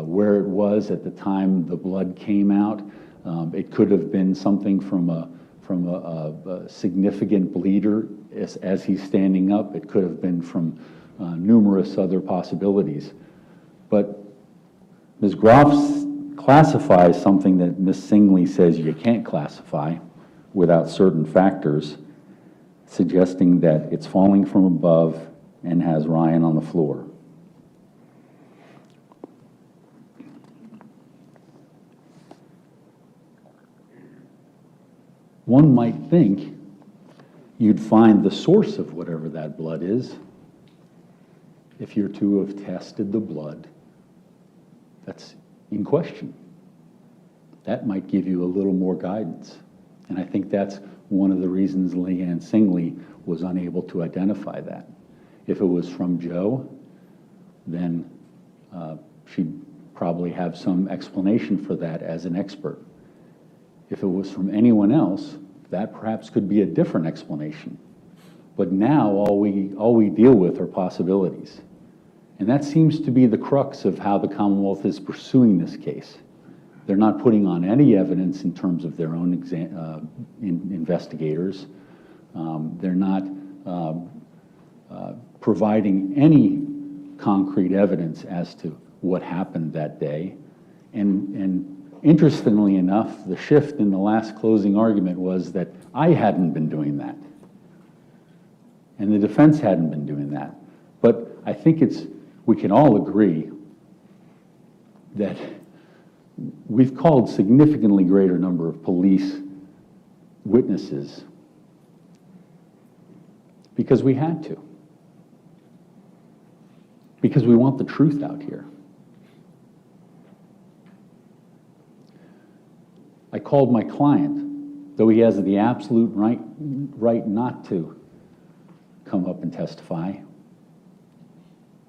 where it was at the time the blood came out. It could have been something from a significant bleeder as he's standing up. It could have been from numerous other possibilities. But Ms. Groff classifies something that Ms. Singley says you can't classify without certain factors, suggesting that it's falling from above and has Ryan on the floor. One might think you'd find the source of whatever that blood is if you're to have tested the blood that's in question. That might give you a little more guidance. And I think that's one of the reasons Leanne Singley was unable to identify that. If it was from Joe, then she'd probably have some explanation for that as an expert. If it was from anyone else, that perhaps could be a different explanation. But now all we deal with are possibilities. And that seems to be the crux of how the Commonwealth is pursuing this case. They're not putting on any evidence in terms of their own investigators. They're not providing any concrete evidence as to what happened that day. And interestingly enough, the shift in the last closing argument was that I hadn't been doing that. And the defense hadn't been doing that. But I think we can all agree that we've called significantly greater number of police witnesses because we had to. Because we want the truth out here. I called my client, though he has the absolute right not to come up and testify.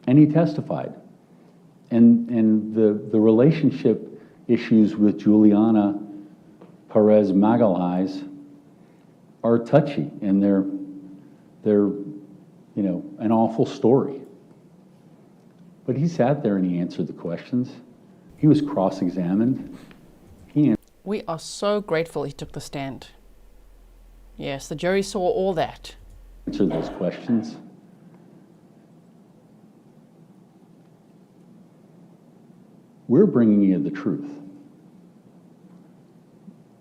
And he testified. And the relationship issues with Juliana Perez Magalhaes are touchy, and they're an awful story. But he sat there and he answered the questions. He was cross-examined. We are so grateful he took the stand. Yes, the jury saw all that. Answered those questions. We're bringing you the truth.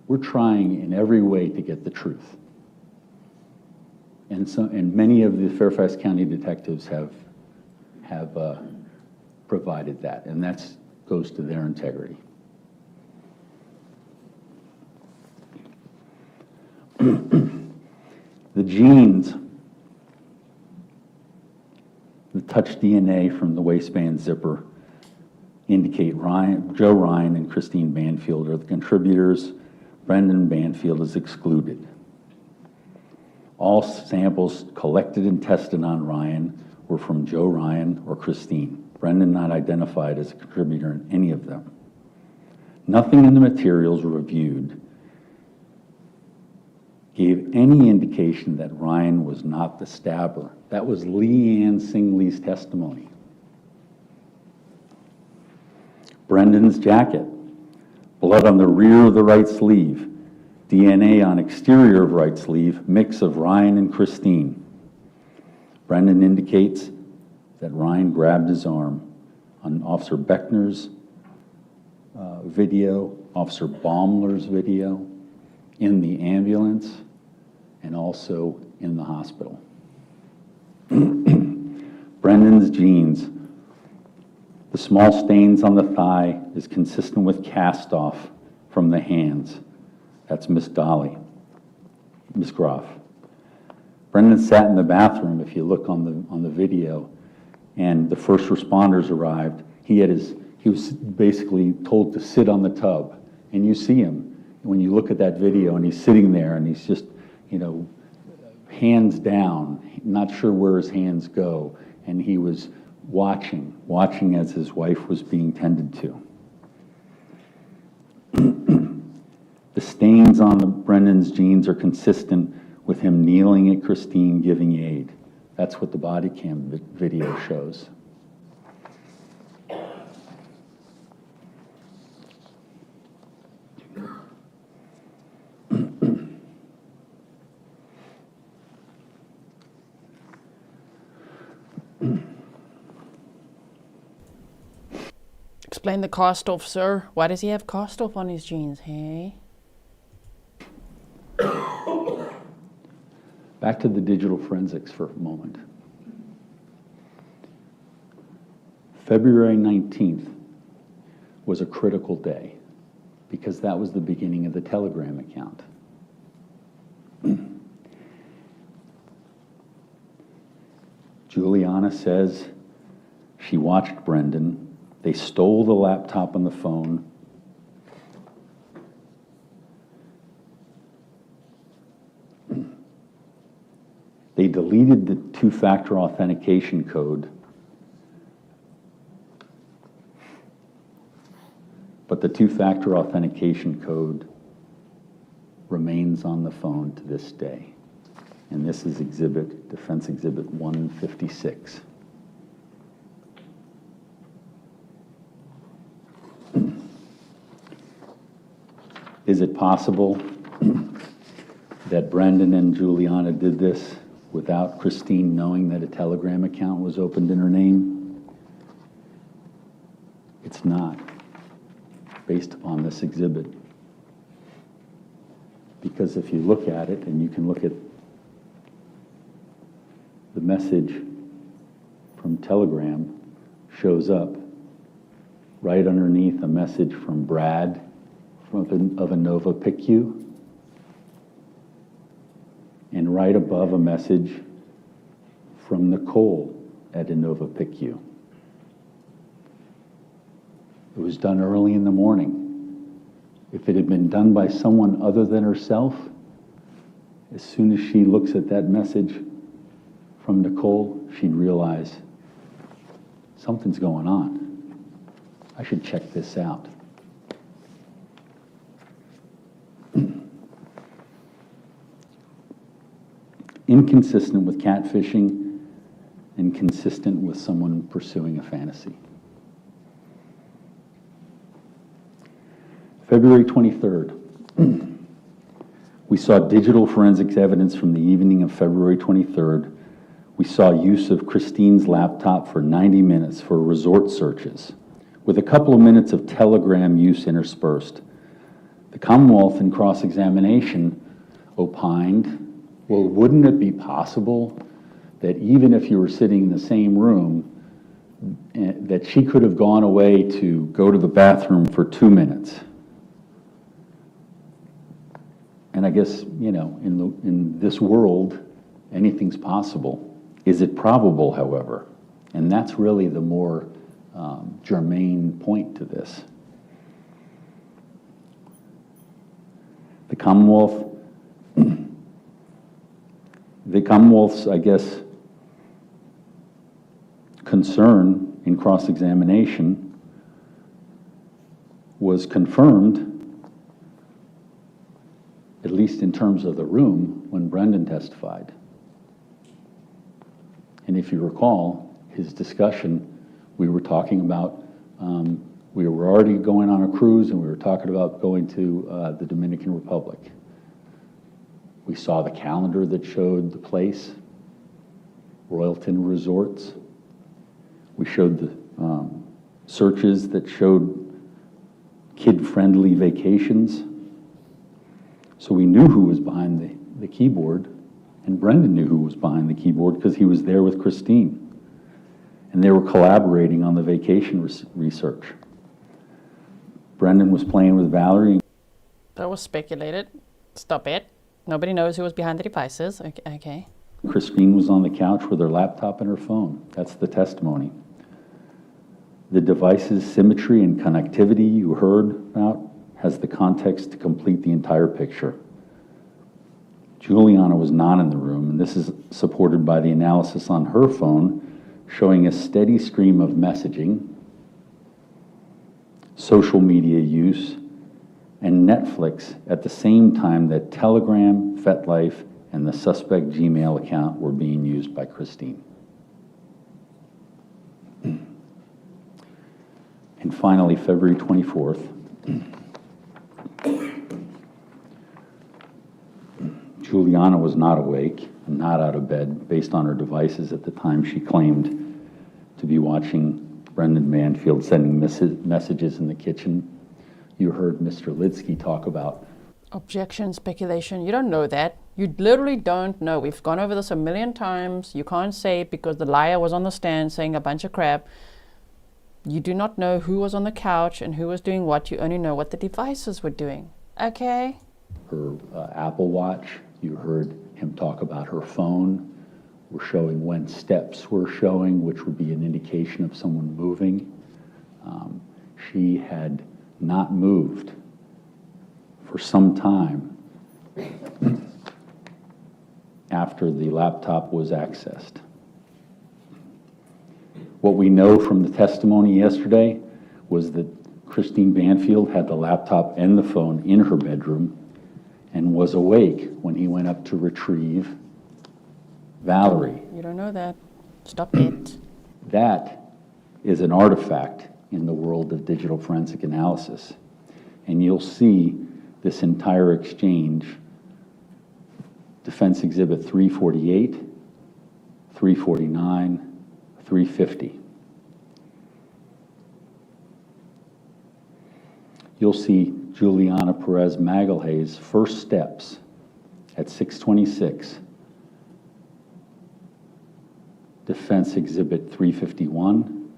We're trying in every way to get the truth. And many of the Fairfax County detectives have provided that, and that goes to their integrity. The genes, the touch DNA from the waistband zipper indicate Joe Ryan and Christine Banfield are the contributors. Brendan Banfield is excluded. All samples collected and tested on Ryan were from Joe Ryan or Christine. Brendan not identified as a contributor in any of them. Nothing in the materials reviewed gave any indication that Ryan was not the stabber. That was Leanne Singley's testimony. Brendan's jacket, blood on the rear of the right sleeve, DNA on exterior of right sleeve, mix of Ryan and Christine. Brendan indicates that Ryan grabbed his arm. On Officer Beckner's video, Officer Baumler's video, in the ambulance, and also in the hospital. Brendan's jeans. The small stains on the thigh is consistent with cast off from the hands. That's Miss Dolly, Miss Groff. Brendan sat in the bathroom, if you look on the video, and the first responders arrived, he was basically told to sit on the tub. And you see him when you look at that video, and he's sitting there, and he's just, hands down, not sure where his hands go. And he was watching as his wife was being tended to. The stains on Brendan's jeans are consistent with him kneeling at Christine giving aid. That's what the body cam video shows. Explain the cast off, sir. Why does he have cast off on his jeans, hey? Back to the digital forensics for a moment. February 19th was a critical day because that was the beginning of the Telegram account. Juliana says she watched Brendan. They stole the laptop and the phone. They deleted the two-factor authentication code, but the two-factor authentication code remains on the phone to this day. And this is Defense Exhibit 156. Is it possible that Brendan and Juliana did this without Christine knowing that a Telegram account was opened in her name? It's not, based upon this exhibit. Because if you look at it, and you can look at the message from Telegram, shows up right underneath a message from Brad of Inova PICU, and right above a message from Nicole at Inova PICU. It was done early in the morning. If it had been done by someone other than herself, as soon as she looks at that message from Nicole, she'd realize something's going on. I should check this out. Inconsistent with catfishing and consistent with someone pursuing a fantasy. February 23rd. We saw digital forensics evidence from the evening of February 23rd. We saw use of Christine's laptop for 90 minutes for resort searches, with a couple of minutes of Telegram use interspersed. The Commonwealth in cross-examination opined, well, wouldn't it be possible that even if you were sitting in the same room, that she could have gone away to go to the bathroom for 2 minutes? And I guess, in this world, anything's possible. Is it probable, however? And that's really the more germane point to this. The Commonwealth's, I guess, concern in cross-examination was confirmed, at least in terms of the room, when Brendan testified. And if you recall his discussion, we were talking about, we were already going on a cruise, and we were talking about going to the Dominican Republic. We saw the calendar that showed the place, Royalton Resorts. We showed the searches that showed kid-friendly vacations. So we knew who was behind the keyboard, and Brendan knew who was behind the keyboard because he was there with Christine. And they were collaborating on the vacation research. Brendan was playing with Valerie. That was speculated. Stop it. Nobody knows who was behind the devices. Okay. Christine was on the couch with her laptop and her phone. That's the testimony. The device's symmetry and connectivity you heard about has the context to complete the entire picture. Juliana was not in the room, and this is supported by the analysis on her phone, showing a steady stream of messaging, social media use, and Netflix at the same time that Telegram, FetLife, and the suspect Gmail account were being used by Christine. And finally, February 24th, Juliana was not awake and not out of bed based on her devices at the time she claimed to be watching Brendan Banfield sending messages in the kitchen. You heard Mr. Lidsky talk about Objection, speculation. You don't know that. You literally don't know. We've gone over this a million times. You can't say it because the liar was on the stand saying a bunch of crap. You do not know who was on the couch and who was doing what. You only know what the devices were doing. Okay? her Apple Watch. You heard him talk about her phone. We're showing when steps were showing, which would be an indication of someone moving. She had not moved for some time after the laptop was accessed. What we know from the testimony yesterday was that Christine Banfield had the laptop and the phone in her bedroom and was awake when he went up to retrieve Valerie. You don't know that. Stop it. That is an artifact in the world of digital forensic analysis. And you'll see this entire exchange, Defense Exhibit 348, 349, 350. You'll see Juliana Perez Magalhaes' first steps at 626, Defense Exhibit 351,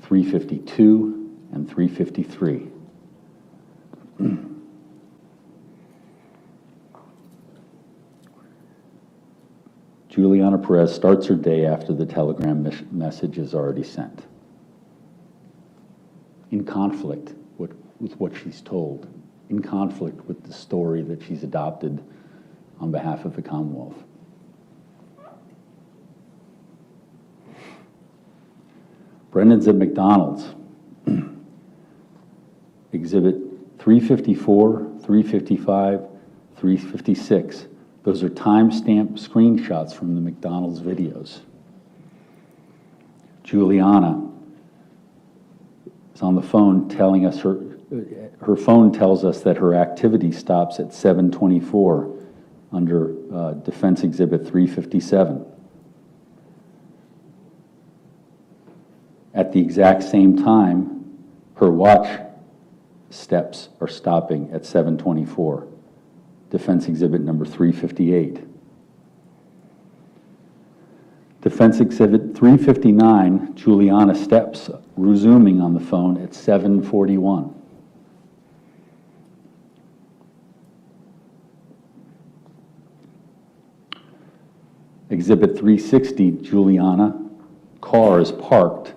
352, and 353. Juliana Perez starts her day after the telegram message is already sent, in conflict with what she's told, in conflict with the story that she's adopted on behalf of the Commonwealth. Brendan's at McDonald's. Exhibit 354, 355, 356. Those are timestamped screenshots from the McDonald's videos. Juliana is on the phone telling us her phone tells us that her activity stops at 7:24 under Defense Exhibit 357. At the exact same time, her watch steps are stopping at 7:24. Defense Exhibit number 358. Defense Exhibit 359, Juliana steps resuming on the phone at 7:41. Exhibit 360, Juliana, car is parked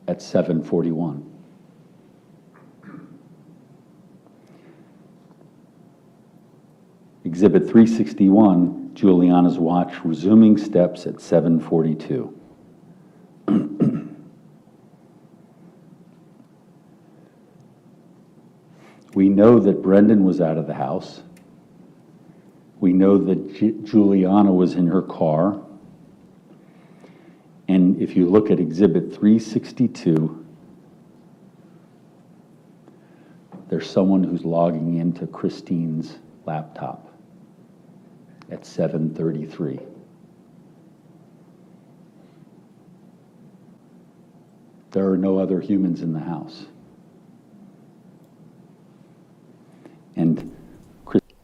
at 7:41. Exhibit 361, Juliana's watch resuming steps at 7:42. We know that Brendan was out of the house. We know that Juliana was in her car. And if you look at Exhibit 362, there's someone who's logging into Christine's laptop at 7:33. There are no other humans in the house. And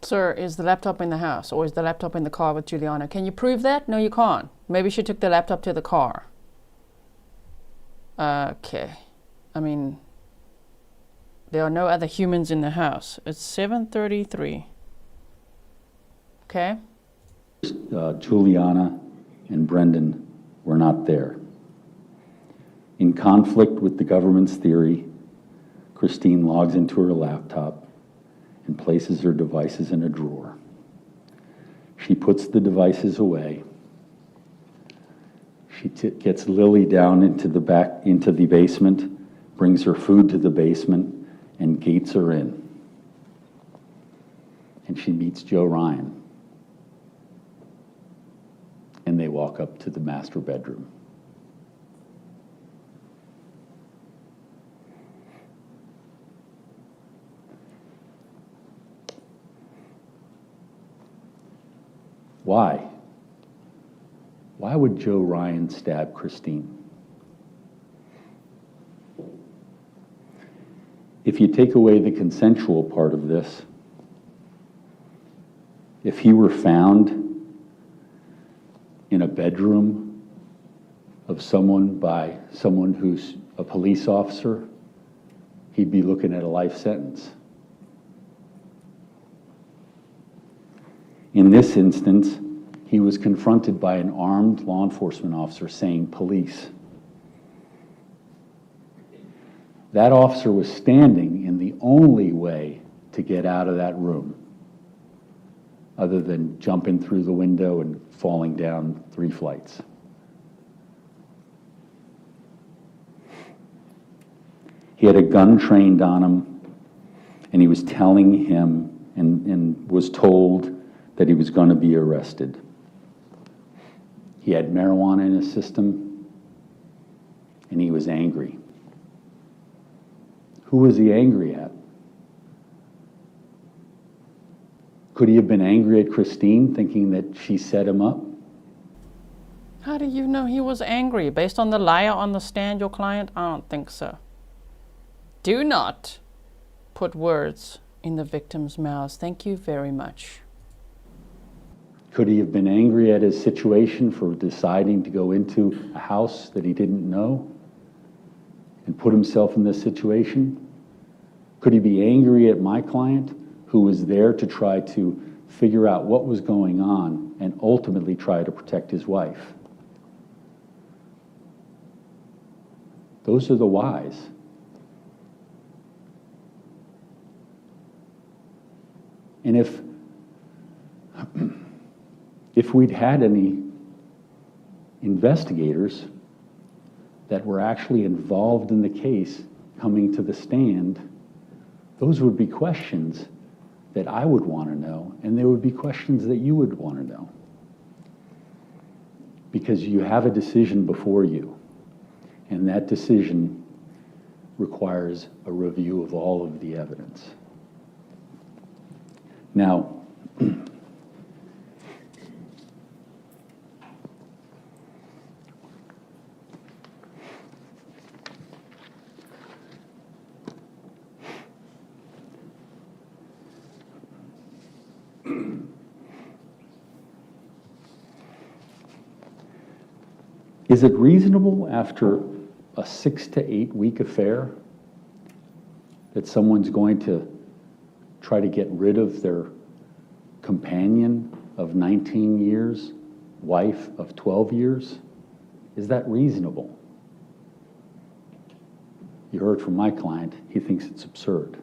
Sir, is the laptop in the house or is the laptop in the car with Juliana? Can you prove that? No, you can't. Maybe she took the laptop to the car. Okay. I mean, there are no other humans in the house. It's 7:33. Okay? Juliana and Brendan were not there. In conflict with the government's theory, Christine logs into her laptop and places her devices in a drawer. She puts the devices away. She gets Lily down into the basement, brings her food to the basement, and gates her in. And she meets Joe Ryan. And they walk up to the master bedroom. Why? Why would Joe Ryan stab Christine? If you take away the consensual part of this, if he were found in a bedroom of someone by someone who's a police officer, he'd be looking at a life sentence. In this instance, he was confronted by an armed law enforcement officer saying, "Police." That officer was standing in the only way to get out of that room, other than jumping through the window and falling down 3 flights. He had a gun trained on him, and he was telling him and was told that he was going to be arrested. He had marijuana in his system, and he was angry. Who was he angry at? Could he have been angry at Christine, thinking that she set him up? How do you know he was angry? Based on the liar on the stand, your client? I don't think so. Do not put words in the victim's mouths. Thank you very much. Could he have been angry at his situation for deciding to go into a house that he didn't know and put himself in this situation? Could he be angry at my client, who was there to try to figure out what was going on and ultimately try to protect his wife? Those are the whys. And if we'd had any investigators that were actually involved in the case coming to the stand, those would be questions that I would want to know, and they would be questions that you would want to know. Because you have a decision before you, and that decision requires a review of all of the evidence. Now, is it reasonable after a 6 to 8 week affair that someone's going to try to get rid of their companion of 19 years, wife of 12 years? Is that reasonable? You heard from my client, he thinks it's absurd.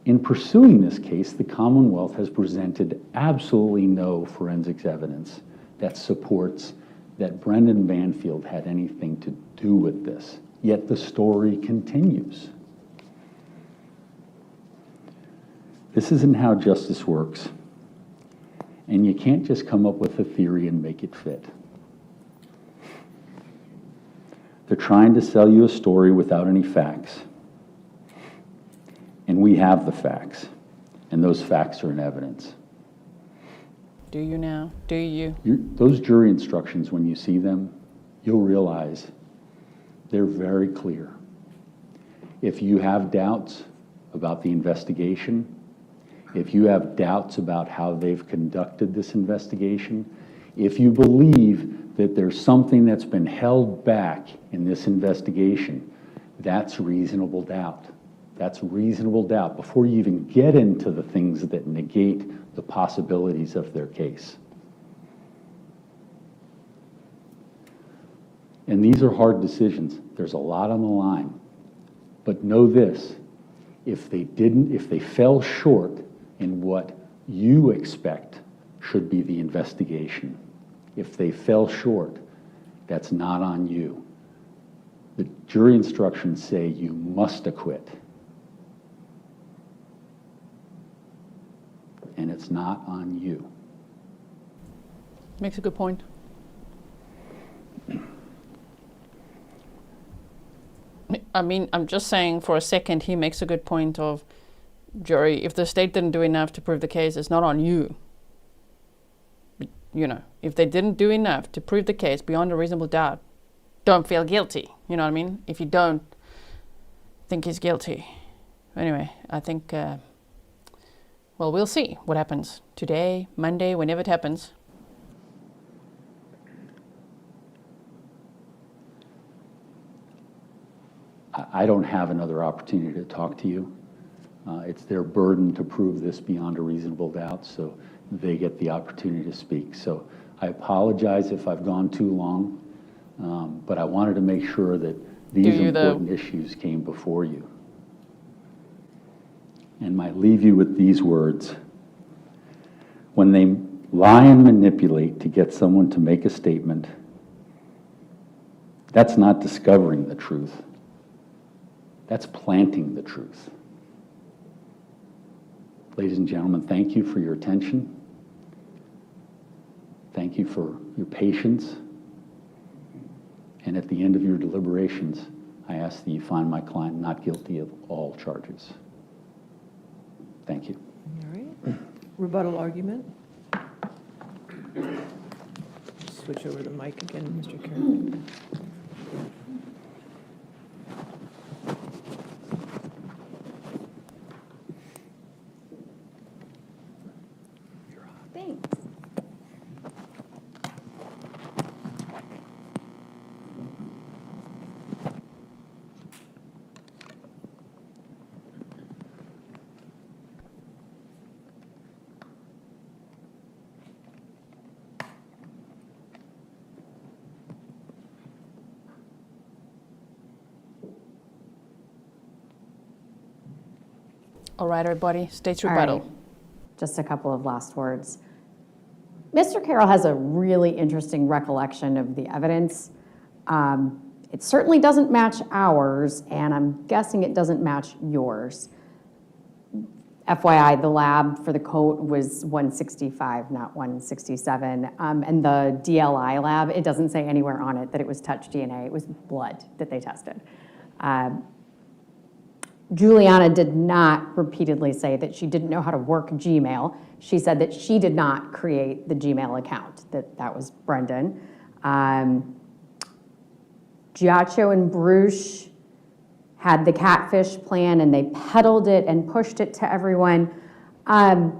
In pursuing this case, the Commonwealth has presented absolutely no forensics evidence that supports that Brendan Banfield had anything to do with this, yet the story continues. This isn't how justice works, and you can't just come up with a theory and make it fit. They're trying to sell you a story without any facts. And we have the facts, and those facts are in evidence. Do you now? Do you? Those jury instructions, when you see them, you'll realize they're very clear. If you have doubts about the investigation, if you have doubts about how they've conducted this investigation, if you believe that there's something that's been held back in this investigation, that's reasonable doubt. That's reasonable doubt before you even get into the things that negate the possibilities of their case. And these are hard decisions. There's a lot on the line. But know this, if they fell short in what you expect should be the investigation, if they fell short, that's not on you. The jury instructions say you must acquit. And it's not on you. Makes a good point. I mean, I'm just saying for a second, he makes a good point of, jury, if the state didn't do enough to prove the case, it's not on you. You know, if they didn't do enough to prove the case beyond a reasonable doubt, don't feel guilty. You know what I mean? If you don't think he's guilty. Anyway, I think, well, we'll see what happens today, Monday, whenever it happens. I don't have another opportunity to talk to you. It's their burden to prove this beyond a reasonable doubt, so they get the opportunity to speak. So I apologize if I've gone too long, but I wanted to make sure that these important issues came before you. And might leave you with these words. When they lie and manipulate to get someone to make a statement, that's not discovering the truth. That's planting the truth. Ladies and gentlemen, thank you for your attention. Thank you for your patience. And at the end of your deliberations, I ask that you find my client not guilty of all charges. Thank you. All right. Rebuttal argument. Switch over the mic again, Mr. Carroll. Thanks. All right, everybody, state's rebuttal. All right. Just a couple of last words. Mr. Carroll has a really interesting recollection of the evidence. It certainly doesn't match ours, and I'm guessing it doesn't match yours. FYI, the lab for the coat was 165, not 167. And the DLI lab, it doesn't say anywhere on it that it was touch DNA. It was blood that they tested. Juliana did not repeatedly say that she didn't know how to work Gmail. She said that she did not create the Gmail account, that was Brendan. Giaccio and Bruce had the catfish plan and they peddled it and pushed it to everyone. I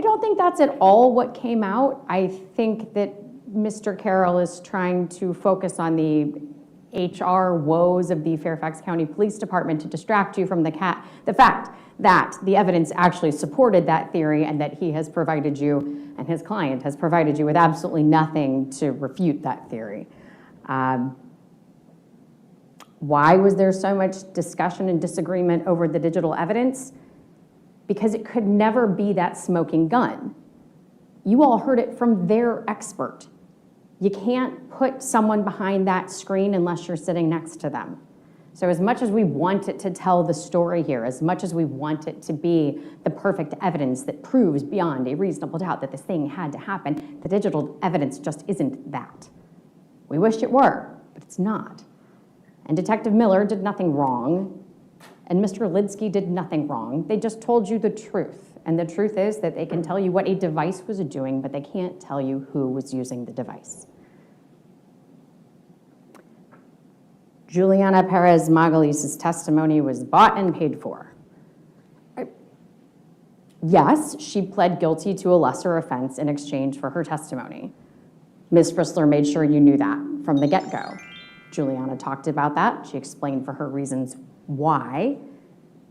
don't think that's at all what came out. I think that Mr. Carroll is trying to focus on the HR woes of the Fairfax County Police Department to distract you from the fact that the evidence actually supported that theory and that he has provided you and his client has provided you with absolutely nothing to refute that theory. Why was there so much discussion and disagreement over the digital evidence? Because it could never be that smoking gun. You all heard it from their expert. You can't put someone behind that screen unless you're sitting next to them. So as much as we want it to tell the story here, as much as we want it to be the perfect evidence that proves beyond a reasonable doubt that this thing had to happen, the digital evidence just isn't that. We wish it were, but it's not. And Detective Miller did nothing wrong, and Mr. Lidsky did nothing wrong. They just told you the truth. And the truth is that they can tell you what a device was doing, but they can't tell you who was using the device. Juliana Perez Magalhães' testimony was bought and paid for. Yes, she pled guilty to a lesser offense in exchange for her testimony. Ms. Frissler made sure you knew that from the get-go. Juliana talked about that. She explained for her reasons why.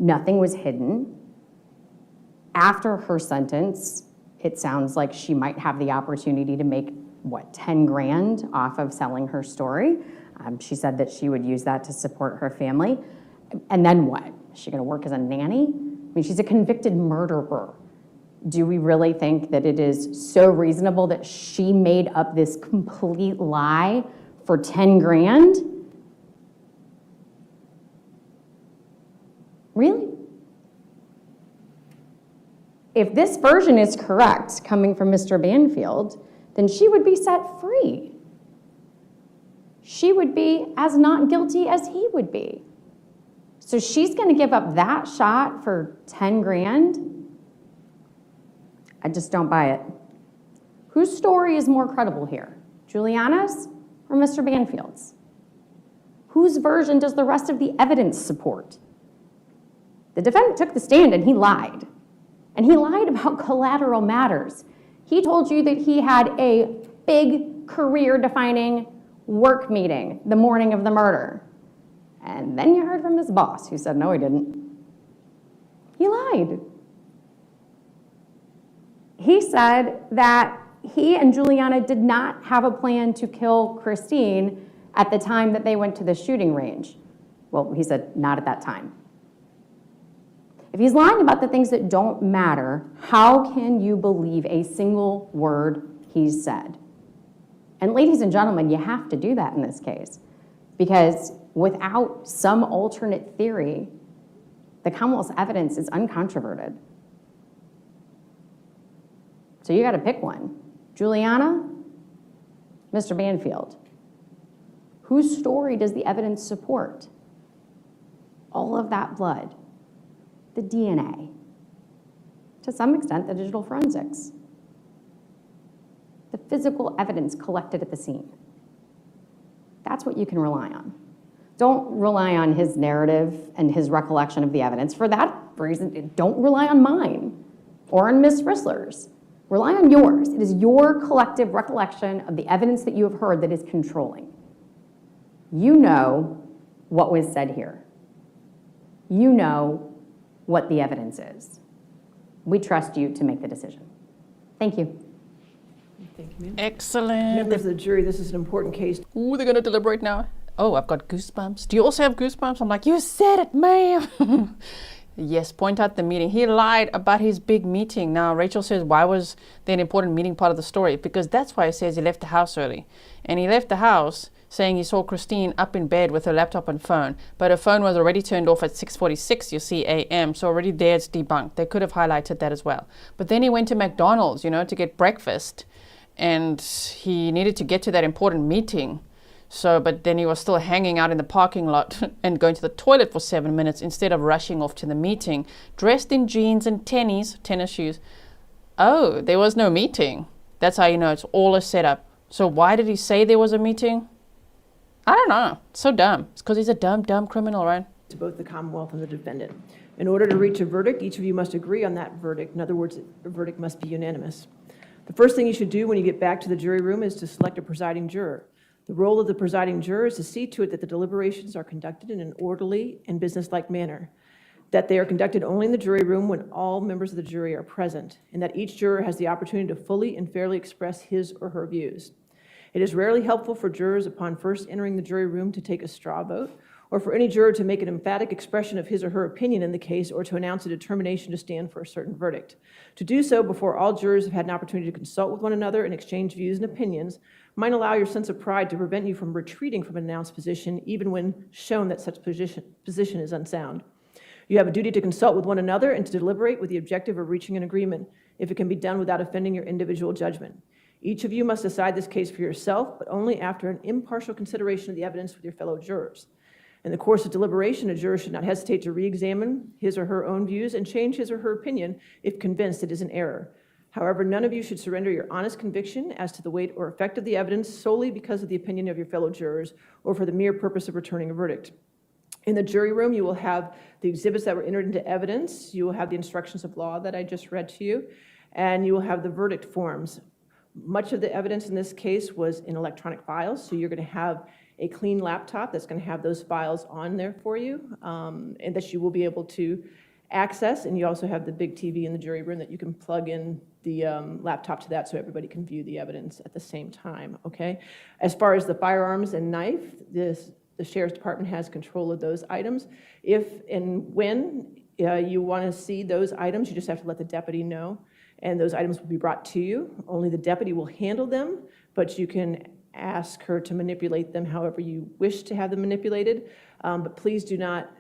Nothing was hidden. After her sentence, it sounds like she might have the opportunity to make, 10 grand off of selling her story. She said that she would use that to support her family. And then what? Is she gonna work as a nanny? I mean, she's a convicted murderer. Do we really think that it is so reasonable that she made up this complete lie for 10 grand? Really? If this version is correct, coming from Mr. Banfield, then she would be set free. She would be as not guilty as he would be. So she's gonna give up that shot for 10 grand? I just don't buy it. Whose story is more credible here? Juliana's or Mr. Banfield's? Whose version does the rest of the evidence support? The defendant took the stand and he lied. And he lied about collateral matters. He told you that he had a big career-defining work meeting the morning of the murder. And then you heard from his boss who said, no, he didn't. He lied. He said that he and Juliana did not have a plan to kill Christine at the time that they went to the shooting range. Well, he said, not at that time. If he's lying about the things that don't matter, how can you believe a single word he said? And ladies and gentlemen, you have to do that in this case, because without some alternate theory, the Commonwealth's evidence is uncontroverted. So you got to pick one. Juliana, Mr. Banfield. Whose story does the evidence support? All of that blood, the DNA, to some extent, the digital forensics, the physical evidence collected at the scene. That's what you can rely on. Don't rely on his narrative and his recollection of the evidence. For that reason, don't rely on mine or on Ms. Rissler's. Rely on yours. It is your collective recollection of the evidence that you have heard that is controlling. You know what was said here. You know what the evidence is. We trust you to make the decision. Thank you. Thank you, ma'am. Excellent. Members of the jury, this is an important case. Ooh, they're going to deliberate now. Oh, I've got goosebumps. Do you also have goosebumps? I'm like, you said it, ma'am. Yes, point out the meeting. He lied about his big meeting. Now, Rachel says, why was there an important meeting part of the story? Because that's why he says he left the house early. And he left the house saying he saw Christine up in bed with her laptop and phone. But her phone was already turned off at 6:46, you see, a.m. So already there it's debunked. They could have highlighted that as well. But then he went to McDonald's, to get breakfast. And he needed to get to that important meeting. So, but then he was still hanging out in the parking lot and going to the toilet for 7 minutes instead of rushing off to the meeting, dressed in jeans and tennis shoes. Oh, there was no meeting. That's how you know it's all a setup. So why did he say there was a meeting? I don't know. It's so dumb. It's because he's a dumb criminal, right? To both the Commonwealth and the defendant. In order to reach a verdict, each of you must agree on that verdict. In other words, the verdict must be unanimous. The first thing you should do when you get back to the jury room is to select a presiding juror. The role of the presiding juror is to see to it that the deliberations are conducted in an orderly and businesslike manner, that they are conducted only in the jury room when all members of the jury are present, and that each juror has the opportunity to fully and fairly express his or her views. It is rarely helpful for jurors upon first entering the jury room to take a straw vote, or for any juror to make an emphatic expression of his or her opinion in the case, or to announce a determination to stand for a certain verdict. To do so before all jurors have had an opportunity to consult with one another and exchange views and opinions might allow your sense of pride to prevent you from retreating from an announced position, even when shown that such position is unsound. You have a duty to consult with one another and to deliberate with the objective of reaching an agreement, if it can be done without offending your individual judgment. Each of you must decide this case for yourself, but only after an impartial consideration of the evidence with your fellow jurors. In the course of deliberation, a juror should not hesitate to re-examine his or her own views and change his or her opinion if convinced it is an error. However, none of you should surrender your honest conviction as to the weight or effect of the evidence solely because of the opinion of your fellow jurors or for the mere purpose of returning a verdict. In the jury room, you will have the exhibits that were entered into evidence, you will have the instructions of law that I just read to you, and you will have the verdict forms. Much of the evidence in this case was in electronic files, so you're going to have a clean laptop that's going to have those files on there for you, and that you will be able to access. And you also have the big TV in the jury room that you can plug in the laptop to that so everybody can view the evidence at the same time, okay? As far as the firearms and knife, the Sheriff's Department has control of those items. If and when you want to see those items, you just have to let the deputy know, and those items will be brought to you. Only the deputy will handle them, but you can ask her to manipulate them however you wish to have them manipulated. But please do not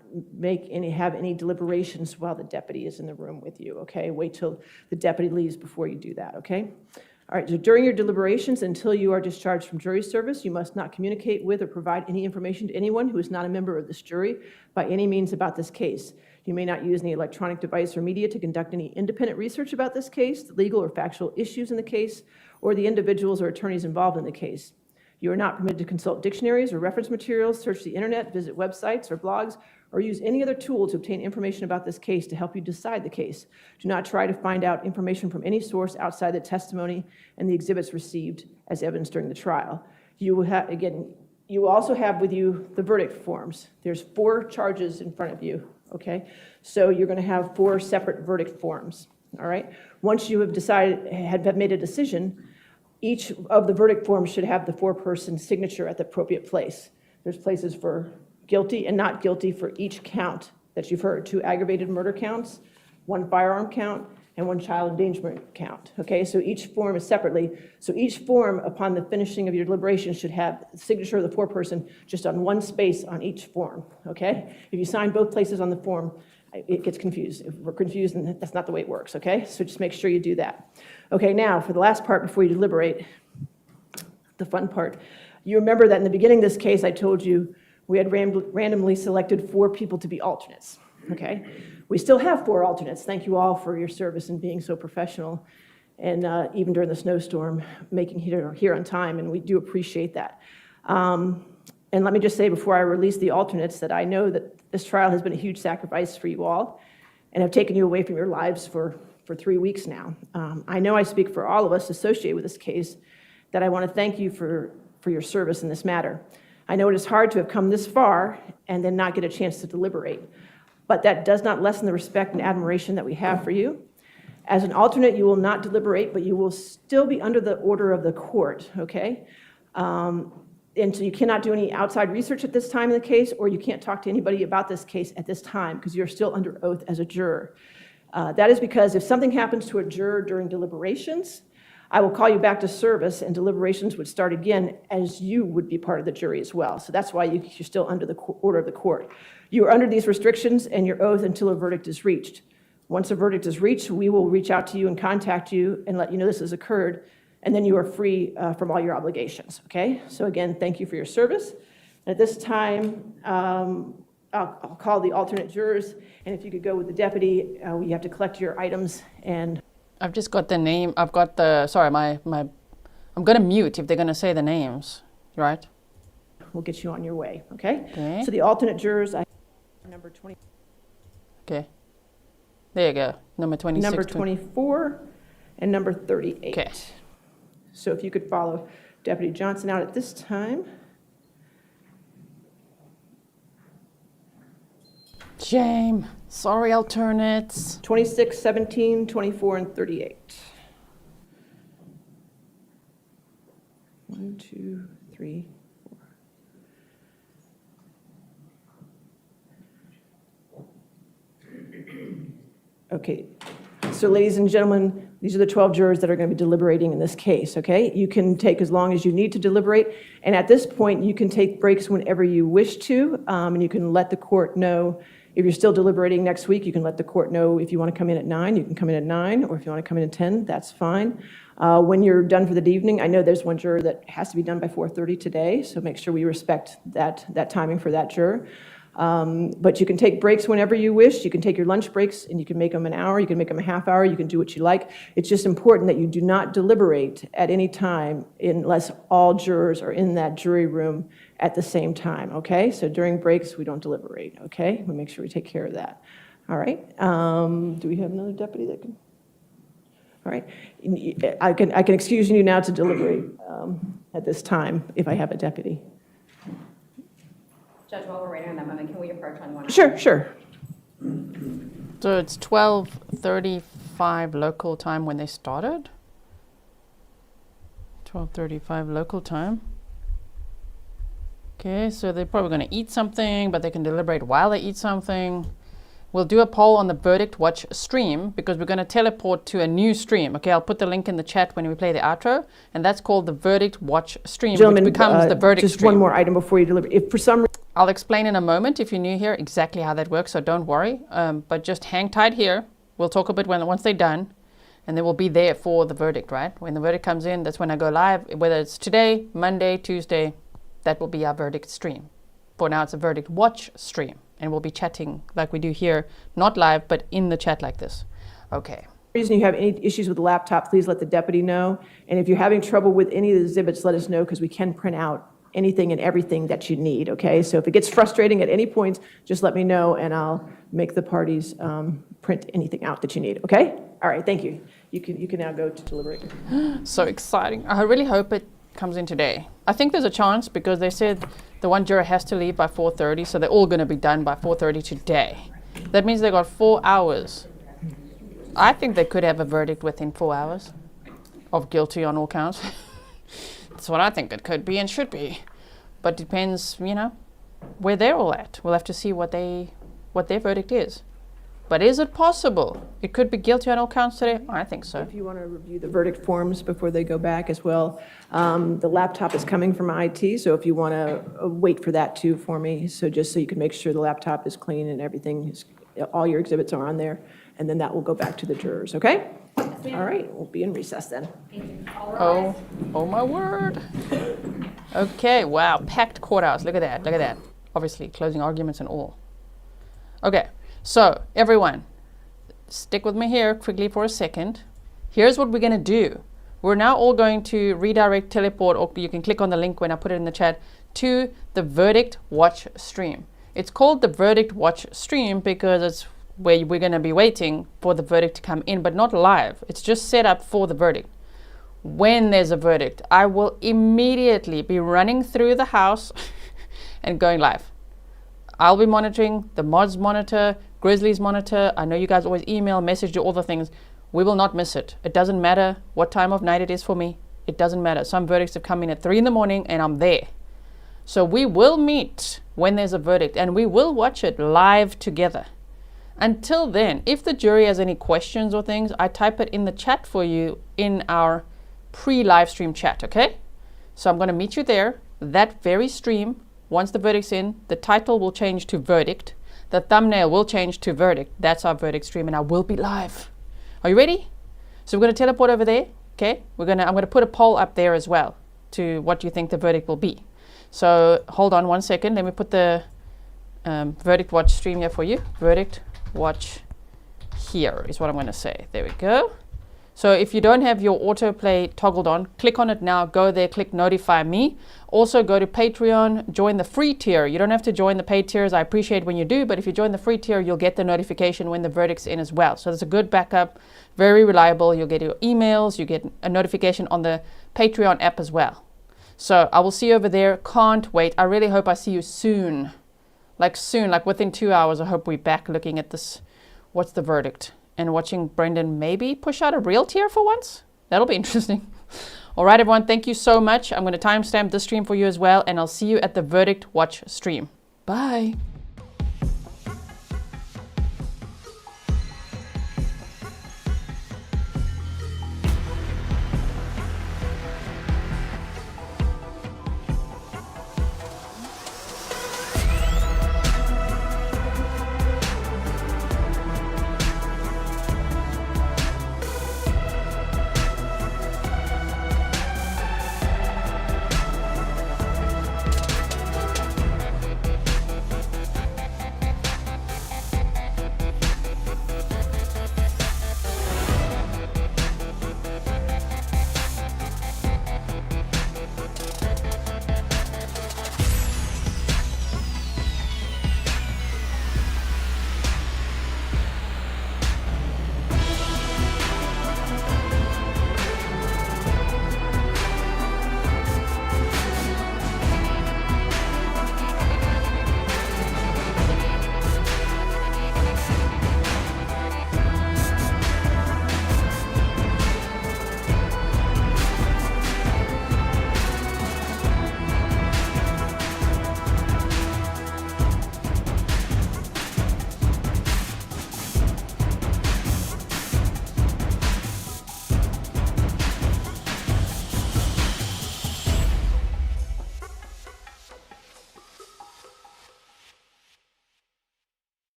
have any deliberations while the deputy is in the room with you, okay? Wait till the deputy leaves before you do that, okay? All right, so during your deliberations, until you are discharged from jury service, you must not communicate with or provide any information to anyone who is not a member of this jury by any means about this case. You may not use any electronic device or media to conduct any independent research about this case, the legal or factual issues in the case, or the individuals or attorneys involved in the case. You are not permitted to consult dictionaries or reference materials, search the internet, visit websites or blogs, or use any other tool to obtain information about this case to help you decide the case. Do not try to find out information from any source outside the testimony and the exhibits received as evidence during the trial. You will have, again, you will also have with you the verdict forms. There's 4 charges in front of you, okay? So you're going to have 4 separate verdict forms, all right? Once you have decided, have made a decision, each of the verdict forms should have the foreperson signature at the appropriate place. There's places for guilty and not guilty for each count that you've heard, 2 aggravated murder counts, 1 firearm count, and 1 child endangerment count, okay? So each form is separately. So each form, upon the finishing of your deliberation, should have the signature of the foreperson just on 1 space on each form, okay? If you sign both places on the form, it gets confused. If we're confused, then that's not the way it works, okay? So just make sure you do that. Okay, now for the last part before you deliberate, the fun part. You remember that in the beginning of this case, I told you we had randomly selected 4 people to be alternates, okay? We still have 4 alternates. Thank you all for your service and being so professional, and even during the snowstorm, making here on time, and we do appreciate that. And let me just say before I release the alternates that I know that this trial has been a huge sacrifice for you all and have taken you away from your lives for 3 weeks now. I know I speak for all of us associated with this case that I want to thank you for your service in this matter. I know it is hard to have come this far and then not get a chance to deliberate, but that does not lessen the respect and admiration that we have for you. As an alternate, you will not deliberate, but you will still be under the order of the court, okay? And so you cannot do any outside research at this time in the case, or you can't talk to anybody about this case at this time because you're still under oath as a juror. That is because if something happens to a juror during deliberations, I will call you back to service and deliberations would start again as you would be part of the jury as well. So that's why you're still under the order of the court. You are under these restrictions and your oath until a verdict is reached. Once a verdict is reached, we will reach out to you and contact you and let you know this has occurred, and then you are free from all your obligations, okay? So again, thank you for your service. At this time, I'll call the alternate jurors, and if you could go with the deputy, you have to collect your items and... I've just got the name. I've got the, sorry, I'm going to mute if they're going to say the names, right? We'll get you on your way, okay? Okay. So the alternate jurors, number 20. Okay. There you go. Number 26. Number 24 and number 38. Okay. So if you could follow Deputy Johnson out at this time. Shame. Sorry, alternates. 26, 17, 24, and 38. 1, 2, 3, 4. Okay, so ladies and gentlemen, these are the 12 jurors that are going to be deliberating in this case, okay? You can take as long as you need to deliberate, and at this point, you can take breaks whenever you wish to, and you can let the court know. If you're still deliberating next week, you can let the court know if you want to come in at 9, you can come in at 9, or if you want to come in at 10, that's fine. When you're done for the evening, I know there's one juror that has to be done by 4:30 today, so make sure we respect that timing for that juror. But you can take breaks whenever you wish. You can take your lunch breaks, and you can make them an hour, you can make them a half hour, you can do what you like. It's just important that you do not deliberate at any time unless all jurors are in that jury room at the same time, okay? So during breaks, we don't deliberate, okay? We make sure we take care of that. All right, do we have another deputy that can? All right, I can excuse you now to deliberate at this time if I have a deputy. Judge, while we're waiting on that moment, can we approach on one? Sure, sure. So it's 12:35 local time when they started? 12:35 local time. Okay, so they're probably going to eat something, but they can deliberate while they eat something. We'll do a poll on the verdict watch stream because we're going to teleport to a new stream. Okay, I'll put the link in the chat when we play the outro, and that's called the verdict watch stream, Gentlemen, which becomes the verdict just stream. one more item before you deliver. If for some reason, I'll explain in a moment, if you're new here, exactly how that works, so don't worry. But just hang tight here. We'll talk a bit once they're done, and then we'll be there for the verdict, right? When the verdict comes in, that's when I go live, whether it's today, Monday, Tuesday, that will be our verdict stream. For now, it's a verdict watch stream, and we'll be chatting like we do here, not live, but in the chat like this. Okay. reason you have any issues with the laptop, please let the deputy know. And if you're having trouble with any of the exhibits, let us know because we can print out anything and everything that you need, okay? So if it gets frustrating at any point, just let me know and I'll make the parties print anything out that you need, okay? All right, thank you. You can now go to deliberate. So exciting. I really hope it comes in today. I think there's a chance because they said the one juror has to leave by 4:30, so they're all going to be done by 4:30 today. That means they got 4 hours. I think they could have a verdict within 4 hours of guilty on all counts. That's what I think it could be and should be. But depends, you know, where they're all at. We'll have to see what their verdict is. But is it possible? It could be guilty on all counts today? I think so. If you want to review the verdict forms before they go back as well, the laptop is coming from IT, so if you want to wait for that too for me, so just so you can make sure the laptop is clean and everything, all your exhibits are on there, and then that will go back to the jurors, okay? All right, we'll be in recess then. Oh my word. Okay, wow, packed courthouse. Look at that, look at that. Obviously, closing arguments and all. Okay, so everyone, stick with me here quickly for a second. Here's what we're going to do. We're now all going to redirect, teleport, or you can click on the link when I put it in the chat, to the Verdict Watch stream. It's called the Verdict Watch stream because it's where we're going to be waiting for the verdict to come in, but not live. It's just set up for the verdict. When there's a verdict, I will immediately be running through the house and going live. I'll be monitoring, the mods monitor, Grizzly's monitor. I know you guys always email, message, do all the things. We will not miss it. It doesn't matter what time of night it is for me. It doesn't matter. Some verdicts have come in at 3 in the morning and I'm there. So we will meet when there's a verdict and we will watch it live together. Until then, if the jury has any questions or things, I type it in the chat for you in our pre-live stream chat, okay? So I'm going to meet you there, that very stream. Once the verdict's in, the title will change to verdict. The thumbnail will change to verdict. That's our verdict stream and I will be live. Are you ready? So we're going to teleport over there, okay? I'm going to put a poll up there as well to what you think the verdict will be. So hold on 1 second. Let me put the Verdict Watch stream here for you. Verdict Watch here is what I'm going to say. There we go. So if you don't have your autoplay toggled on, click on it now, go there, click notify me. Also go to Patreon, join the free tier. You don't have to join the paid tiers. I appreciate when you do, but if you join the free tier, you'll get the notification when the verdict's in as well. So there's a good backup, very reliable. You'll get your emails, you get a notification on the Patreon app as well. So I will see you over there. Can't wait. I really hope I see you soon. Like within 2 hours, I hope we're back looking at this, what's the verdict, and watching Brendan maybe push out a real tier for once. That'll be interesting. All right, everyone, thank you so much. I'm going to timestamp this stream for you as well, and I'll see you at the Verdict Watch stream. Bye.